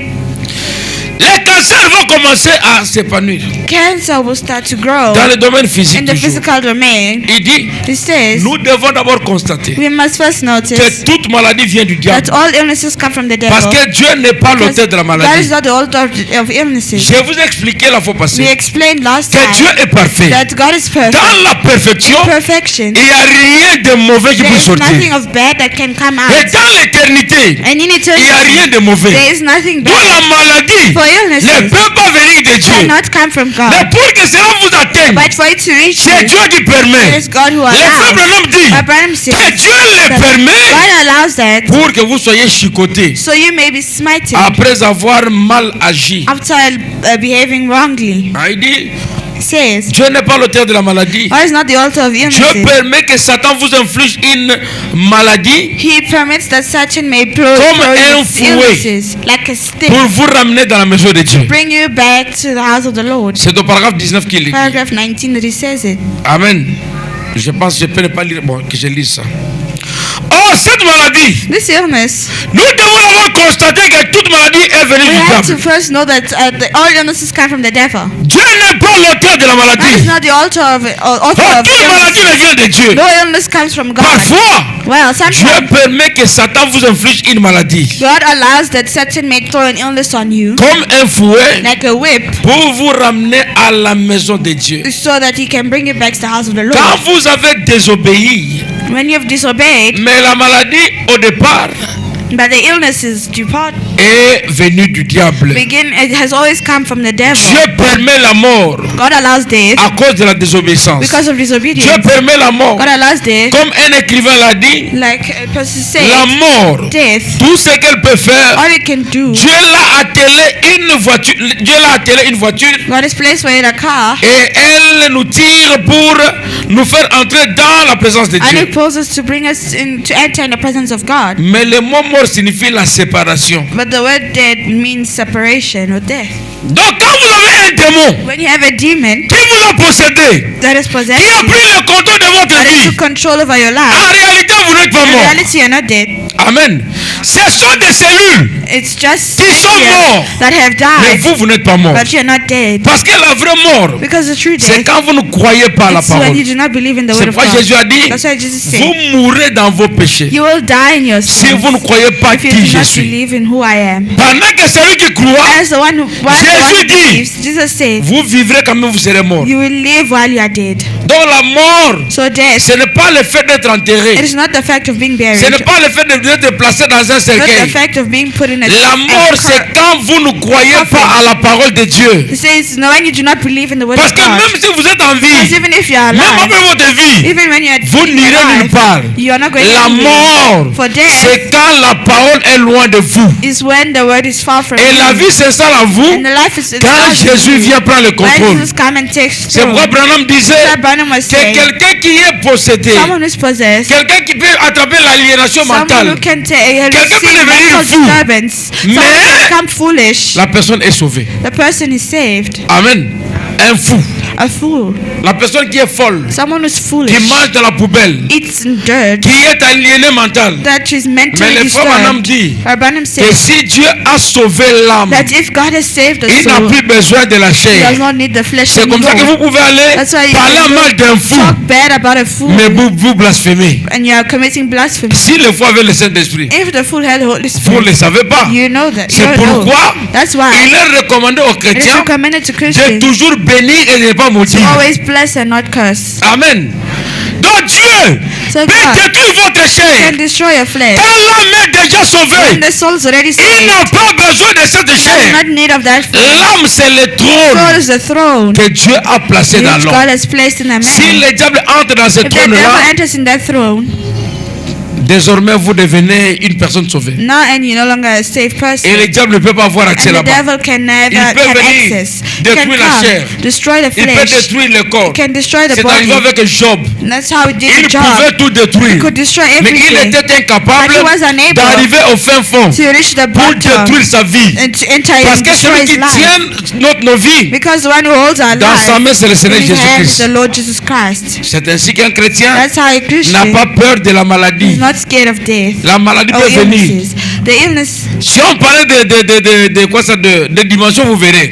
Les cancers vont commencer à s'épanouir. cancer will start to grow Dans le domaine in physique the toujours. physical domain. Il dit, It says nous devons d'abord constater we must first que notice toute maladie vient du diable. that all illnesses come from the devil. Parce que Dieu n'est pas Because l'auteur de la God is maladie. not the author of illnesses. Je vous ai expliqué la fois We passée explained last que Dieu time est parfait. that God is perfect. Dans la perfection, Perfection. il n'y a rien de mauvais qui There peut is nothing sortir. of bad that can come Et out. dans l'éternité, And in il n'y a eternity, rien de mauvais. there is nothing Donc bad. la maladie For ne illnesses peut pas venir de Dieu. cannot come from Mais God. pour que cela vous atteigne, But for it to reach c'est you, Dieu qui it permet. is God who Le frère allows. Branham dit Abraham que says Dieu le that permet God allows that pour que vous soyez chicotés so you may be smited après avoir mal agi. after behaving wrongly. Ah, il dit, It says Dieu n'est pas l'auteur de la maladie. God is not the author of Dieu illnesses. permet que Satan vous inflige une maladie He permits that Satan may Comme un produce fouet. illnesses like a stick, pour vous ramener dans la maison de Dieu. bring you back to the house of the Lord. C'est au paragraphe 19 qu'il dit. Paragraph 19 that he says it. Amen. Je pense que je peux ne pas lire. Bon, que je lise ça. Oh, cette maladie, This illness, nous devons avoir constaté que toute maladie est venue maladie we du have to diable. first know that all illnesses come from the devil. Dieu n'est pas l'auteur de la God is maladie. not the author of Aucune illness. maladie ne vient de Dieu. No illness comes from God. Parfois, Well, Dieu sometimes permet que Satan vous inflige une maladie. God allows that Satan may throw an illness on you, Comme un fouet like a whip, pour vous ramener à la maison de Dieu. so that he can bring you back to the house of the Lord. Quand vous avez désobéi, When you've disobeyed, mais la maladie au départ but the illness is depart, est venue du diable. it has always come from the devil. Dieu permet la mort God allows death à cause de la désobéissance. because of Dieu disobedience. permet la mort. God allows death, Comme un écrivain l'a dit, like a person said, la mort, death. tout ce qu'elle peut faire, All it can do, Dieu l'a attelé une voiture, Dieu l'a attelé une voiture God has placed for it a car, et elle nous tire pour nous faire entrer dans la présence de and Dieu. it poses to bring us in to enter in the presence of God. Mais le mot mort signifie la séparation. But the word dead means separation or death. Donc quand vous avez un démon When you have a demon qui vous a possédé, that is qui possessed a you, pris le contrôle de votre and it vie, took control over your en life, réalité vous n'êtes pas in mort. reality you're not dead. Amen. Ce sont des cellules, It's just Qui sont morts. that have mais died, vous n'êtes pas mort. but you're not dead. Parce que la vraie mort, Because the true c'est death, quand vous ne croyez pas à la it's when parole. you do not believe in the word C'est of pourquoi God. Jésus a dit, That's why Jesus said, vous mourrez dans vos péchés. you will die in your Si sins vous ne croyez pas if you qui do je not suis. believe in who I am. Pendant que celui qui croit, As the one who Jésus dit, believes, Jesus said, vous vivrez quand même, vous serez mort. you will live while you are dead. Donc la mort, So death, ce n'est pas le fait d'être it enterré. is not the fact of being buried, Ce n'est pas le fait d'être placé dans un not the cercueil. fact of being put in a La mort, c'est quand vous ne croyez pas à la parole de Dieu. It says, no, when you do not believe in the word Parce of que God, même si vous êtes en because vie, even if you are même alive, après votre vie, even when you are vous n'irez nulle part. you are not going La anywhere. mort, For death c'est quand la parole est loin de vous. is when the word is far from Et la you. vie s'installe en vous And the life is quand Jésus vient prendre le when contrôle. Jesus come and takes C'est pourquoi control. Branham disait That Branham was que saying, quelqu'un qui est possédé, someone who is possessed, quelqu'un qui peut attraper l'aliénation someone who mentale, can Quelqu'un peut receive devenir mental fou. disturbance, someone Mais- can become foolish, la personne est sauvée. the person is saved. Amen. Un fou. A fool, La personne qui est folle, someone who's qui foolish, mange dans la poubelle, eats in dirt, qui est aliéné mental. that is Mais mentally le frère Branham disturbed. dit Or Branham que says si Dieu a sauvé l'âme, that if God has saved the il n'a soul, plus besoin de la he chair. does not need the flesh C'est comme ça que anymore. vous pouvez aller That's why you parler can mal d'un fou, talk bad about a fool, mais vous blasphémez. and you are committing blasphemy. Si le fou avait le Saint-Esprit, If the fool had the Holy vous Spirit, ne le savez pas. you know that. You C'est don't know. pourquoi That's why il est recommandé aux it is chrétiens recommended to de Christians toujours bénir et de ne pas to maudire. always bless and not curse. Amen. Donc Dieu So peut God détruire votre can chair. destroy your flesh. Quand l'âme est déjà When sauvée, the soul is already il saved, n'a pas besoin de cette he does chair. not need of that flesh. L'âme, c'est le The soul trône is the throne que Dieu a placé dans which l'homme. God has placed in a Si man. le diable entre dans ce If the devil trône-là, enters in that throne, désormais vous devenez une personne sauvée. now and you're no longer a saved person. Et le diable ne peut pas avoir accès And the là-bas. devil can never Il peut have venir access. détruire Can la chair. come, destroy the Il peut flesh. détruire le corps. Can destroy the C'est arrivé body. avec Job. And that's how it did Il the job. pouvait tout détruire. He could destroy Mais il everything. était incapable But he was unable d'arriver au fin fond To reach the pour bottom détruire sa vie. and to enter Parce and que destroy celui his qui life. tient nos vies Because the one who holds our dans sa life main, c'est le Seigneur in his hand is Jésus-Christ. the Lord Jesus Christ. C'est ainsi qu'un chrétien That's how a n'a Christian pas peur de la is maladie. not scared of death La maladie or peut venir. illnesses. The illness, Si on parlait de quoi ça, de dimension, vous verrez.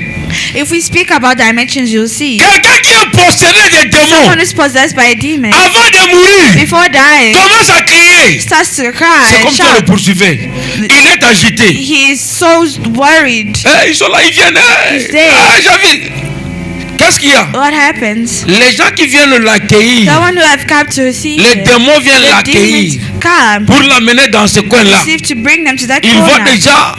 if we speak about dimensions, you'll see. Quelqu'un qui est possédé des démons, Someone is possessed by a demon avant de mourir, before dying commence à crier. starts to C'est cry and comme ça le shout. poursuivait. Il est agité. He is so worried. Eh, ils sont là, ils viennent. He's there. J'ai vu. Qu'est-ce qu'il y a? What happens? Les gens qui viennent The l'accueillir, one who have come to receive les him, démons viennent the l'accueillir demons come pour l'amener dans ce coin-là. receive to bring them to that Ils voient corner. déjà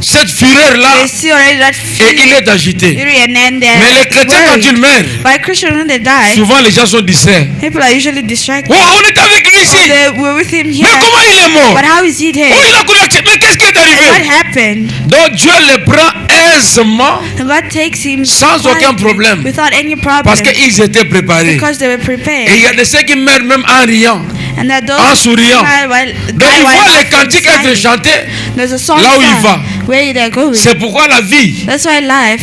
cette fureur-là They see already that et il feeling, est agité. and then they're Mais les chrétiens, quand worried. ils meurent, By Christians, when they die, souvent les gens sont distraits. people are usually distracted. Oh, on est avec lui Oh, ici. they were with him here. Mais comment il est mort? But how is he dead? Oh, il a connecté. Mais qu'est-ce qui est And what arrivé? happened? Donc Dieu le prend aisément And God takes him sans aucun quietly, problème. without any problem Parce qu'ils étaient préparés. because they were Et prepared. il y a de ceux qui meurent même en riant. And that those en souriant. smile while, Donc die il while voit les laughing, cantiques être smiling. chantés. There's a song là où il sung va. where they're going. C'est pourquoi la vie, That's why life,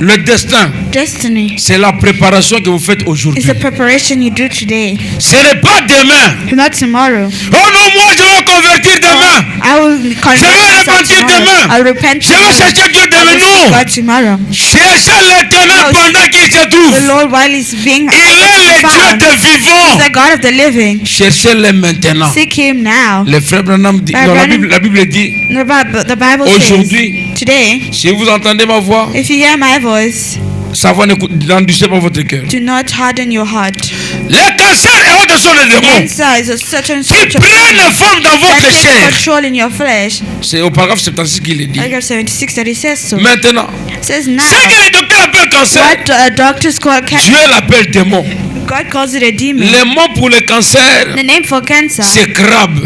le destin, destiny, c'est la préparation que vous faites aujourd'hui. is the preparation you do today, Ce n'est pas demain. not tomorrow. Oh non, moi je vais convertir demain. I will Je convert vais myself repentir tomorrow. demain. I'll repent Je vais tomorrow. chercher Dieu I demain. will seek Non. God tomorrow. Cherchez l'Éternel No, pendant qu'il se The trouve. Lord while he's being Il est le Dieu found. des vivants. He's the God of the living. Cherchez-le maintenant. Seek him now. Le frère Branham dit, non, la Bible dit, The Bible aujourd'hui, says, today, si vous entendez ma voix, if you hear my voice, sa voix n'endurcissez pas votre cœur. do not harden your heart. Les cancers et autres sont les démons Cancer is a certain qui sort of prennent forme dans that votre takes chair. control in your flesh. C'est au paragraphe 76 qu'il est dit. Paragraph 76 that he says so. Maintenant, It says now, ce que les docteurs appellent cancer, what doctors call Dieu l'appelle démon. God calls it a demon. Le mot pour le cancer, The name for cancer c'est crabe.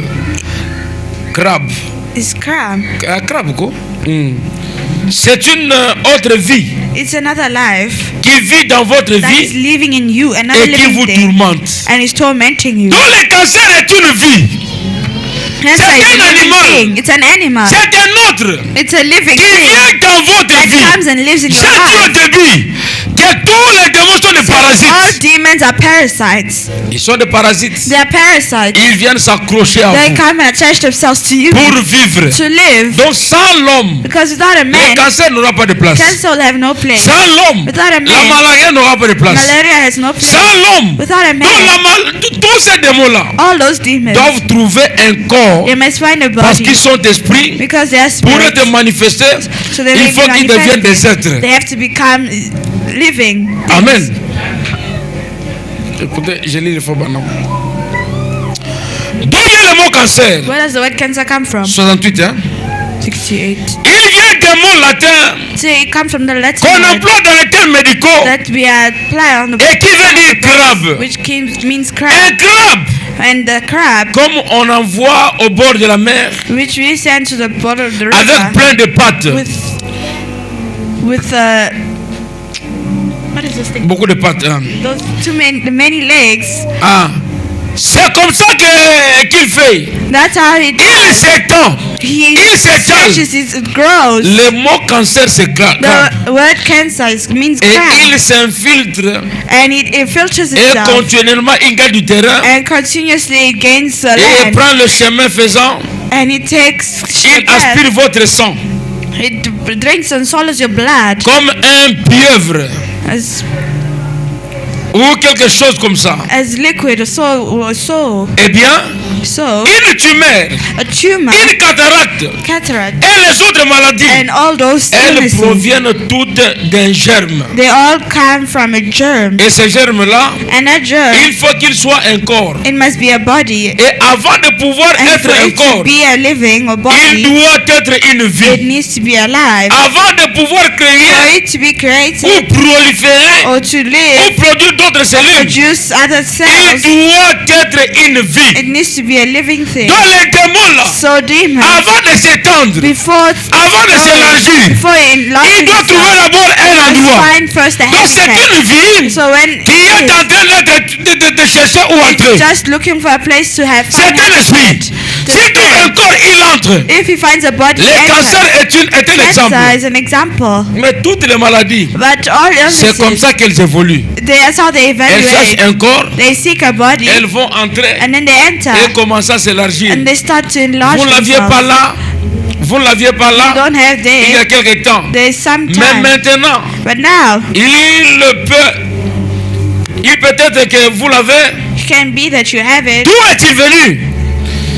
Crabe. is crab. Crabe quoi? C'est une autre vie It's another life qui vit dans votre that is vie living in you, another et qui vous living thing, tourmente. and is tormenting you. Donc le cancer est une vie. Cancer is un a living animal. thing. It's an animal. C'est un autre It's a living qui thing vient dans votre that vie. comes and lives in J'ai your dit au life. début que tous les démons sont des All parasites. demons are parasites. Ils sont des parasites. They are parasites. Ils viennent s'accrocher à They vous come and attach themselves to you pour vivre. to live. Donc sans l'homme, Because without a le man, cancer n'aura pas de place. cancer will have no place. Sans l'homme, Without a la man, maladie n'aura pas de place. malaria has no place. Sans l'homme, Without a donc man, tous ces démons-là all those demons, doivent trouver un corps they must find a parce body qu'ils sont esprits. because they are Pour spirits. être manifestés, So they il may faut be qu'ils deviennent des manifested. êtres. They have to become living. Amen. Écoutez, je lis le faux banam. D'où vient le mot cancer? Where does the word cancer come from? 68, hein? 68. Il vient d'un mot latin So it comes from the Latin qu'on word emploie dans les termes médicaux that we apply on the et qui veut dire crabe. which means Un crab. crabe, And the crab, comme on envoie au bord de la mer which we send to the bottom of the avec river plein de pattes. with what is this thing? Beaucoup de pattes. Hein. Those many legs. Ah. C'est comme ça qu'il fait. That's how it Il s'étend. he Il s'étale. stretches it grows. Le mot cancer, c'est crabe. The word cancer means Et crab, il s'infiltre and it filters et itself, continuellement il gagne du terrain and continuously it gains the et il land, prend le chemin faisant, and it takes il aspire votre sang it drinks and swallows your blood comme un pieuvre as ou quelque chose comme ça. liquid. So Eh bien, une tumeur, a tumor, une cataracte cataract, et les autres maladies, and all those elles illnesses, proviennent toutes d'un germe. they all come from a germ, Et ce germe-là, and that germ, il faut qu'il soit un corps. it must be a body, Et avant de pouvoir and être for un it to corps, be a living or il body, doit être une it vie. needs to be alive. Avant de pouvoir For créer it to be created ou proliférer or to ou live, produire d'autres cellules, produce other il cells, doit être une vie. it needs to be a living thing. Dans les démons là, So demons, avant de s'étendre, before avant de s'élargir, it il enlarges doit trouver itself, d'abord un endroit. must find first a Donc c'est habitat. une vie So when qui est en train de chercher où entrer. it's just looking for a place to have C'est un esprit. Si trouve un corps, il entre. if he finds a body, Le cancer enter. est un exemple. Cancer is an example. Mais toutes les maladies, But all c'est comme illnesses, ça qu'elles évoluent. that's how they Elles cherchent evaluate. un corps, They seek a body, elles vont entrer and then they enter, et commencent à s'élargir. and they start to enlarge Vous ne l'aviez pas themselves. là, vous ne l'aviez pas You là don't have il y a there. quelque temps. There's some Mais time. maintenant, But now, il peut être que vous l'avez. it can be that you have it. D'où est-il venu?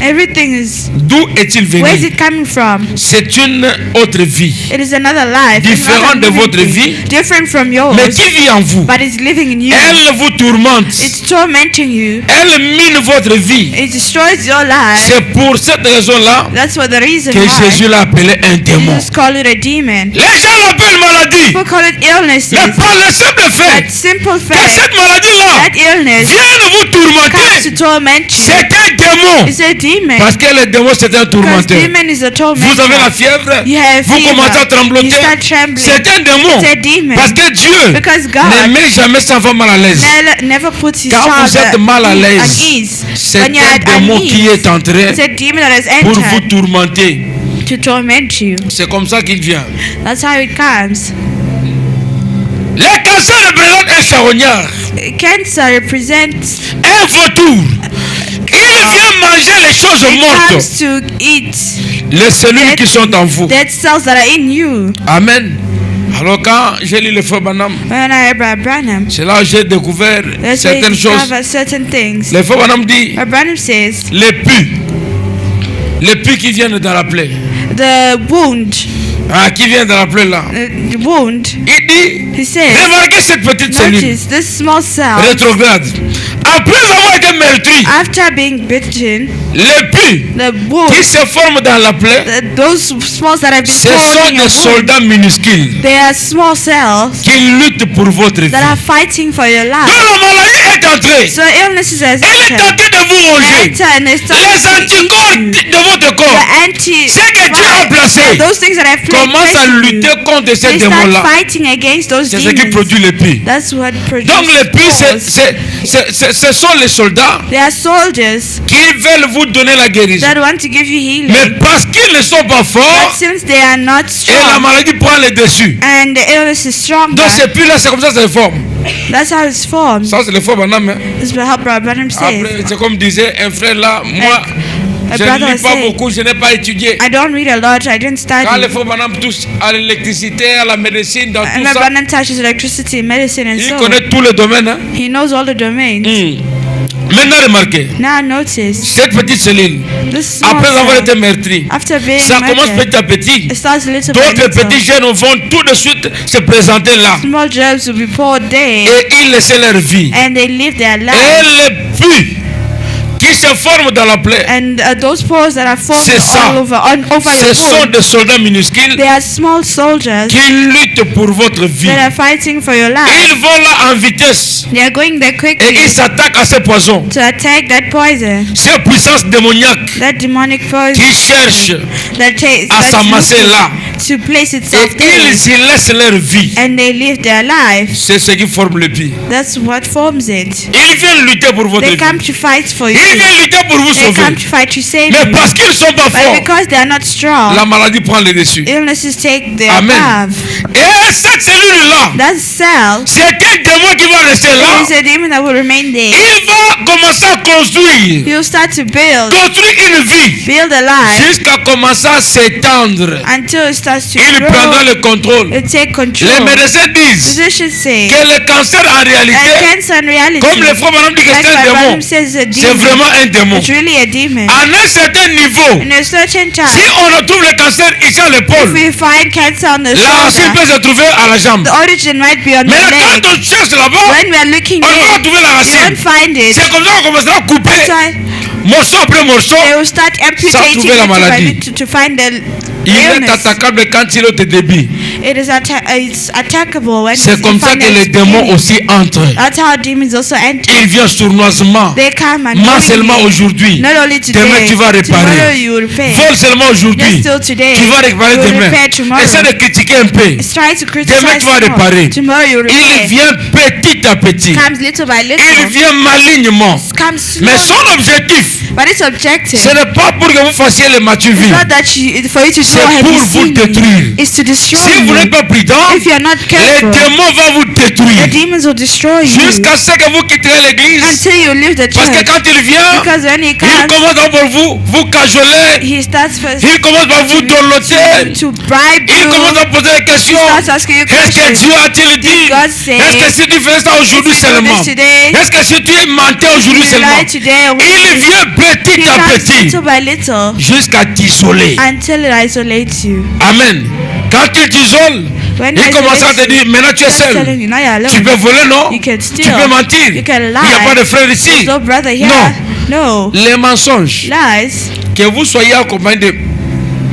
Everything is. D'où est-il Where is venu? it coming from? C'est une autre vie, It is another life. différent another de living votre thing, vie, different from yours, mais qui vit en vous. but it's living in you. Elle vous tourmente, It's tormenting you. elle mine votre vie. It destroys your life. C'est pour cette raison-là That's what the reason que why Jésus l'a appelé un démon. Jesus call it a demon. Les gens l'appellent maladie, People call it illnesses. mais par le simple fait But simple que fact, cette maladie-là that illness vient vous comes to tourmenter, torment you. c'est un démon. It's a demon. Parce que le démon c'est un Because tourmenteur. demon is a tormentor. Vous avez la fièvre, You have vous fever. commencez à You trembloter. start trembling. C'est un démon. It's a demon. Parce que Dieu Because God ne met jamais sa femme mal à l'aise. never puts his Quand child vous êtes mal à at l'aise, ease. c'est When you're un at démon unease, qui est entré it's a demon that has pour vous entered tourmenter. to torment you. C'est comme ça qu'il vient. That's how it comes. Le cancer représente un charognard, Cancer represents, un vautour. Il vient manger les choses it mortes. comes to eat les cellules qui sont en vous. dead cells that are in you. Amen. Alors quand j'ai lu le frère Branham, When I read Brother Branham, c'est là que j'ai découvert that's where you certaines choses. discover certain things. Le frère Branham dit, Brother Branham says, les pus qui viennent dans la plaie, the wound, qui viennent dans la plaie là, the wound, il dit, he says, remarquez cette petite cellule notice this small cell, rétrograde. Après avoir été meurtri, after being bitten, les pus the wound, qui se forment dans la plaie, those smalls that have been ce torn sont in your des wound, soldats minuscules they are small cells qui luttent pour votre vie. that are fighting for your Quand life. la maladie est entrée, So illnesses has elle est en entered. train de vous ronger. Enter and they start Les to eat anticorps you. de votre corps The anti, Ce que Dieu a placé those things that have commence à placed in you, lutter contre ces they start démons-là. fighting against those C'est ce qui demons. produit les pus. That's what produces Donc les pus, cause. ce sont les soldats They are soldiers qui veulent vous donner la guérison. that want to give you healing. Mais parce qu'ils ne sont pas But forts, since they are not et la strong maladie prend le dessus. and the illness is stronger, Donc ces pus-là, c'est comme ça que ça se forme. that's how it's formed. Ça, c'est le fort Branham. Hein. This is how Brother Branham says. Après, c'est comme disait un frère là, moi, a je brother ne was lis pas saying, beaucoup, je n'ai pas étudié. I don't read a lot, I didn't Quand le study. frère Branham touche à l'électricité, à la médecine, dans And tout Brother ça, Branham touches electricity, medicine, and il so connaît tous les domaines. Hein. he knows all the domains. Maintenant, remarquez, Now notice cette petite cellule, this small après avoir cell, été meurtrie, after being ça commence murdered, petit à petit. it starts little by D'autres petits little. jeunes vont tout de suite se présenter là Small germs will be poured there, et ils laissent leur vie. and they live their Et life. les pus qui se forment dans la plaie, And those pores that are formed C'est ça. all over over ce your sont wound, des soldats minuscules they are small soldiers qui luttent pour votre vie. that are fighting for your life. Ils vont là en vitesse They are going there et quickly ils s'attaquent à ces poisons, to attack that poison, ces puissances démoniaques that demonic poison qui cherchent that à s'amasser là. to place Et itself there, ils y laissent leur vie. and they live their life. C'est ce qui forme le pire. That's what forms it. Ils viennent lutter pour votre They vie. come to fight for you. Ils viennent lutter pour vous They sauver. come to fight to save Mais you. parce qu'ils ne sont pas But forts, because they are not strong, la maladie prend le dessus. illnesses take their Amen. path. Et cette cellule-là, That cell c'est un démon qui va rester là. is a demon that will remain there. Il va commencer à construire. You'll start to build Construire une vie. a life Jusqu'à commencer à s'étendre. until it starts to Il prendra grow. le contrôle. It take Les control. médecins disent Physicians say que le cancer en and réalité, cancer in reality, comme le frère Branham dit que like c'est un my démon, brother says, is a c'est demon. vraiment un démon. It's really a demon. À un certain niveau, In a certain si time, on retrouve le cancer ici à if l'épaule, we find cancer on the la racine shoulder, peut se trouver à la jambe. the origin might be on the Mais leg. quand on cherche là-bas, When we are looking on there, va trouver la you racine. won't find it. C'est comme ça qu'on commencera à couper That's why morceau après morceau. they will start amputating trouver la it maladie. to find the Il est illness. attaquable quand il est au débit. It's attackable when C'est you comme ça find que it les démons beginning. aussi entrent. That's how demons also enter. Ils viennent sournoisement. They come and Moi seulement aujourd'hui. not only today, Demain tu vas tomorrow réparer. you will repair. Vol seulement Just aujourd'hui. still today, Tu vas réparer you will demain. repair tomorrow. Essaie de critiquer un peu. It's trying to Demain criticize tu vas réparer. tomorrow you will Il repair. vient petit à petit. Comes little by Il little. vient malignement. Comes Mais slowly. son objectif, But its objective ce n'est pas pour que vous fassiez le match is vie. not that for you to do C'est a pour heavy vous sin. détruire. It's to destroy Si vous you. n'êtes pas prudent, If you are not les careful, démons vont vous the détruire. demons will destroy you Jusqu'à ce que vous quitterez l'église. until you leave the Parce que church. quand il vient, Because when he il comes, commence d'abord vous cajoler. he starts first Il commence par vous dorloter. to bribe Il you. commence à poser des questions. Starts asking you Est-ce que questions. Dieu a-t-il dit? God say, Est-ce que si tu fais ça aujourd'hui if you do seulement? this today, Est-ce que si tu es menté aujourd'hui you seulement? lie today, Il vient petit he à comes petit little by little jusqu'à t'isoler. until it isolates you. Amen. Quand il t'isole, When il commence à te isolates dire, maintenant tu es you, starts seul. telling you, now you're alone. Tu peux voler, non? You can Tu steal. peux mentir. You can Il n'y a lie. pas de frère There's ici. no brother here. No. Les mensonges, Lies. que vous soyez accompagné de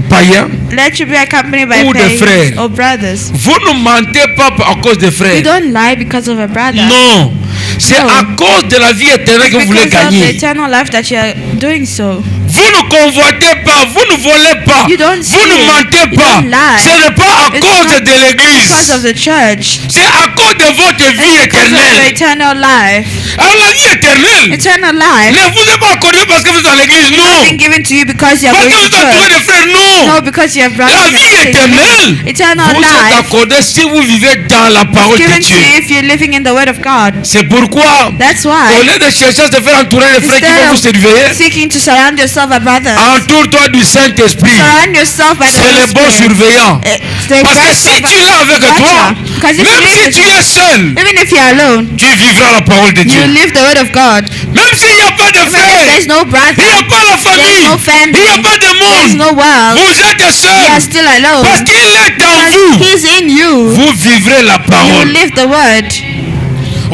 païens, Let you be accompanied by Ou de parents frères. or brothers. vous ne mentez pas à cause des You frères. don't lie because of a brother. Non. C'est No. à cause de la vie éternelle que vous voulez Because of the gagner. eternal life that you are doing so. Vous ne convoitez pas, vous ne volez pas, You don't vous ne steal. mentez You pas. don't lie. Ce n'est pas à It's cause not de l'église. Because of the church. C'est à cause de votre vie It's because of the éternelle. eternal life. Alors la vie éternelle Eternal life ne vous est pas accordée parce que vous êtes dans l'église, has non. been given to you because you are Parce going que to vous êtes entouré church. de frères, non. No, because you have La brothers and vie sisters. éternelle Eternal vous êtes life accordée si vous vivez dans la parole is de given to Dieu. you if you're living in the Word of God. C'est pourquoi, That's au why, lieu de chercher à se faire entourer les frères qui vont vous instead surveiller, of seeking to surround yourself by brothers, entoure-toi du Saint-Esprit. surround yourself by the C'est le Holy bon Spirit. surveillant. The Parce que best si tu l'as avec toi, because if you même live si tu es seul, even if you're alone, tu vivras la parole de Dieu. you live the Word of God. Même s'il n'y a pas de Even if frères, there's no il n'y a brother, pas la famille, there's no family, il n'y a pas de there's monde, no world, vous êtes you are seul. still alone. Parce qu'il est en Because vous. He's in you. Vous vivrez la You parole. live the Word.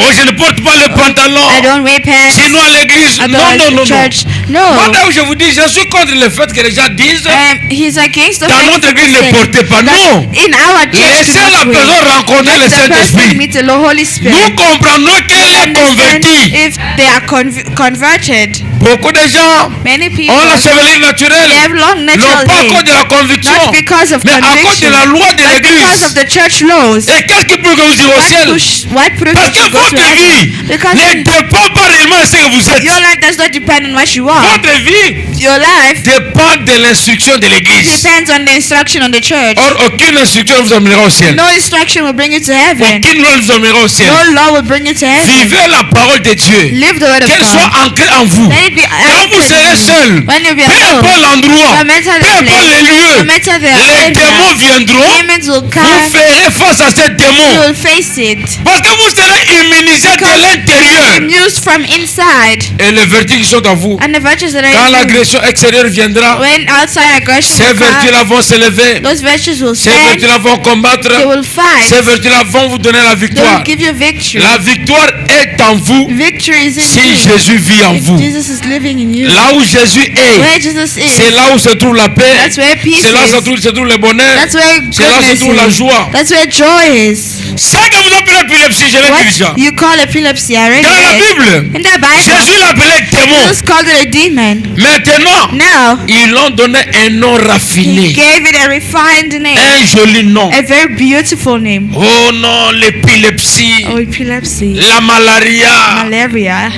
Oh, je ne porte pas le pantalon. I don't wear pants. Sinon à l'église. I Non, don't non, non, non. church. No. Madame, je vous dis, je suis contre le fait que les gens disent He's against the dans fact notre église that ne portez pas. Non. in our church Laissez to la not personne wear. rencontrer le Let the person Saint-Esprit. meet the Holy Spirit. Nous comprenons qu'elle est Understand convertie. if they are converted. Beaucoup de gens Many people ont la chevelure naturelle. they have long Non natural pas à hair, cause de la conviction, not because of mais à cause de conviction, la loi de but because of l'église. the church laws. Et qu'est-ce qui peut que vous dire au ciel? What proves Parce that que you go to votre vie heaven? Because ne dépend pas réellement de ce que vous êtes. your life does not depend on what you are. Votre vie Your life dépend de l'instruction de l'église. depends on the instruction on the church. Or, aucune instruction ne vous amènera au ciel. No instruction will bring you to heaven. Aucune loi ne vous amènera au ciel. No law will bring you to heaven. Vivez la parole de Dieu. Live the Word of Qu'elle God. soit ancrée en vous. Let it be Quand vous anchored serez in you. seul, When you be peu alone, importe l'endroit, no matter peu the importe place, les no lieux, matter the les area, démons viendront. demons will Vous come. ferez face à ces You démons. will face it. Parce que vous serez immunisé de Because l'intérieur. Used from inside. Et les vertus qui sont en vous. And the virtues that are Quand in you, l'agression extérieure viendra, when outside aggression ces will come, vertus-là vont s'élever. those virtues will Ces stand. vertus-là vont combattre. They will fight. Ces vertus-là vont vous donner la They will victoire. give you victory. La victoire est en vous Victory is in si you. Jésus vit en If vous. Jesus is living in you. Là où Jésus Where est, Jesus is, c'est là où se trouve la paix. that's where peace C'est là où is. se trouve le bonheur. That's where C'est là où se goodness trouve la is. joie. That's where joy is. Ce que vous appelez épilepsie, je l'ai dit déjà. What you call epilepsy, I already Dans la read. Bible, In the Bible, Jésus l'appelait démon. Jesus called it a demon. Maintenant, Now, ils l'ont donné un nom he raffiné. gave it a refined name. Un joli nom. A very beautiful name. Oh non, l'épilepsie, Oh, epilepsy, la malaria, malaria,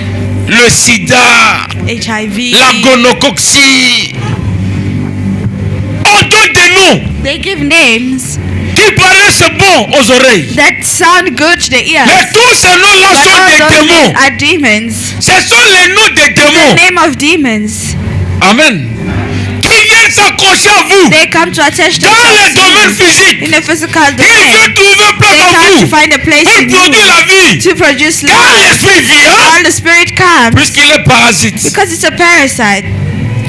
le sida, HIV. la gonococcie. On donne des noms They give names qui paraissent bons aux oreilles. that sound good to the ears. Mais tous ces noms-là But sont all des those démons. names are demons. Ce sont les noms des The démons. name of demons. Amen. Qui viennent s'accrocher à vous They come to attach dans le themselves to domaine you. physique. In the physical Ils domain. viennent trouver place They en come to vous find a place pour in produire you la vie. to produce Car life. l'esprit vient, All the spirit comes puisqu'il est parasite. because it's a parasite.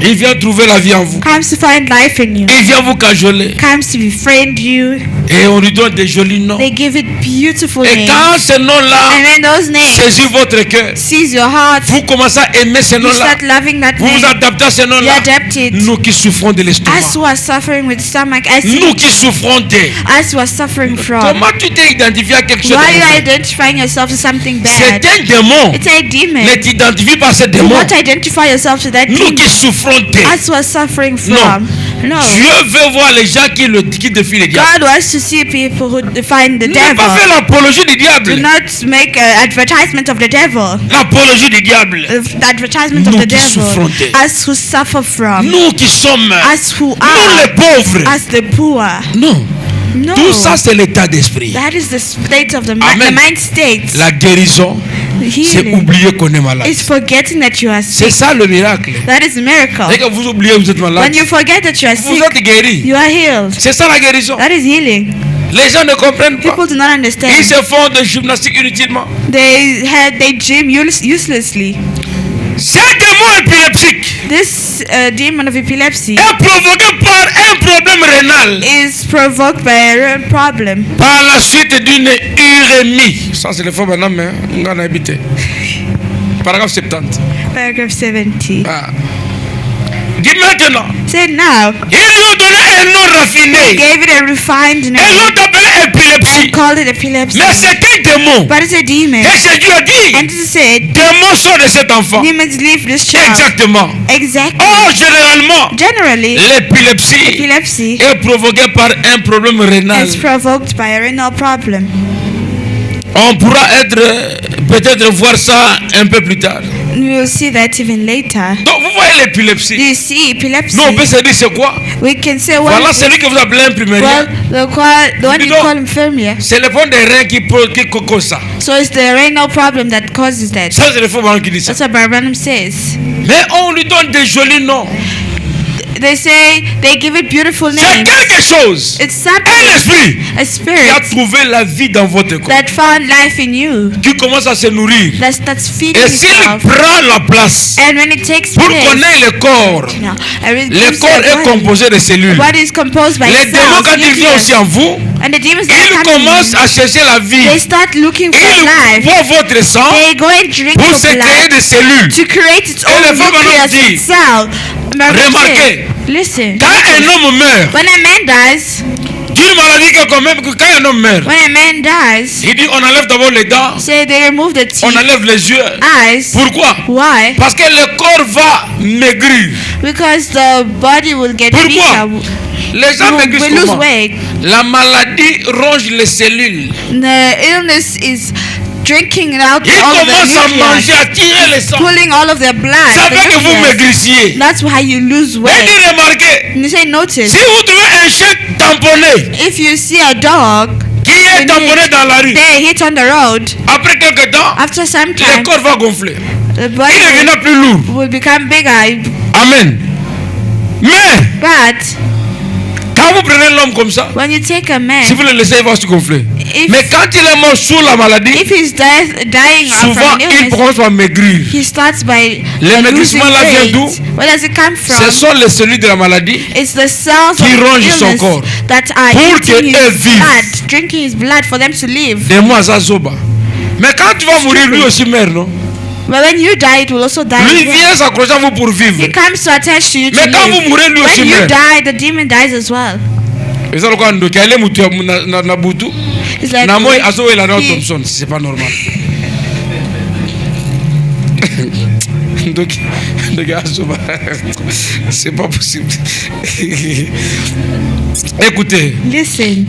Il vient trouver la vie en vous. Comes to find life in you. Il vient vous cajoler. Comes to befriend you. Et on lui donne des jolis noms. They give it beautiful Et names. quand ces noms-là And when those names saisissent votre cœur, seize your heart, vous commencez à aimer ces you noms-là. start loving that Vous vous name. adaptez à ces You noms-là. adapt it. Nous qui souffrons de l'estomac. As who are suffering with stomach Nous acid, qui souffrons de... as who are suffering from. Comment tu t'es identifié à quelque chose Why are you de mauvais? identifying yourself to something C'est bad? un démon. It's a demon. Ne t'identifie pas à ce Do démon. not identify yourself to that Nous demon. qui souffrons de... As who are suffering from. No. Dieu veut voir les gens qui défient le diable. God wants to see people who define the Ne pas faire devil. l'apologie du Do diable. not make an advertisement of the devil. L'apologie du diable. The advertisement Nous of the qui souffrons devil. de- As who suffer from. Nous qui sommes... As who Nous les are. pauvres. As the poor. Non. No. Tout ça, c'est l'état d'esprit. That is the state of the Amen. mind state. La guérison, c'est Healing oublier qu'on est malade. is forgetting that you are C'est sick. ça le miracle. That is a miracle. Dès que vous oubliez que vous êtes malade, When you forget that you are vous sick, êtes guéri. you are healed. C'est ça la guérison. That is healing. Les gens ne comprennent pas. People do not Ils understand. se font de gymnastique inutilement. They gym uselessly. Ces démons épileptiques This demon of epilepsy est provoqué par un problème rénal. is provoked by a real problem. Par la suite d'une urémie. Ça, c'est le faux madame, hein. On a habité. Paragraphe 70. Paragraph 70. Ah. Dis maintenant. Say now, Ils lui ont donné un nom they raffiné. gave it a refined Et name l'ont appelé épilepsie. and called it epilepsy. Mais c'est un démon. But it's a demon. Et Jésus a dit, And Jesus said, démon sort de cet enfant. demons leave this child. Exactement. Exactly. Or, généralement, Generally, l'épilepsie epilepsy est provoquée par un problème rénal. is provoked by a renal problem. On pourra peut-être voir ça un peu plus tard. We will see that even later. Donc vous voyez Do l'épilepsie. you see epilepsy? Nous on peut se dire c'est quoi? We can say what Voilà is celui que vous appelez un pluméria. well, the one you don't- call infirmia. C'est le problème des reins qui cause ça. So it's the renal problem that causes that. Ça c'est le faux baron qui dit ça. That's what Branham says. Mais on lui donne des jolis noms. They say they give it beautiful C'est names. quelque chose. It's Un something, esprit a qui a spirit trouvé la vie dans votre corps. that found life in you. Qui commence à se nourrir. That's feeding Et s'il itself. prend la place And when it takes pour place, qu'on ait le corps, no, and it le comes to corps the est body. composé de cellules. The body is composed by Les démons, cells, quand ils viennent aussi nucleus. en vous, And the demons that ils come in commencent you, à chercher la vie. they start looking for Ils life. boivent votre sang They go and drink pour your se créer blood des cellules. to create its Et own le faux nucleus dit, itself. remarquez, Listen. quand un homme meurt, When a man dies, d'une maladie que quand même, quand un homme meurt, when a man dies, il dit on enlève d'abord les dents, say they remove the teeth, on enlève les yeux. eyes. Pourquoi? Why? Parce que le corps va maigrir. Because the body will get Pourquoi? weaker. Les gens You maigrissent will lose comment? weight. La maladie ronge les cellules. The illness is drinking out Ils all of the commencent à manger, nucleus, à tirer le sang. pulling all of their blood. Ça the fait que vous nucleus. maigrissiez. That's why you lose Et weight. dit remarquez, And you say, notice, si vous trouvez un chien tamponné, if you see a dog, qui est tamponné dans la rue, they hit on the road, après quelques temps, after some le time, corps va gonfler. the Il body deviendra plus lourd. will become bigger. Amen. Mais, But quand vous prenez l'homme comme ça, when you take a man, si vous le laissez, il va se gonfler. if, Mais quand il est mort sous la maladie, if he's dying from souvent an il illness, commence à maigrir. he starts by Le losing maigrissement là vient weight. d'où? Where does it come from? Ce sont les cellules de la maladie It's the cells qui of rongent son illness corps that are pour eating qu'elles his vivent. blood, drinking his blood for them to live. des mois à Zoba. Mais quand tu vas mourir, lui aussi meurt, non? But when you die, it will also die. Lui as well. vient s'accrocher à vous pour vivre. He comes to attach to you to Mais quand live. vous mourrez, lui aussi When you meurt. die, the demon dies as well. Et ça, quoi, donc, elle est moutue na butu. It's like Na moi, azo et la he- Thompson, c'est pas normal. donc, azo, c'est pas possible. Écoutez, Listen,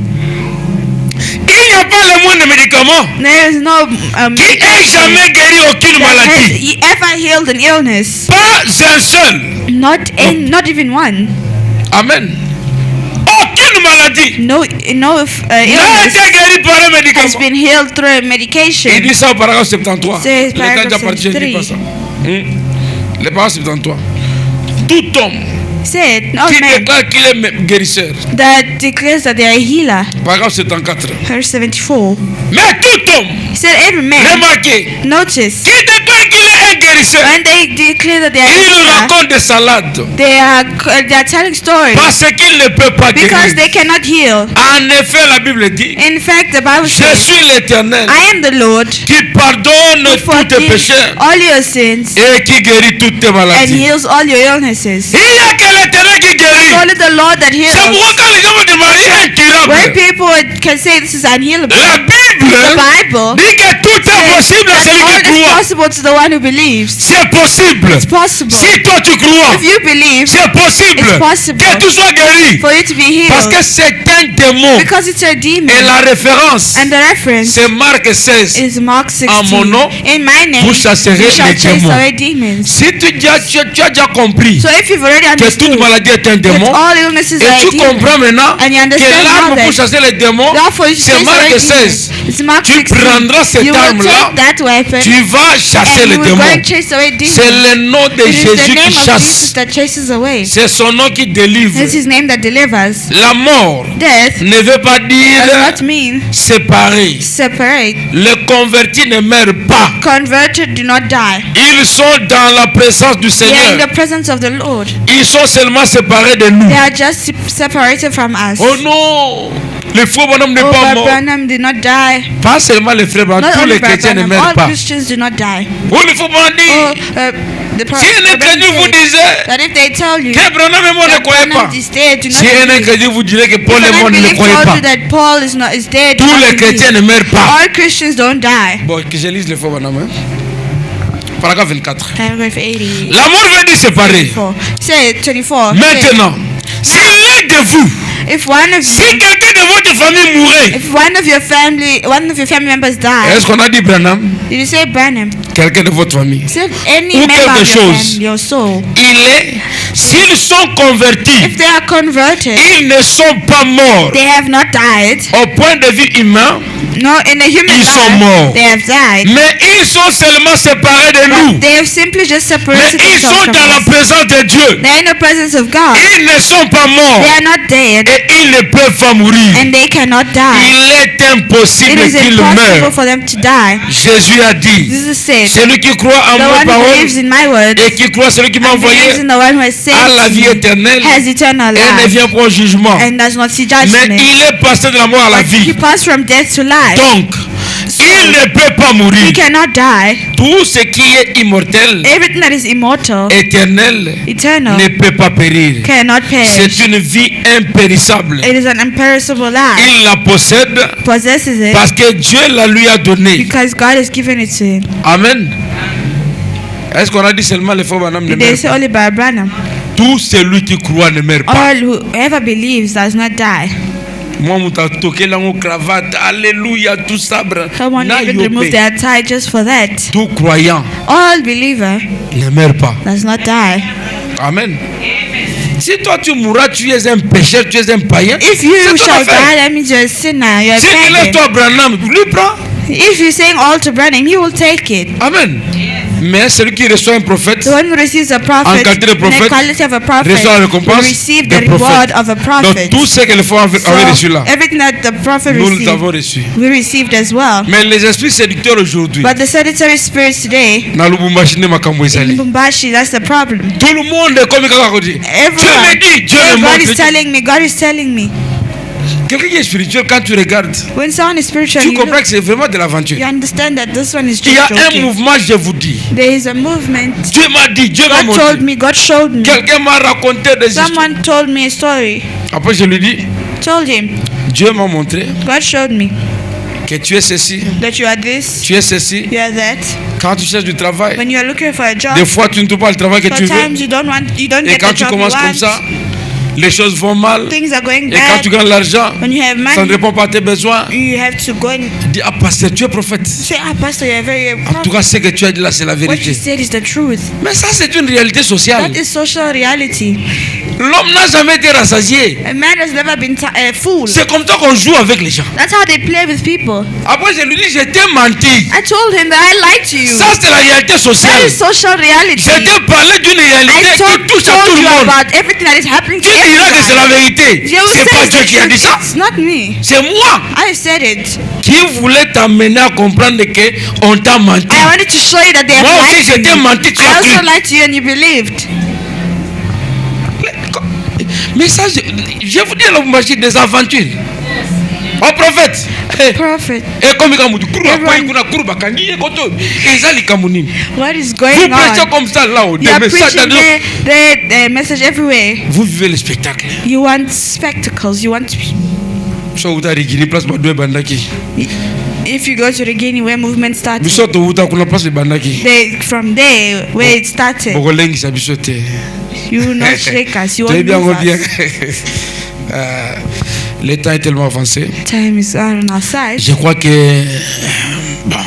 il n'y a pas le moins de médicaments there is no qui ait jamais guéri aucune that maladie. has ever healed an illness. Pas un seul. Not even one. Amen. Aucune maladie No n'a illness été guérie par un has médicament. been healed through a medication. Il dit ça au paragraphe 73. C'est Le paragraphe temps déjà parti, je ne dis pas 73. ça. Le paragraphe 73. Tout homme Said, no qui man déclare qu'il est guérisseur. that declares that they are a healer. Paragraphe 74. Verse 74. Mais tout homme, He said, every man, remarquez, notice, qui déclare qu'il est un guérisseur, when they declare that they are a il healer, raconte des salades they are telling stories parce qu'il ne peut pas because guérir. they cannot heal. En effet, la Bible dit, In fact, the Bible je says, suis l'Éternel I am the Lord qui pardonne who tous tes forgives péchés all your sins et qui guérit toutes tes and maladies. heals all your illnesses. Il n'y a que l'Éternel qui guérit. It's only the Lord that C'est heals. pourquoi quand les gens vont demander When incurable, people can say this is unhealable, la the Bible Bible dit que tout est possible à that celui all qui is croit. possible to the one who believes. C'est possible. It's possible. Si toi tu crois, If you believe, c'est possible it's possible que tu sois guéri. for you to be Parce que healed. c'est un démon. Because it's a demon. Et la référence, And the reference c'est Marc 16. is Mark 16. En mon nom, In my name, vous chasserez you shall les chase démons. away demons. Si tu as déjà compris So if you've already que toute understood maladie est un that démon, all illnesses et are a tu demon, comprends maintenant and you que understand l'arme now pour that chasser les démons, therefore you c'est chase away Marc demons. 16. It's Mark Tu 16. prendras cette You will arme-là, take that weapon tu vas chasser and les you will go démons. and chase away demons. C'est le nom de It is the Jésus name qui of Jesus chasse. that chases away. C'est son nom qui délivre. It's his name that delivers. La mort Death ne veut pas does dire not mean séparé. separate. Les convertis ne meurent pas. Converted do not die. Ils sont dans la présence du They are in Seigneur. the presence of the Lord. Ils sont seulement séparés de nous. They are just separated from us. Oh non! Le faux bonhomme n'est Oh, pas but mort. Branham did not die. Pas seulement les frères, Not tous only les chrétiens ne Branham, meurent all pas. Christians do not die. Oh, le faux bonhomme Oh, dit, the si un incrédule vous disait that if they tell you que Branham est mort, ne that croyez pas. Branham is dead, do not Si un believe. incrédule vous dirait que If Paul est an mort, ne le unbeliever croyez told pas. you that Paul is dead, do Tous not les believe. chrétiens ne meurent pas. All Christians don't die. Bon, que je lise le faux bonhomme. Hein? Paragraphe 24. Paragraph 80. La mort veut dire séparer. Say 24. Maintenant, s'il est quelqu'un de vous, If one of si you, quelqu'un de votre famille mourait, if one of your family members die, est-ce qu'on a dit Branham? did you say Branham? Quelqu'un de votre famille. Say any Ou member quelque of your chose. family or soul. S'ils sont convertis, If they are converted, ils ne sont pas morts. they have not died. Au point de vue humain, No, in a human Ils sont morts. life, they have died. mais ils sont seulement séparés de nous. They have simply just Mais separated ils themselves sont from dans la us. présence de Dieu. They are in the presence of God. Ils ne sont pas morts. They are not dead, Et ils ne peuvent pas mourir. and they cannot die. Il est It impossible is qu'ils impossible meurent. for them to die. Jésus a dit, Jesus said, celui qui croit en the mes one who paroles believes in my word et qui croit en celui qui m'a and believes envoyé in the one who has a la saved vie me éternelle has eternal et ne life vient pas au jugement. and does not see Mais judgment. il est passé de la mort à la But he vie. passed from death to life. Donc, il ne peut pas He mourir. cannot die. Tout ce qui est immortel, Everything that is immortal, éternel, eternal, ne peut pas périr. cannot perish. C'est une vie impérissable. It is an imperishable life. Il la possède Possesses it parce que Dieu la lui a donnée. because God has given it to him. Amen. Est-ce qu'on a dit seulement les faux bonhommes ne They meurent say pas? only by Branham. Tout celui qui croit ne meurt pas. All whoever believes does not die. Moi, mutatoke lango cravate, alléluia, tout sabre. Someone Na even yope. remove their tie just for that. Tout croyant All believer ne meurt pas. does not die. Amen. Si toi tu mourras, tu es un pécheur, tu es un païen. If you c'est ton shall affaire. die, that means you're a sinner, you're a Si tu lèves pagan. toi Branham, lui prends. If you're saying all to Branham, he will take it. Amen. Mais celui qui reçoit un prophète, The one who receives a prophet, En qualité de in prophète, the quality of a prophet, reçoit la récompense will receive des the reward prophètes. of a donc prophet. tout ce que les fois avaient reçu là, Everything that the prophet nous received, l'avons reçu. we received as well. Mais les esprits séducteurs aujourd'hui, But the sedentary spirits today, na Lubumbashi ne makambo in ezali. Lubumbashi, that's the problem. Tout le monde est comme kaka kodi. Dieu me dit, Dieu me God is montre. telling me, God is telling me. Quelqu'un qui est spirituel, quand tu regardes, When someone is spiritual, tu you, comprends look, que c'est vraiment de l'aventure. you understand that this one is Il y a just un joking. mouvement, je vous dis. There is a movement. Dieu m'a dit, Dieu m'a God told montré. me, God showed me. Quelqu'un m'a raconté des histoires. Someone told me a story. Après, je lui dis, Told him, Dieu m'a montré God showed me que tu es ceci, that you are this, tu es ceci. you are that. Quand tu cherches du travail, When you are looking for a job, des fois tu ne trouves pas le travail que tu veux. sometimes you don't Et get quand the tu job you commences comme want. ça, les choses vont mal. Things are going Et quand tu bad. gagnes l'argent, When you have ça ne money, répond pas à tes besoins. you have to go and Dis, ah pasteur, tu es prophète. say, ah, Pastor, you're very En tout cas, ce que tu as dit là, c'est la What you vérité. said is the truth. Mais ça, c'est une réalité sociale. That is social reality. L'homme n'a jamais été rassasié. A man has never been fooled. C'est comme ça qu'on joue avec les gens. That's how they play with people. Après, je lui dis, je t'ai menti. I told him that I lied to you. Ça, c'est la réalité That sociale. is social reality. Je t'ai parlé d'une réalité I qui touche à tout told le you monde. about everything that is happening to Tu diras que c'est la everyone. vérité. You will C'est say pas it's Dieu the qui a dit truth. ça. It's not me. C'est moi I said it. qui voulais t'amener à comprendre que on t'a menti. I wanted to show you that they have Moi aussi, lied je to t'ai you. menti, tu I as also cru. lied to you and you believed. Mais ça, je vous dis, là, des aventures. Oh prophète. Prophet, Et comme il dit, Everyone- what is vous going prêchez on? comme ça là, You are des messages preaching de- the message everywhere. vous vivez le spectacle. You want spectacles. You want. So uta rigini place badwe bandaki. If you go to the Guinea where movement started, Biso to uta kuna place bandaki. from there where it started, Boko lengi sa biso te. you will not shake us. You Tu won't bien move bien. us. Le temps est tellement avancé. Time is on our side. Je crois que bon,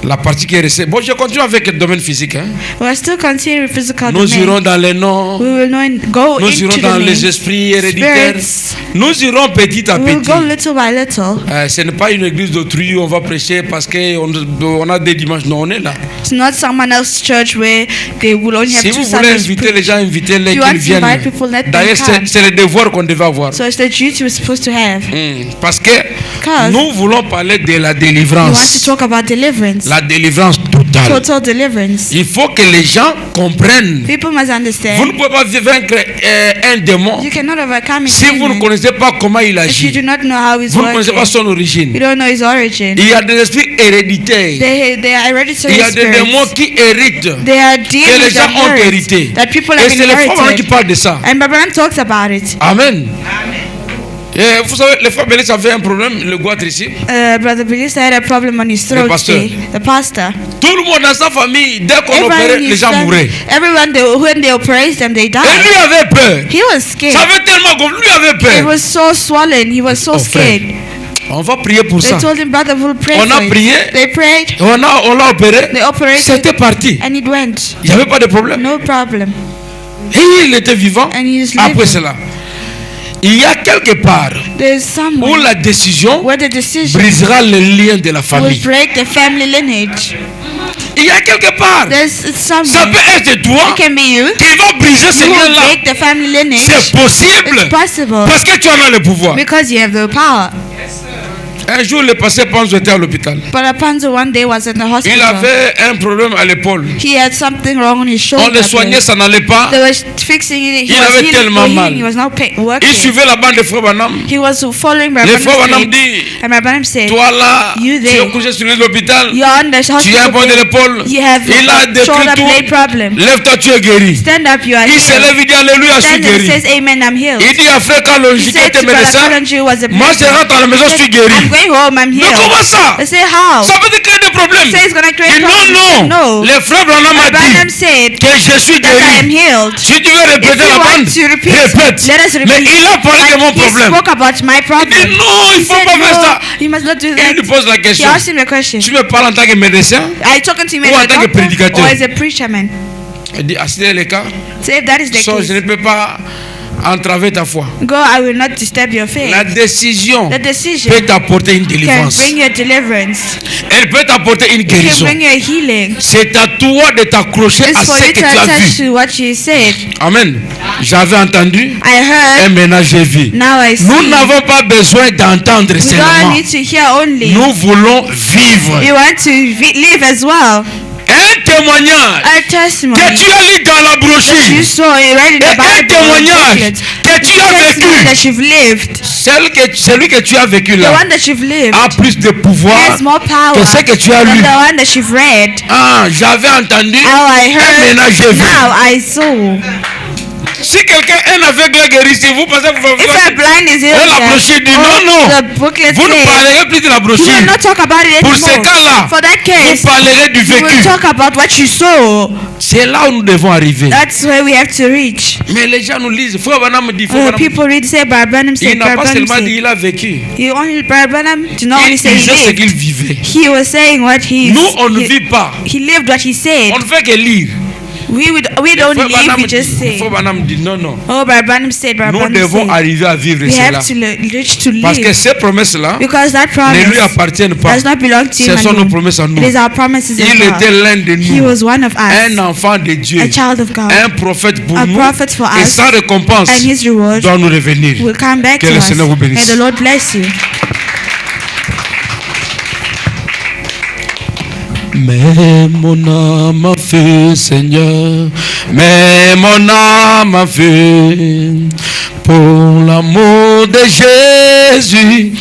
la partie qui est restée. Bon, je continue avec le domaine physique. Hein. We're still continuing with physical Nous domain. irons dans les noms. We will go Nous into irons the dans name. les esprits héréditaires. Spirits. Nous irons petit à We'll petit. go little by little. Ce n'est pas une église d'autrui où on va prêcher parce qu'on a des dimanches. Non, on est là. It's not someone else's church where they will only have Si two vous voulez Sundays. inviter les gens, invitez-les You want qu'ils to viennent. invite people, let them D'ailleurs, come. c'est le devoir qu'on devait avoir. So it's the duty we're supposed to have. Parce que Because nous voulons parler de la We want to délivrance. talk about deliverance. La délivrance totale. Total deliverance. Il faut que les gens comprennent. People must Vous ne understand. pouvez pas vaincre un démon You cannot overcome a si vous ne demon connaissez pas comment il if you agit. do not know how he's Vous ne connaissez pas working. son origine. You don't know his origin. Il y a des esprits héréditaires. They are Il hereditary y a des démons spirits. qui héritent. They are Que les demons gens that ont inherit, hérité. that people Et have c'est les femmes qui inherited. parlent de ça. And Abraham talks about it. Amen. Et vous savez, les frères Bélis avaient un problème, le goitre ici. Brother Belis had a problem on his throat. pasteur. The pastor. Tout le monde dans sa famille, dès qu'on Everyone opérait, in les his gens family, mouraient. everyone, when they operated them, they Et died. lui avait peur. He was scared. Ça avait tellement gonflé, lui avait He peur. was so swollen. He was so Oh, frère. scared. On va prier pour They ça. told him, brother, we'll pray On a for it. prié. They prayed. On l'a opéré. They operated. C'était parti. And it went. Il n'y avait pas de problème. No problem. Et il était vivant. And he is Après living. cela, il y a quelque part There's où someone la décision where the decision brisera le lien de la will famille. break the family lineage. Il y a quelque part. There's Ça someone. peut être toi It can be you. qui va briser ce You will lien-là. break the family lineage. C'est possible. It's possible. Parce que tu en as le pouvoir. Because you have the power. Un jour, le pasteur Panzo était à l'hôpital. But Rapunzel one day was in the Il hospital. avait un problème à l'épaule. He had something wrong on his shoulder. On le soignait, ça n'allait pas. They were fixing it. He Il was avait healing, tellement mal. He was not Il working. suivait la bande de frères Banam. He was following Les frères Banam Rabbanam dit, and Rabbanam said, toi là, You tu there. es couché sur l'hôpital. you're on the Tu as un hospital point de bed. l'épaule. You have Il a a décrit shoulder blade tout. problem. Lève-toi, tu es guéri. Stand up, you are Il se healed. lève, il dit Alléluia, je suis Stand and guéri. says, Amen, I'm healed. Il dit à frère Kalonji He qui said était to Brother médecin, Kalonji who was a moi je medicine. rentre à la maison, je suis guéri. I'm going home, I'm Mais healed. comment ça? They say, how? Ça veut dire créer des problèmes. He says it's going to create Et non, problems. non. No. Les frères Branham a Rabbanam dit said que je suis that I am guéri. healed. Si tu veux répéter If you la want bande, to repeat, répète. let us repeat. Mais il a parlé de mon He problème. spoke about my Il problem. dit non, il He ne faut said, pas faire ça. no, you must not do Il that. lui pose la He question. asked him a question. Tu me parles en tant que médecin? Are you talking to me Ou en as a tant que doctor prédicateur? or as a preacher man? Il dit, ah, si c'est le cas, So if that is the je ne case, peux pas entraver ta foi. go, I will not disturb your faith. La décision The decision peut t'apporter une can délivrance. bring you a deliverance. Elle peut t'apporter une It can guérison. bring you a healing. C'est à toi de t'accrocher à It's for ce you que to tu as attach vu. to what you said. Amen. J'avais entendu I et heard, maintenant j'ai vu. now I see. Nous n'avons pas besoin d'entendre We don't seulement. need to hear only. Nous voulons vivre. You want to live as well. Un témoignage A testimony que tu as lu dans la that you brochure. saw it right in Et the un Bible. témoignage que tu as Testimony vécu. that you've lived. Celui que tu as vécu The là one that you've lived a plus de pouvoir has more power que ce que tu as than lu. the one that you've read. Ah, j'avais entendu How I et heard, maintenant j'ai vu. now I saw. Si quelqu'un, un aveugle est guéri, si vous pensez que vous If a blind is healed, Et la brochure dit non, non. the booklet Vous ne says, parlerez plus de la you brochure. will not talk about it Pour ce anymore. cas-là, For that case, vous parlerez du you will vécu. talk about what you saw. C'est là où nous devons arriver. That's where we have to reach. Mais les gens nous lisent. Frère Branham me dit. Frère Branham- People read, say, Barbanam Il said, n'a pas Barbanam seulement said. dit il a vécu. Barbanam did not only Il say he disait ce lived. qu'il vivait. He was saying what he Nous, on ne vit pas. he lived what he said. On ne fait que lire. We don't Frère live, Branham we just dit- say. Frère Branham dit non, non. Oh, Barbanam said, Nous Barbanam devons said. arriver à vivre We cela. have to reach to Parce que live. ces promesses-là Because that ne lui promise appartiennent pas. does not belong to Ce him sont nos alone. promesses à nous. It is our promises Il of était God. l'un de He nous. was one of us, Un enfant de Dieu. a child of God. Un prophète pour A nous. prophet for Et us, sa récompense and his reward doit nous revenir. will come back Que to le us. Seigneur vous bénisse. May the Lord bless you. Mais mon âme a fait, Seigneur, mais mon âme a fait, pour l'amour de Jésus,